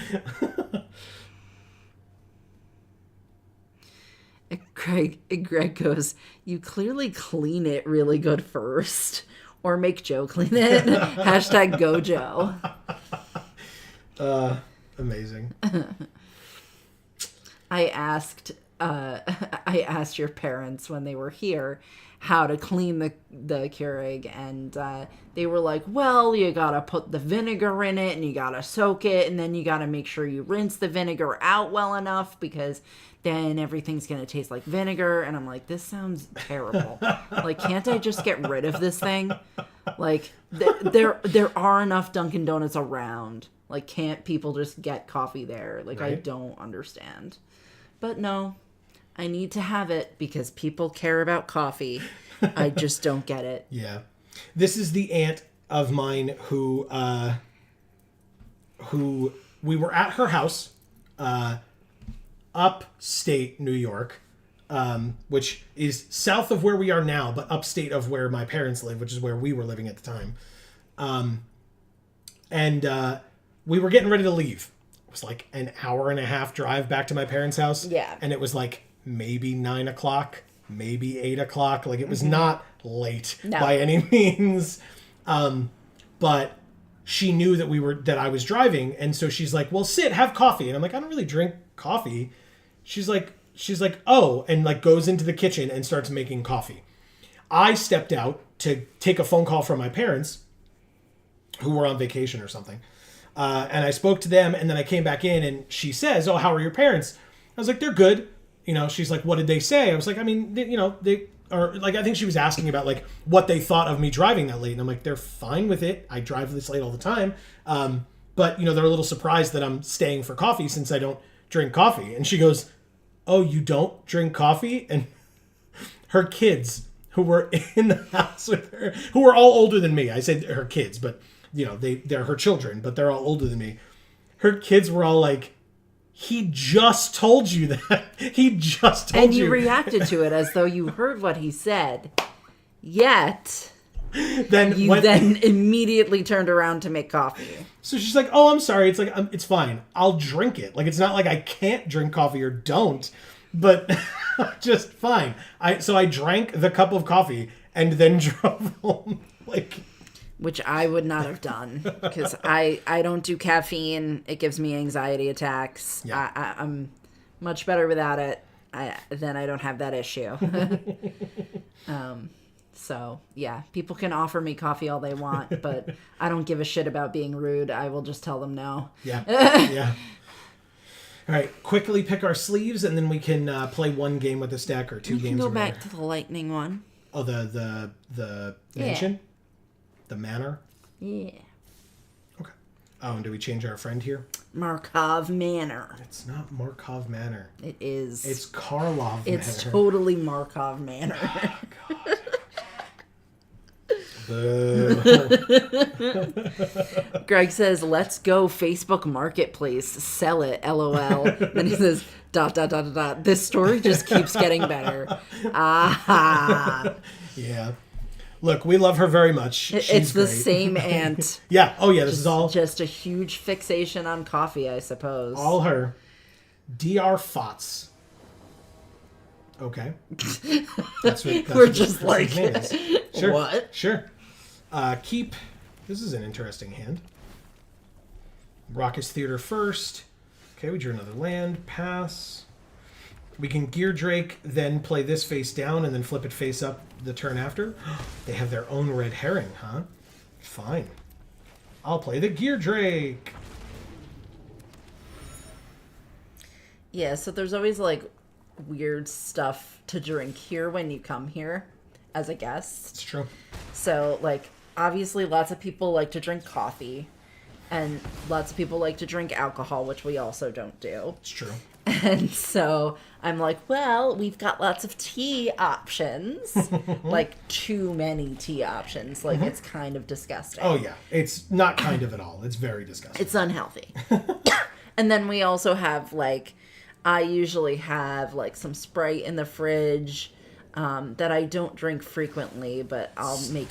Greg goes, you clearly clean it really good first. Or make Joe clean it. Hashtag go Joe. Amazing. I asked your parents when they were here how to clean the Keurig, and they were like, well, you gotta put the vinegar in it and you gotta soak it, and then you gotta make sure you rinse the vinegar out well enough because then everything's gonna taste like vinegar. And I'm like, this sounds terrible. Like, can't I just get rid of this thing? Like, there are enough Dunkin' Donuts around. Like, can't people just get coffee there? Like, right? I don't understand. But no, I need to have it because people care about coffee. I just don't get it. Yeah. This is the aunt of mine who we were at her house, upstate New York, which is south of where we are now, but upstate of where my parents live, which is where we were living at the time. And we were getting ready to leave. It was like an hour and a half drive back to my parents' house. Yeah. And it was like maybe 9 o'clock, maybe 8 o'clock. Like, it was not late by any means. But she knew that I was driving. And so she's like, well, sit, have coffee. And I'm like, I don't really drink coffee. She's like, oh, and like goes into the kitchen and starts making coffee. I stepped out to take a phone call from my parents who were on vacation or something. And I spoke to them, and then I came back in, and she says, oh, how are your parents? I was like, they're good. she's like, what did they say? I was like, I mean, they are like, I think she was asking about like what they thought of me driving that late. And I'm like, they're fine with it. I drive this late all the time. But, they're a little surprised that I'm staying for coffee since I don't drink coffee. And she goes, oh, you don't drink coffee? And her kids who were in the house with her, who were all older than me. I say her kids, but, they're her children, but they're all older than me. Her kids were all like, he just told you that. He just told you. And you reacted to it as though you heard what he said. Yet, then immediately turned around to make coffee. So she's like, oh, I'm sorry. It's like, it's fine. I'll drink it. Like, it's not like I can't drink coffee or don't, but just fine. So I drank the cup of coffee and then drove home. Which I would not have done because I don't do caffeine. It gives me anxiety attacks. Yeah. I'm much better without it. Then I don't have that issue. So, yeah, people can offer me coffee all they want, but I don't give a shit about being rude. I will just tell them no. Yeah. Yeah. All right, quickly pick our sleeves, and then we can play one game with the stack or two games. We can go back to the lightning one. Oh, the mansion? Yeah. The manor? Yeah. Okay. Oh, and do we change our friend here? Markov Manor. It's not Markov Manor. It is. It's Karlov Manor. It's totally Markov Manor. Oh, God. Boo. Greg says, let's go Facebook Marketplace. Sell it, LOL. Then he says, ... This story just keeps getting better. Ah. Yeah. Look, we love her very much. It's the same aunt. Yeah. Oh, yeah. This is all... Just a huge fixation on coffee, I suppose. All her. DR Fots. Okay. We're just like... Sure. What? Sure. Keep. This is an interesting hand. Raucous Theater first. Okay, we drew another land. Pass. We can Gear Drake, then play this face down, and then flip it face up the turn after. They have their own red herring, huh? Fine. I'll play the Gear Drake. Yeah, so there's always, like, weird stuff to drink here when you come here as a guest. It's true. So, like, obviously lots of people like to drink coffee, and lots of people like to drink alcohol, which we also don't do. It's true. And so I'm like, well, we've got lots of tea options. Like, too many tea options. Like, it's kind of disgusting. Oh, yeah. It's not kind of at all. It's very disgusting. It's unhealthy. And then we also have, like, I usually have, like, some Sprite in the fridge that I don't drink frequently, but I'll make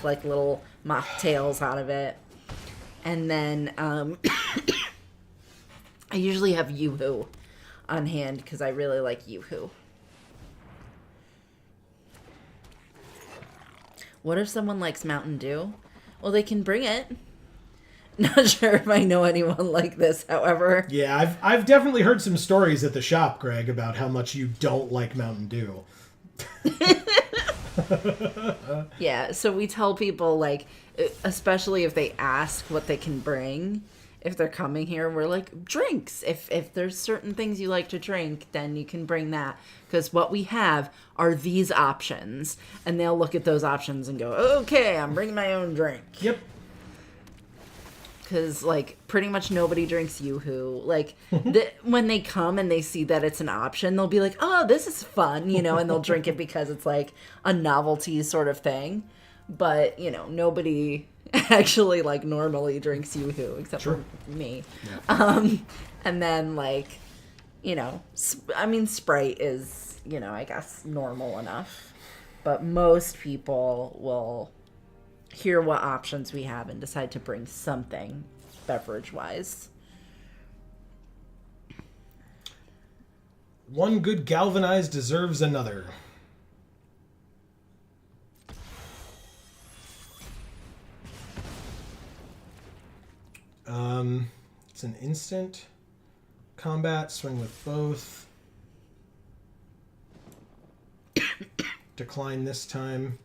like little mocktails out of it. And then I usually have Yoo-Hoo on hand because I really like Yoo-Hoo. What if someone likes Mountain Dew? Well, they can bring it. Not sure if I know anyone like this, however. Yeah, I've definitely heard some stories at the shop, Greg, about how much you don't like Mountain Dew. Yeah, so we tell people, like, especially if they ask what they can bring, if they're coming here, we're like, drinks. If there's certain things you like to drink, then you can bring that. Because what we have are these options. And they'll look at those options and go, okay, I'm bringing my own drink. Yep. Because, like, pretty much nobody drinks Yoo-Hoo. Like, when they come and they see that it's an option, they'll be like, oh, this is fun, you know, and they'll drink it because it's, like, a novelty sort of thing. But, you know, nobody actually, like, normally drinks Yoo-Hoo except for me. Yeah. And then, like, you know, I mean, Sprite is, you know, I guess normal enough. But most people will hear what options we have and decide to bring something beverage-wise. One good galvanized deserves another. It's an instant combat, swing with both. Decline this time.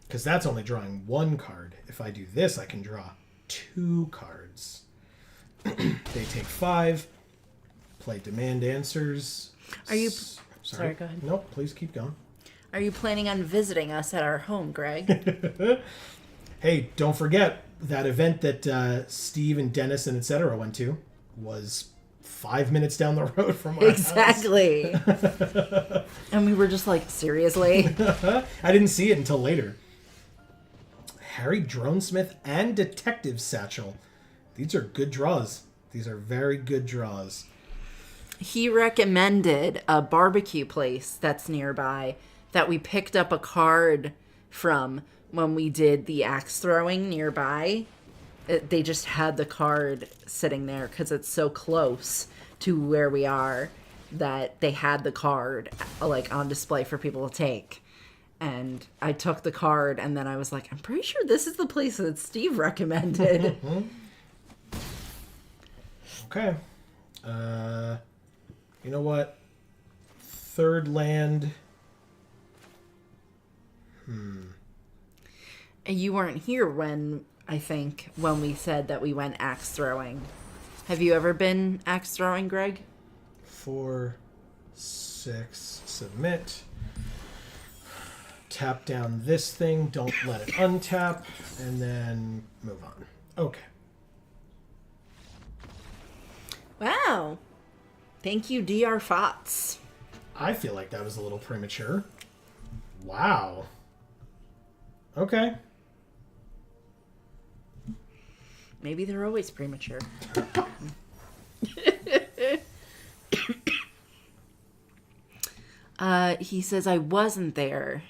Because that's only drawing one card. If I do this, I can draw 2 cards. They take 5. Play demand answers. Are you... Sorry, go ahead. Nope, please keep going. Are you planning on visiting us at our home, Greg? Hey, don't forget that event that Steve and Dennis and etc. went to was 5 minutes down the road from our exactly. house. And we were just like, seriously? I didn't see it until later. Harry Dronesmith and Detective Satchel. These are good draws. These are very good draws. He recommended a barbecue place that's nearby that we picked up a card from when we did the axe throwing nearby. They just had the card sitting there because it's so close to where we are that they had the card like on display for people to take. And I took the card and then I was like, I'm pretty sure this is the place that Steve recommended. Okay. You know what? Third land. And you weren't here when we said that we went axe throwing. Have you ever been axe throwing, Greg? 4, 6, submit. Tap down this thing, don't let it untap, and then move on. Okay. Wow. Thank you, DR Fots. I feel like that was a little premature. Wow. Okay. Maybe they're always premature. He says, I wasn't there.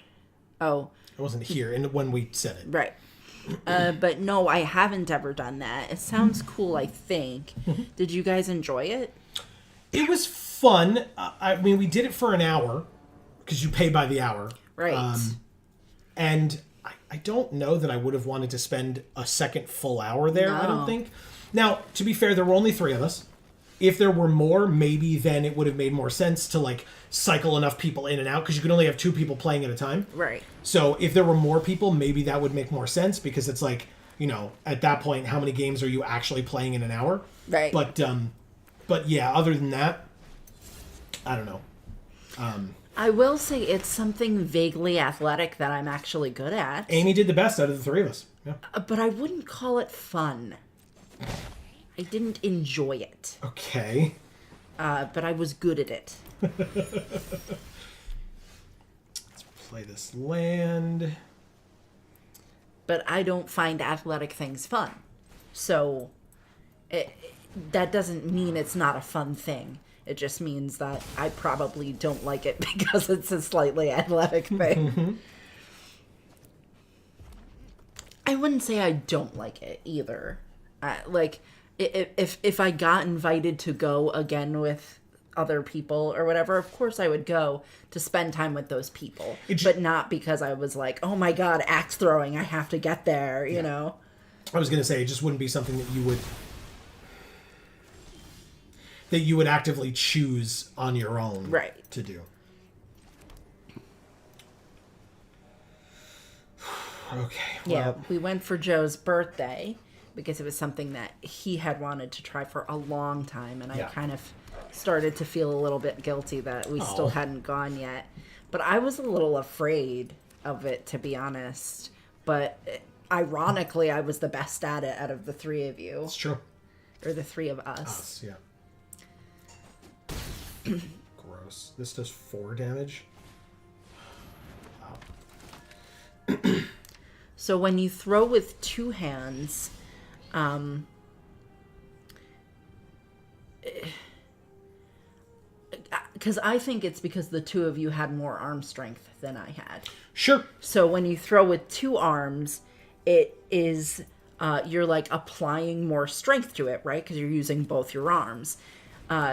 Oh. I wasn't here when we said it. Right. But no, I haven't ever done that. It sounds cool, I think. Did you guys enjoy it? It was fun. I mean, we did it for an hour because you pay by the hour. Right. And I don't know that I would have wanted to spend a second full hour there, No. I don't think. Now, to be fair, there were only 3 of us. If there were more, maybe then it would have made more sense to, like, cycle enough people in and out because you could only have 2 people playing at a time. Right. So if there were more people, maybe that would make more sense because it's like, you know, at that point, how many games are you actually playing in an hour? Right. But yeah, other than that, I don't know. I will say it's something vaguely athletic that I'm actually good at. Amy did the best out of the 3 of us. Yeah. But I wouldn't call it fun. I didn't enjoy it. Okay. But I was good at it. Let's play this land. But I don't find athletic things fun. So that doesn't mean it's not a fun thing. It just means that I probably don't like it because it's a slightly athletic thing. I wouldn't say I don't like it either. Like, if I got invited to go again with other people or whatever, of course I would go to spend time with those people. But not because I was like, oh my god, axe throwing, I have to get there, you know? I was going to say, it just wouldn't be something that you would actively choose on your own to do. Okay. Yeah, we went for Joe's birthday because it was something that he had wanted to try for a long time, and I kind of started to feel a little bit guilty that we still hadn't gone yet. But I was a little afraid of it, to be honest. But ironically, I was the best at it out of the 3 of you. It's true. Or the 3 of us. Us, yeah. Gross. This does 4 damage. Wow. So when you throw with 2 hands, because I think it's because the 2 of you had more arm strength than I had. Sure. So when you throw with 2 arms, it is you're like applying more strength to it, right? Because you're using both your arms.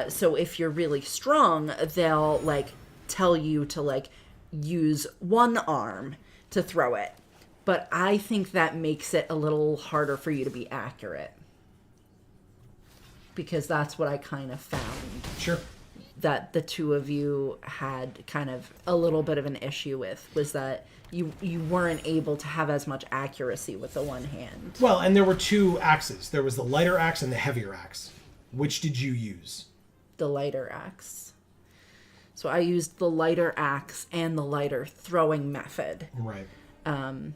So if you're really strong, they'll like tell you to like use 1 arm to throw it. But I think that makes it a little harder for you to be accurate. Because that's what I kind of found. Sure. That the 2 of you had kind of a little bit of an issue with, was that you weren't able to have as much accuracy with the 1 hand. Well, and there were 2 axes. There was the lighter axe and the heavier axe. Which did you use? the lighter axe. So I used the lighter axe and the lighter throwing method. Right. I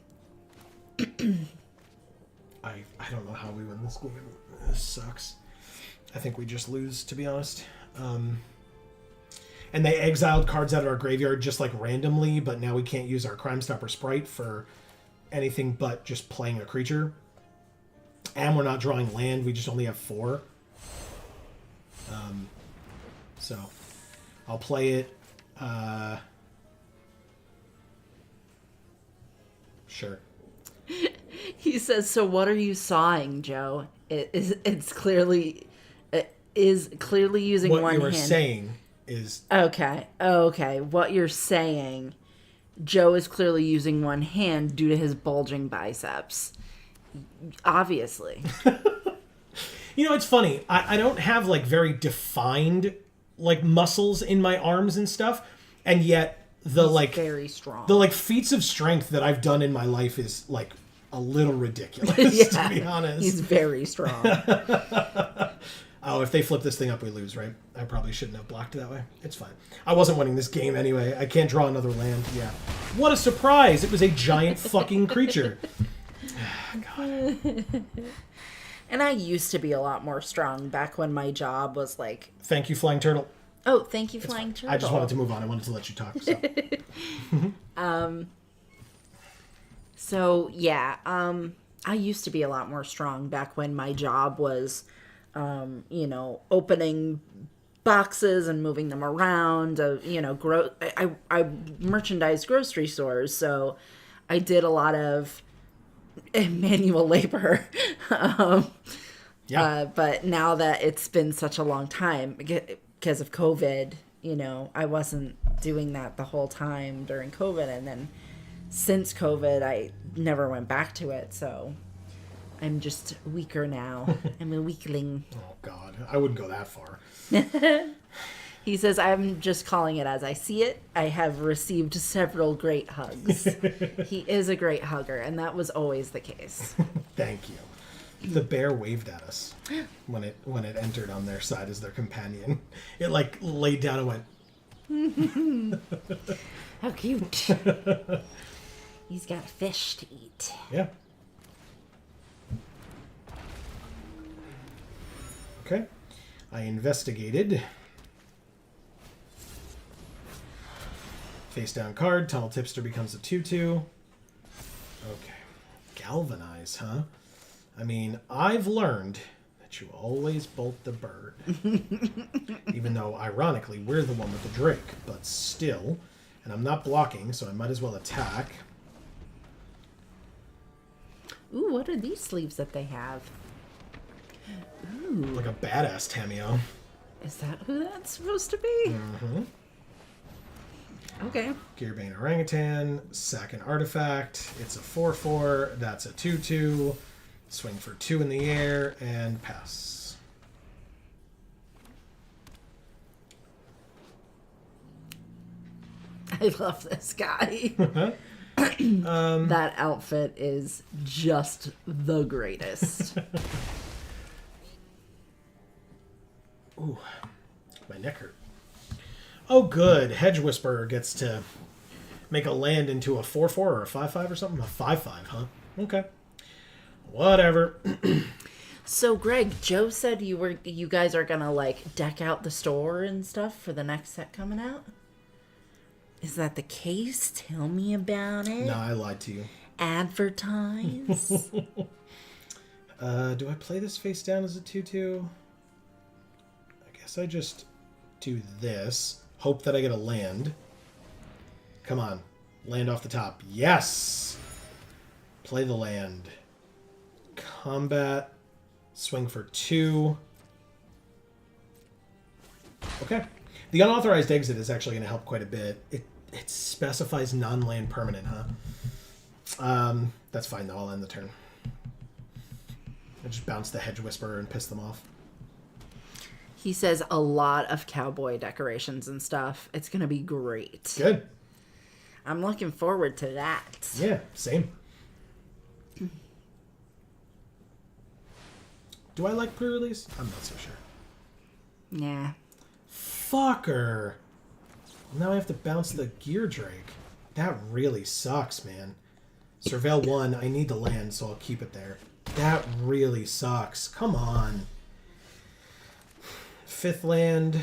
don't know how we win this game. This sucks. I think we just lose, to be honest. And they exiled cards out of our graveyard just like randomly, but now we can't use our Crime Stopper Sprite for anything but just playing a creature. And we're not drawing land, we just only have 4. So I'll play it. Sure. He says, so what are you sawing, Joe? It's clearly using what one hand. What you were saying is... Okay. What you're saying, Joe is clearly using one hand due to his bulging biceps. Obviously. You know, it's funny. I don't have, like, very defined, like, muscles in my arms and stuff, and yet the, He's like... very strong. The, like, feats of strength that I've done in my life is, like, a little ridiculous, to be honest. He's very strong. Oh, if they flip this thing up, we lose, right? I probably shouldn't have blocked that way. It's fine. I wasn't winning this game anyway. I can't draw another land. Yeah. What a surprise! It was a giant fucking creature. God. And I used to be a lot more strong back when my job was like... Thank you, Flying Turtle. Oh, thank you, Flying Turtle. I just wanted to move on. I wanted to let you talk. So. So, yeah, I used to be a lot more strong back when my job was, opening boxes and moving them around. I merchandised grocery stores, so I did a lot of manual labor. But now that it's been such a long time, because of COVID, I wasn't doing that the whole time during COVID, and then since COVID, I never went back to it, so I'm just weaker now. I'm a weakling. Oh, God. I wouldn't go that far. He says, I'm just calling it as I see it. I have received several great hugs. He is a great hugger, and that was always the case. Thank you. The bear waved at us when it entered on their side as their companion. It, like, laid down and went... How cute. He's got fish to eat. Yeah. Okay. I investigated. Face down card. Tunnel Tipster becomes a 2/2. Okay. Galvanize, huh? I mean, I've learned that you always bolt the bird. Even though, ironically, we're the one with the Drake. But still. And I'm not blocking, so I might as well attack. Ooh, what are these sleeves that they have? Ooh. Like a badass Tameo. Is that who that's supposed to be? Mm-hmm. Okay. Gearbane Orangutan, sack an artifact. It's a 4/4. That's a 2/2. Swing for 2 in the air and pass. I love this guy. That outfit is just the greatest. Ooh, my neck hurt. Oh, good. Hedge Whisperer gets to make a land into a 4/4 or a 5/5 or something. A 5/5, huh? Okay. Whatever. So, Greg, Joe said you guys are gonna like deck out the store and stuff for the next set coming out. Is that the case? Tell me about it. No, I lied to you. Advertise. Do I play this face down as a 2/2? I guess I just do this. Hope that I get a land. Come on. Land off the top. Yes! Play the land. Combat. Swing for 2. Okay. The unauthorized exit is actually going to help quite a bit. It specifies non-land permanent, huh? That's fine, though. I'll end the turn. I just bounce the Hedge Whisperer and piss them off. He says a lot of cowboy decorations and stuff. It's going to be great. Good. I'm looking forward to that. Yeah, same. Do I like pre-release? I'm not so sure. Yeah. Motherfucker! Now I have to bounce the Gear Drake. That really sucks, man. Surveil 1, I need to land, so I'll keep it there. That really sucks. Come on. 5th land.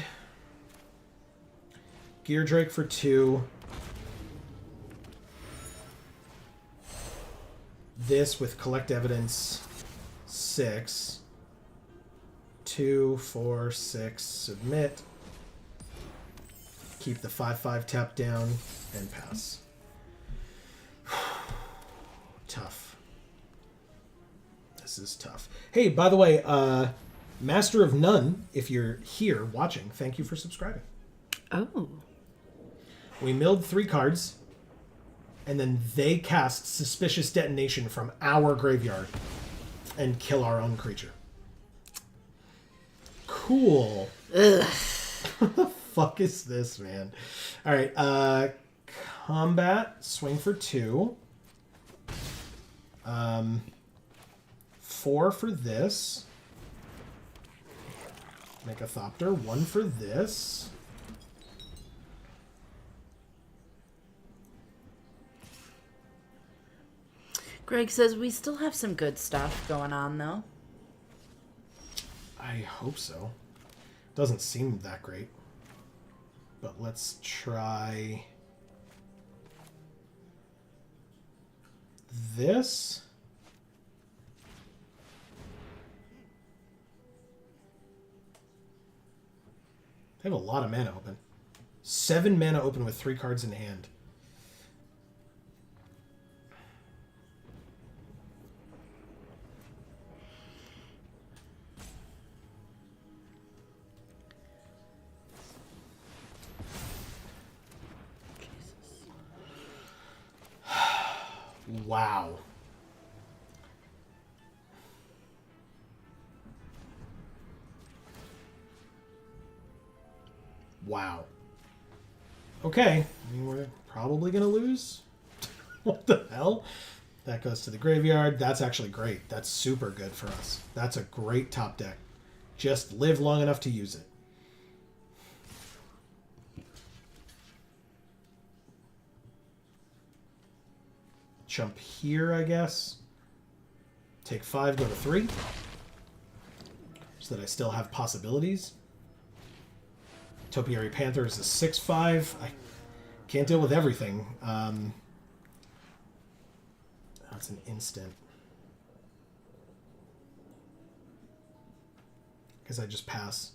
Gear Drake for 2. This with Collect Evidence 6. 2, 4, 6, submit. Keep the 5/5 tap down and pass. Tough. This is tough. Hey, by the way, Master of None, if you're here watching, thank you for subscribing. Oh. We milled 3 cards, and then they cast Suspicious Detonation from our graveyard and kill our own creature. Cool. Ugh. What the fuck is this, man? All right, combat, swing for 2. 4 for this. Make a Thopter. 1 for this. Greg says we still have some good stuff going on, though. I hope so. Doesn't seem that great. But let's try this. They have a lot of mana open. 7 mana open with 3 cards in hand. Wow. Wow. Okay. I mean, we're probably going to lose. What the hell? That goes to the graveyard. That's actually great. That's super good for us. That's a great top deck. Just live long enough to use it. Jump here, I guess. Take 5, go to 3. So that I still have possibilities. Topiary Panther is a 6/5. I can't deal with everything. That's an instant. Guess I just pass.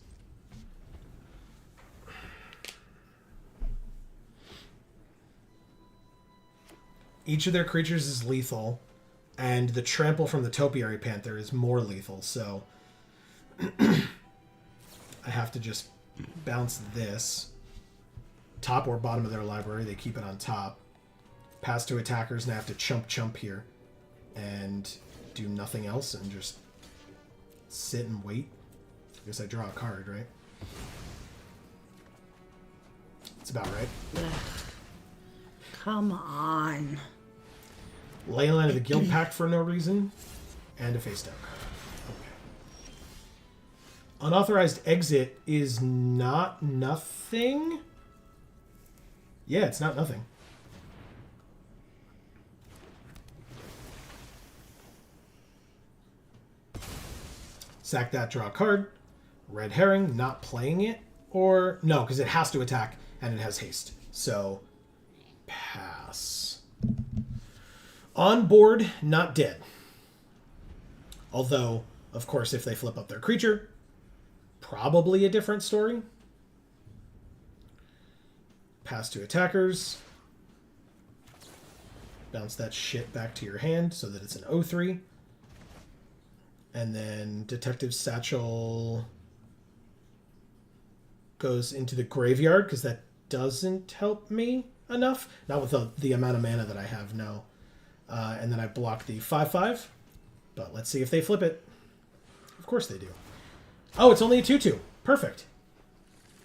Each of their creatures is lethal, and the trample from the Topiary Panther is more lethal, so I have to just bounce this. Top or bottom of their library, they keep it on top. Pass to attackers, and I have to chump here. And do nothing else, and just sit and wait. I guess I draw a card, right? That's about right. Come on. Leyline of the Guild Pact for no reason. And a face down card. Okay. Unauthorized exit is not nothing? Yeah, it's not nothing. Sack that, draw a card. Red herring, not playing it. Or, no, because it has to attack and it has haste. So, pass. On board, not dead. Although, of course, if they flip up their creature, probably a different story. Pass to attackers. Bounce that shit back to your hand so that it's an 0/3. And then Detective Satchel goes into the graveyard because that doesn't help me enough. Not with the amount of mana that I have, no. And then I block the 5/5. But let's see if they flip it. Of course they do. Oh, it's only a 2/2. Perfect.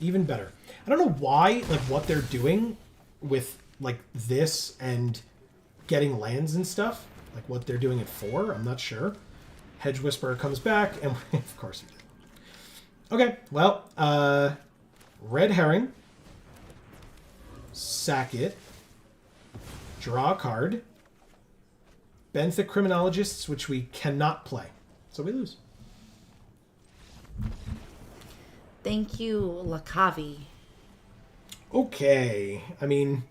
Even better. I don't know why, like, what they're doing with, like, this and getting lands and stuff. Like, what they're doing it for. I'm not sure. Hedge Whisperer comes back, and of course we did. Okay, well, Red Herring. Sack it. Draw a card. Benthic Criminologists, which we cannot play. So we lose. Thank you, Lakavi. Okay. I mean,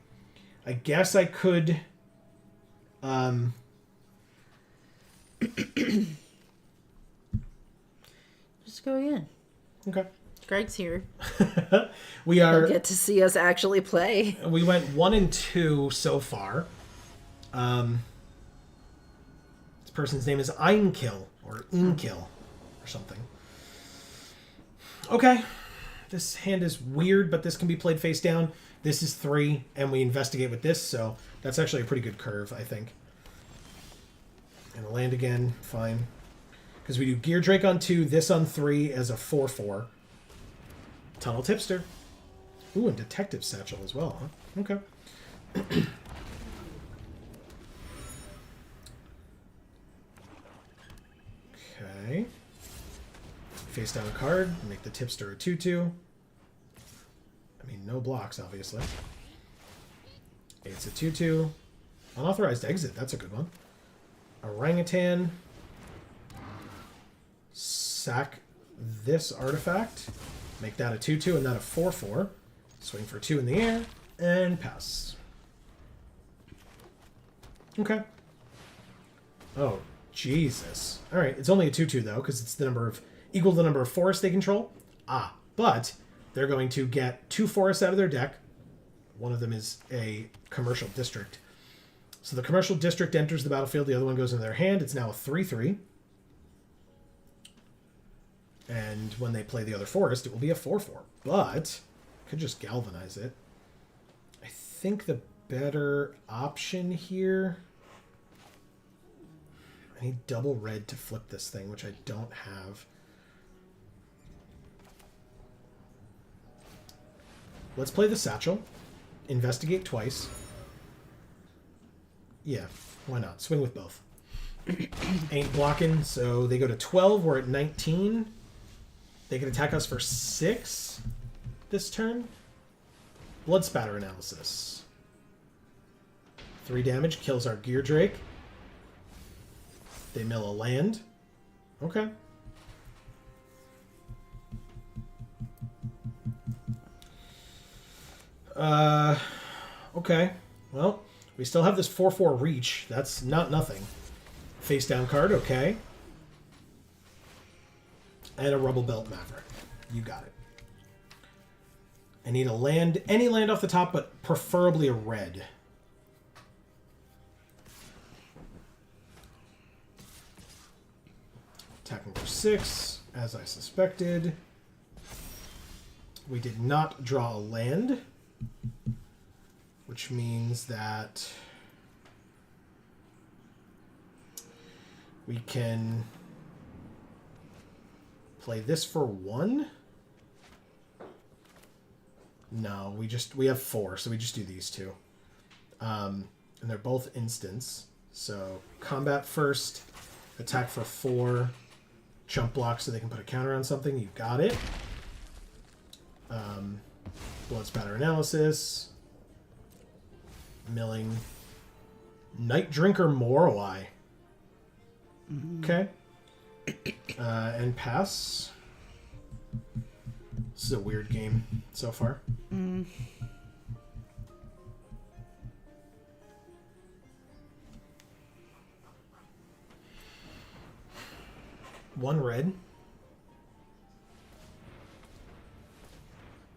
I guess I could... Just go again. Okay. Greg's here. We are... He'll get to see us actually play. We went 1 and 2 so far. This person's name is Einkill, or Inkill, or something. Okay. This hand is weird, but this can be played face down. This is 3, and we investigate with this, so that's actually a pretty good curve, I think. And a land again, fine. Because we do Gear Drake on 2, this on 3 as a 4/4. Tunnel Tipster. Ooh, and Detective Satchel as well, huh? Okay. Okay. Face down a card, make the Tipster a 2/2. I mean, no blocks, obviously. It's a 2/2. Unauthorized Exit, that's a good one. Orangutan. Sack this artifact. Make that a 2/2 and that a 4/4. Swing for 2 in the air, and pass. Okay. Oh, Jesus. Alright, it's only a 2/2 though, because it's the number of equal to the number of forests they control. Ah, but they're going to get 2 forests out of their deck. One of them is a commercial district. So the commercial district enters the battlefield, the other one goes into their hand. It's now a 3/3. And when they play the other forest, it will be a 4/4. But I could just galvanize it. I think the better option here... I need double red to flip this thing, which I don't have. Let's play the Satchel. Investigate twice. Yeah, why not? Swing with both. Ain't blocking, so they go to 12. We're at 19. They can attack us for 6 this turn. Blood Spatter Analysis. 3 damage, kills our Gear Drake. They mill a land. Okay. Okay. Well, we still have this 4/4 reach. That's not nothing. Face down card, okay. And a Rubble Belt Maverick. You got it. I need a land, any land off the top, but preferably a red. Attacking for 6, as I suspected. We did not draw a land, which means that we can play this for 1. No, we have 4, so we just do these 2. And they're both instants. So combat first, attack for 4, jump block so they can put a counter on something. You got it. Blood Spatter Analysis. Milling. Night Drinker Moroi. Okay. And pass. This is a weird game so far. One red.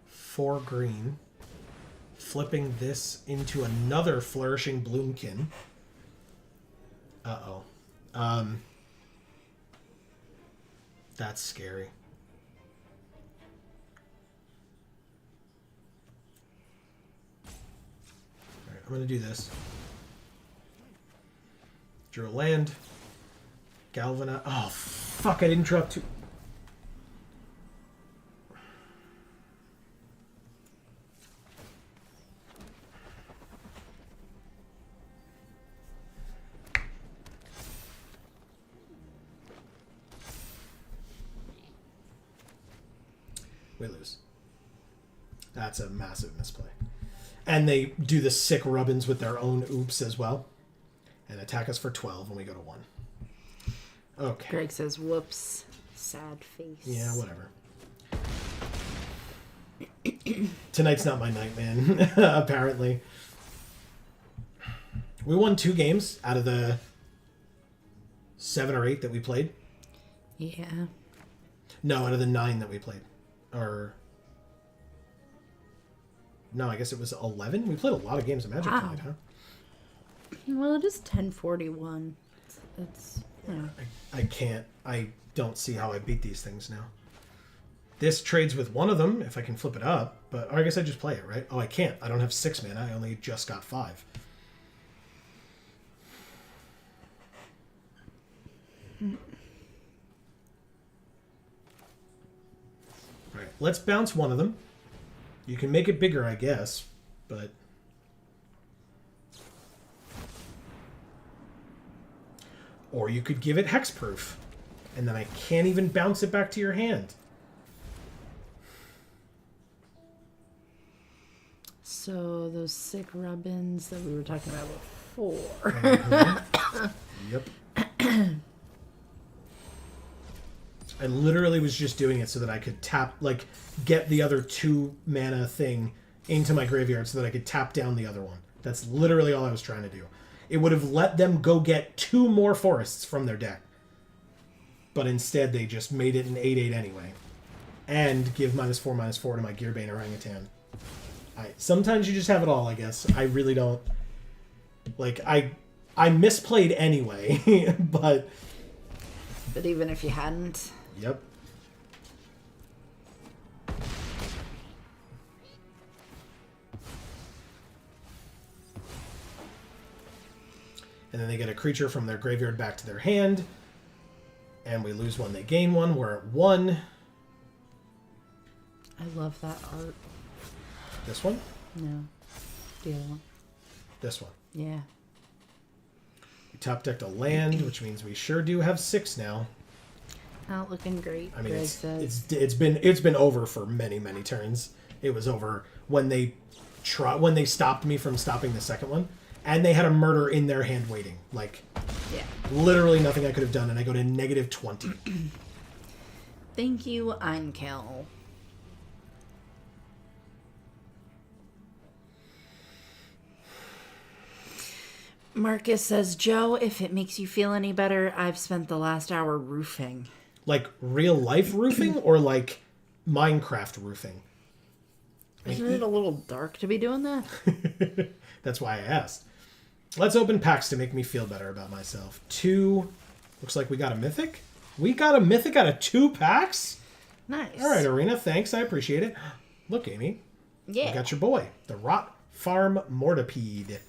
4 green. Flipping this into another Flourishing Bloomkin. Uh-oh. That's scary. Alright, I'm gonna do this. Drew a land. Galvanize. Oh, fuck, I didn't drop 2. We lose. That's a massive misplay. And they do the sick rubbins with their own oops as well. And attack us for 12 when we go to 1. Okay. Greg says, whoops. Sad face. Yeah, whatever. Tonight's not my night, man. Apparently. We won 2 games out of the 7 or 8 that we played. Yeah. No, out of the 9 that we played. No, I guess it was 11. We played a lot of games of Magic tonight, huh? Well, it is 10:41. It's yeah. I don't see how I beat these things now. This trades with one of them, if I can flip it up. But I guess I just play it, right? Oh, I can't. I don't have 6 mana. I only just got 5. Alright, let's bounce one of them. You can make it bigger, I guess, but... Or you could give it hexproof, and then I can't even bounce it back to your hand. So those sick rubbins that we were talking about before. Mm-hmm. Yep. I literally was just doing it so that I could tap, like, get the other 2 mana thing into my graveyard so that I could tap down the other one. That's literally all I was trying to do. It would have let them go get 2 more forests from their deck. But instead, they just made it an 8/8 anyway. And give -4/-4 to my Gearbane Orangutan. Sometimes you just have it all, I guess. I really don't... Like, I misplayed anyway, but... But even if you hadn't... Yep. And then they get a creature from their graveyard back to their hand. And we lose 1, they gain 1. We're at 1. I love that art. This one? No. The other one. This one. Yeah. We top decked a land, which means we sure do have 6 now. Not looking great. I mean, Greg it's been over for many turns. It was over when they stopped me from stopping the second one, and they had a murder in their hand waiting. Like, yeah, literally nothing I could have done, and I go to -20. Thank you, Einkel. Marcus says, Joe, if it makes you feel any better, I've spent the last hour roofing. Like real life roofing or like Minecraft roofing? Isn't it a little dark to be doing that? That's why I asked. Let's open packs to make me feel better about myself. 2. Looks like we got a mythic. We got a mythic out of 2 packs? Nice. All right, Arena. Thanks. I appreciate it. Look, Amy. Yeah. I got your boy. The Rot Farm Mortipede.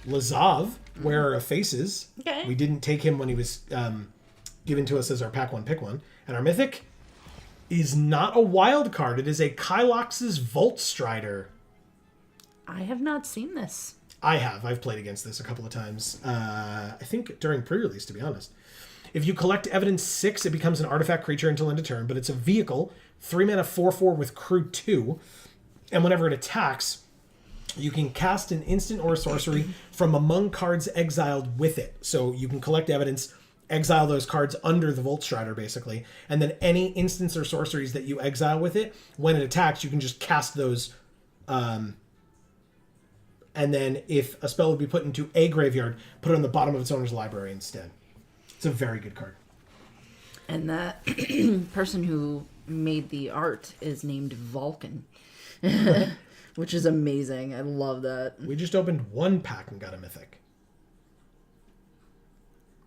Lazav, Wearer of Faces. Okay. We didn't take him when he was given to us as our pack 1 pick 1. And our mythic is not a wild card. It is a Kylox's Volt Strider. I have not seen this. I have. I've played against this a couple of times. I think during pre-release, to be honest. If you collect Evidence 6, it becomes an artifact creature until end of turn, but it's a vehicle, 3 mana 4/4 with crew 2, and whenever it attacks, you can cast an instant or a sorcery from among cards exiled with it. So you can collect evidence, exile those cards under the Volt Strider, basically, and then any instants or sorceries that you exile with it, when it attacks, you can just cast those. And then if a spell would be put into a graveyard, put it on the bottom of its owner's library instead. It's a very good card. And that person who made the art is named Vulcan. Which is amazing. I love that. We just opened 1 pack and got a mythic.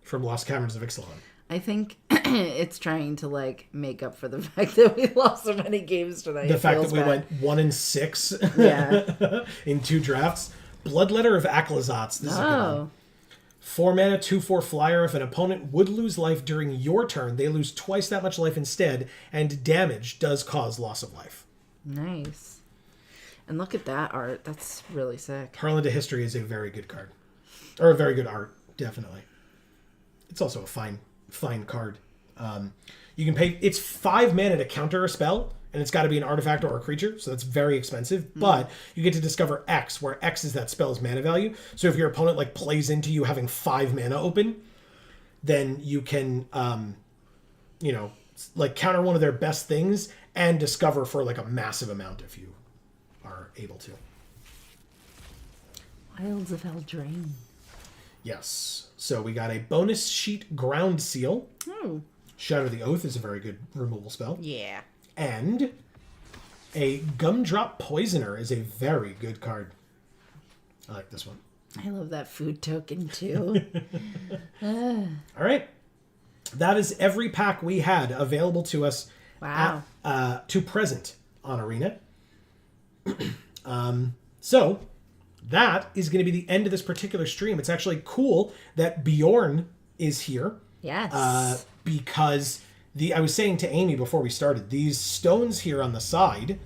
From Lost Caverns of Ixalan. I think it's trying to, like, make up for the fact that we lost so many games tonight. The fact that we went 1-6 yeah. in 2 drafts. Bloodletter of Aclazotz. This is a good one. 4 mana, 2/4 flyer. If an opponent would lose life during your turn, they lose twice that much life instead, and damage does cause loss of life. Nice. And look at that art. That's really sick. Harlan to History is a very good card. Or a very good art, definitely. It's also a fine card. You can pay... It's 5 mana to counter a spell, and it's got to be an artifact or a creature, so that's very expensive. But you get to discover X, where X is that spell's mana value. So if your opponent like plays into you having 5 mana open, then you can, like counter one of their best things and discover for like a massive amount if you are able to. Wilds of Eldraine. Yes. So we got a bonus sheet ground seal. Oh. Shatter the Oath is a very good removal spell. Yeah. And a Gumdrop Poisoner is a very good card. I like this one. I love that food token too. All right. That is every pack we had available to us. Wow. To present on Arena. So that is going to be the end of this particular stream. It's actually cool that Bjorn is here. Yes. Because I was saying to Amy before we started, these stones here on the side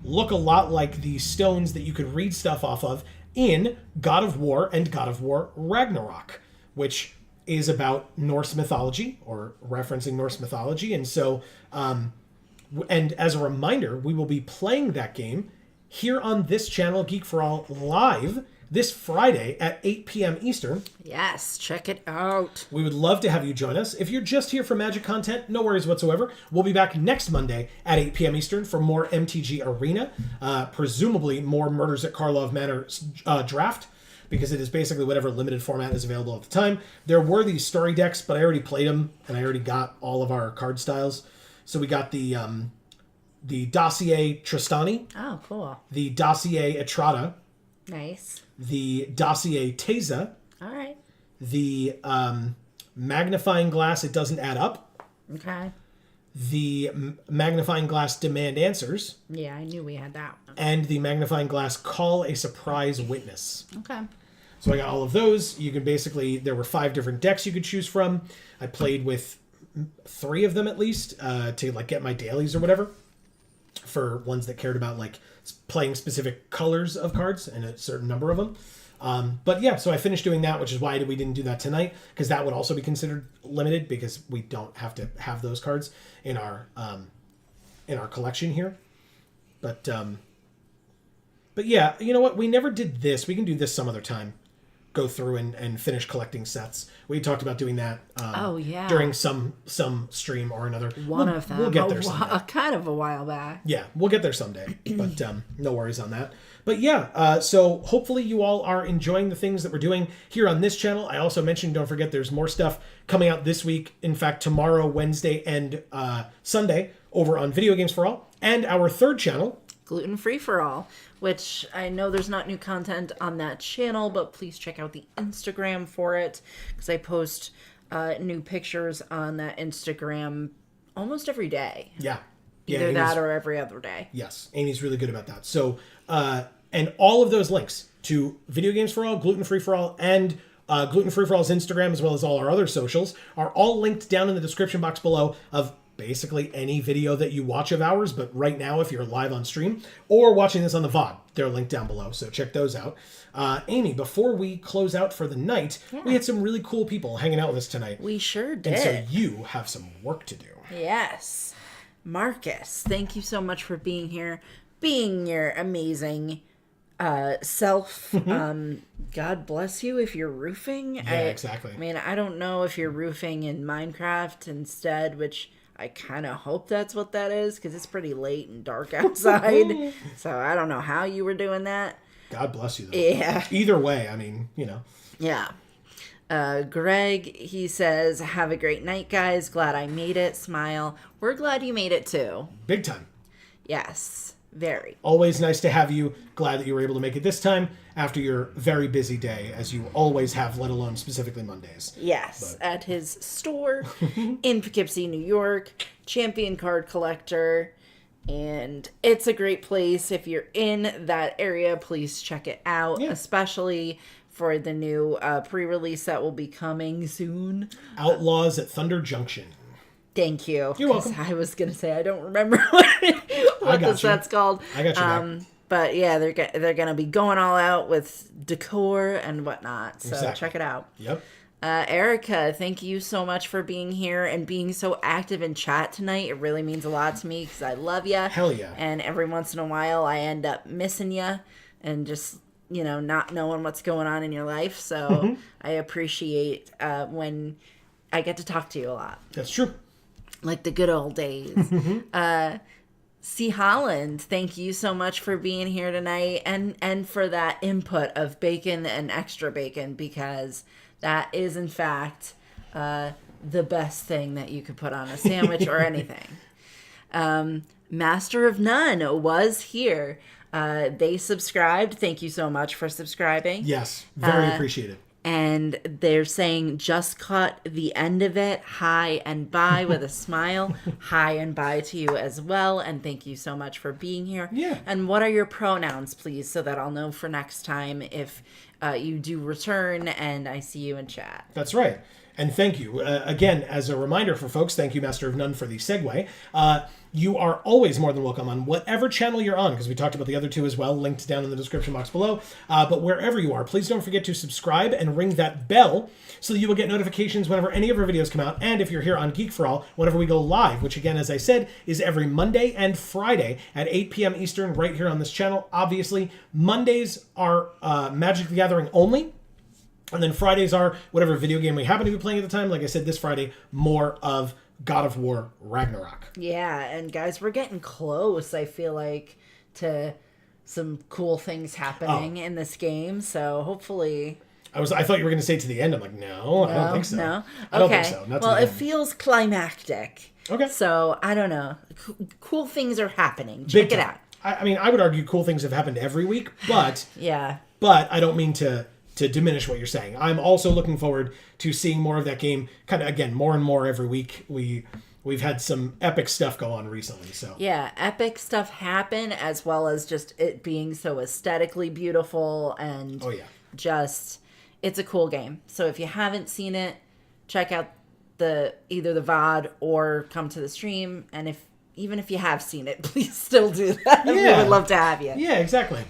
look a lot like the stones that you could read stuff off of in God of War and God of War Ragnarok, which is about Norse mythology or referencing Norse mythology. And so, and as a reminder, we will be playing that game here on this channel, Geek for All, live this Friday at 8 p.m. Eastern. Yes, check it out. We would love to have you join us. If you're just here for Magic content, no worries whatsoever. We'll be back next Monday at 8 p.m. Eastern for more MTG Arena, presumably more Murders at Karlov Manor draft, because it is basically whatever limited format is available at the time. There were these story decks, but I already played them, and I already got all of our card styles. So we got the Dossier Tristani. Oh, cool. The Dossier Etrata. Nice. The Dossier Teza. All right. The Magnifying Glass, it doesn't add up. Okay. The Magnifying Glass Demand Answers. Yeah, I knew we had that one. And the Magnifying Glass Call a Surprise Witness. Okay. So I got all of those. You can basically, there were 5 different decks you could choose from. I played with 3 of them at least to like get my dailies or whatever, for ones that cared about like playing specific colors of cards and a certain number of them. But yeah, so I finished doing that, which is why we didn't do that tonight, because that would also be considered limited because we don't have to have those cards in our collection here. But yeah, you know what? We never did this. We can do this some other time. Go through and finish collecting sets. We talked about doing that during some stream or another. One of them. We'll get there someday. Kind of a while back. Yeah, we'll get there someday. But no worries on that. But yeah, so hopefully you all are enjoying the things that we're doing here on this channel. I also mentioned, don't forget, there's more stuff coming out this week. In fact, tomorrow, Wednesday, and Sunday over on Video Games for All. And our third channel, Gluten Free for All, which I know there's not new content on that channel, but please check out the Instagram for it, because I post new pictures on that Instagram almost every day. Yeah. Either that or every other day. Yes, Amy's really good about that. So, and all of those links to Video Games for All, Gluten Free for All, and Gluten Free for All's Instagram, as well as all our other socials, are all linked down in the description box below of basically any video that you watch of ours, but right now if you're live on stream or watching this on the VOD, they're linked down below, so check those out. Amy, before we close out for the night, we had some really cool people hanging out with us tonight. We sure did. And so you have some work to do. Yes. Marcus, thank you so much for being here, being your amazing self. God bless you if you're roofing. Yeah, exactly. I mean, I don't know if you're roofing in Minecraft instead, which I kind of hope that's what that is, because it's pretty late and dark outside. So I don't know how you were doing that. God bless you, though. Yeah. Either way, I mean, you know. Yeah. Greg, he says, have a great night, guys. Glad I made it. Smile. We're glad you made it, too. Big time. Yes. Very. Always nice to have you. Glad that you were able to make it this time after your very busy day, as you always have, let alone specifically Mondays. Yes, at his store in Poughkeepsie, New York, champion card collector, and it's a great place. If you're in that area, please check it out, especially for the new pre-release that will be coming soon. Outlaws at Thunder Junction. Thank you. You're welcome. I was going to say, I don't remember what the set's called. I got you back. But yeah, they're going to be going all out with decor and whatnot. So exactly. Check it out. Yep. Erica, thank you so much for being here and being so active in chat tonight. It really means a lot to me because I love you. Hell yeah. And every once in a while, I end up missing you and just, not knowing what's going on in your life. So I appreciate when I get to talk to you a lot. That's true. Like the good old days. C. Holland, thank you so much for being here tonight and for that input of bacon and extra bacon, because that is, in fact, the best thing that you could put on a sandwich or anything. Master of None was here. They subscribed. Thank you so much for subscribing. Yes, very appreciated. And they're saying, just caught the end of it. Hi and bye with a smile. Hi and bye to you as well. And thank you so much for being here. Yeah. And what are your pronouns, please, so that I'll know for next time if you do return and I see you in chat. That's right. And thank you. Again, as a reminder for folks, thank you, Master of None, for the segue. You are always more than welcome on whatever channel you're on, because we talked about the other two as well, linked down in the description box below. But wherever you are, please don't forget to subscribe and ring that bell so that you will get notifications whenever any of our videos come out. And if you're here on Geek for All, whenever we go live, which again, as I said, is every Monday and Friday at 8 p.m. Eastern right here on this channel. Obviously, Mondays are Magic the Gathering only. And then Fridays are whatever video game we happen to be playing at the time. Like I said, this Friday, more of God of War Ragnarok. Yeah, and guys, we're getting close, I feel like, to some cool things happening in this game. So hopefully... I thought you were going to say to the end. I'm like, no, I don't think so. No? I don't think so. Not to well, the it end. feels climactic. Okay. So, I don't know. Cool things are happening. Check it out. I mean, I would argue cool things have happened every week, but... Yeah. But I don't mean to diminish what you're saying. I'm also looking forward to seeing more of that game, kind of, again, more and more every week. We've had some epic stuff go on recently, so. Yeah, epic stuff happen, as well as just it being so aesthetically beautiful and just, it's a cool game. So if you haven't seen it, check out either the VOD or come to the stream. And even if you have seen it, please still do that. We would love to have you. Yeah, exactly.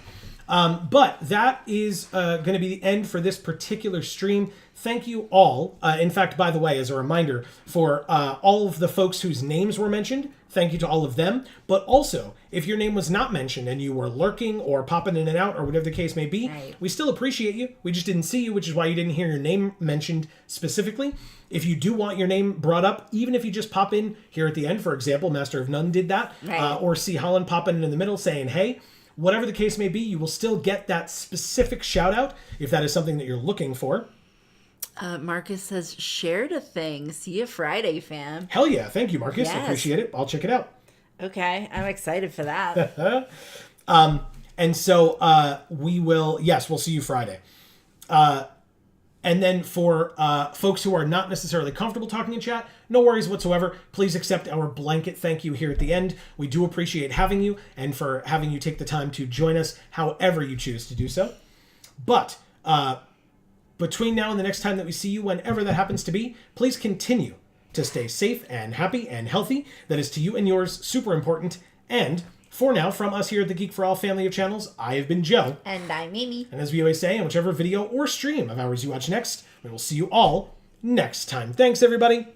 But that is going to be the end for this particular stream. Thank you all. In fact, by the way, as a reminder, for all of the folks whose names were mentioned, thank you to all of them. But also, if your name was not mentioned and you were lurking or popping in and out or whatever the case may be, we still appreciate you. We just didn't see you, which is why you didn't hear your name mentioned specifically. If you do want your name brought up, even if you just pop in here at the end, for example, Master of None did that, or C. Holland popping in the middle saying, hey, whatever the case may be, you will still get that specific shout out if that is something that you're looking for. Marcus says, shared a thing. See you Friday, fam. Hell yeah. Thank you, Marcus. Yes. Appreciate it. I'll check it out. Okay. I'm excited for that. And so we'll see you Friday. And then for folks who are not necessarily comfortable talking in chat, no worries whatsoever. Please accept our blanket thank you here at the end. We do appreciate having you and for having you take the time to join us however you choose to do so. But between now and the next time that we see you, whenever that happens to be, please continue to stay safe and happy and healthy. That is to you and yours super important. And for now, from us here at the Geek for All family of channels, I have been Joe. And I'm Mimi. And as we always say, in whichever video or stream of ours you watch next, we will see you all next time. Thanks, everybody.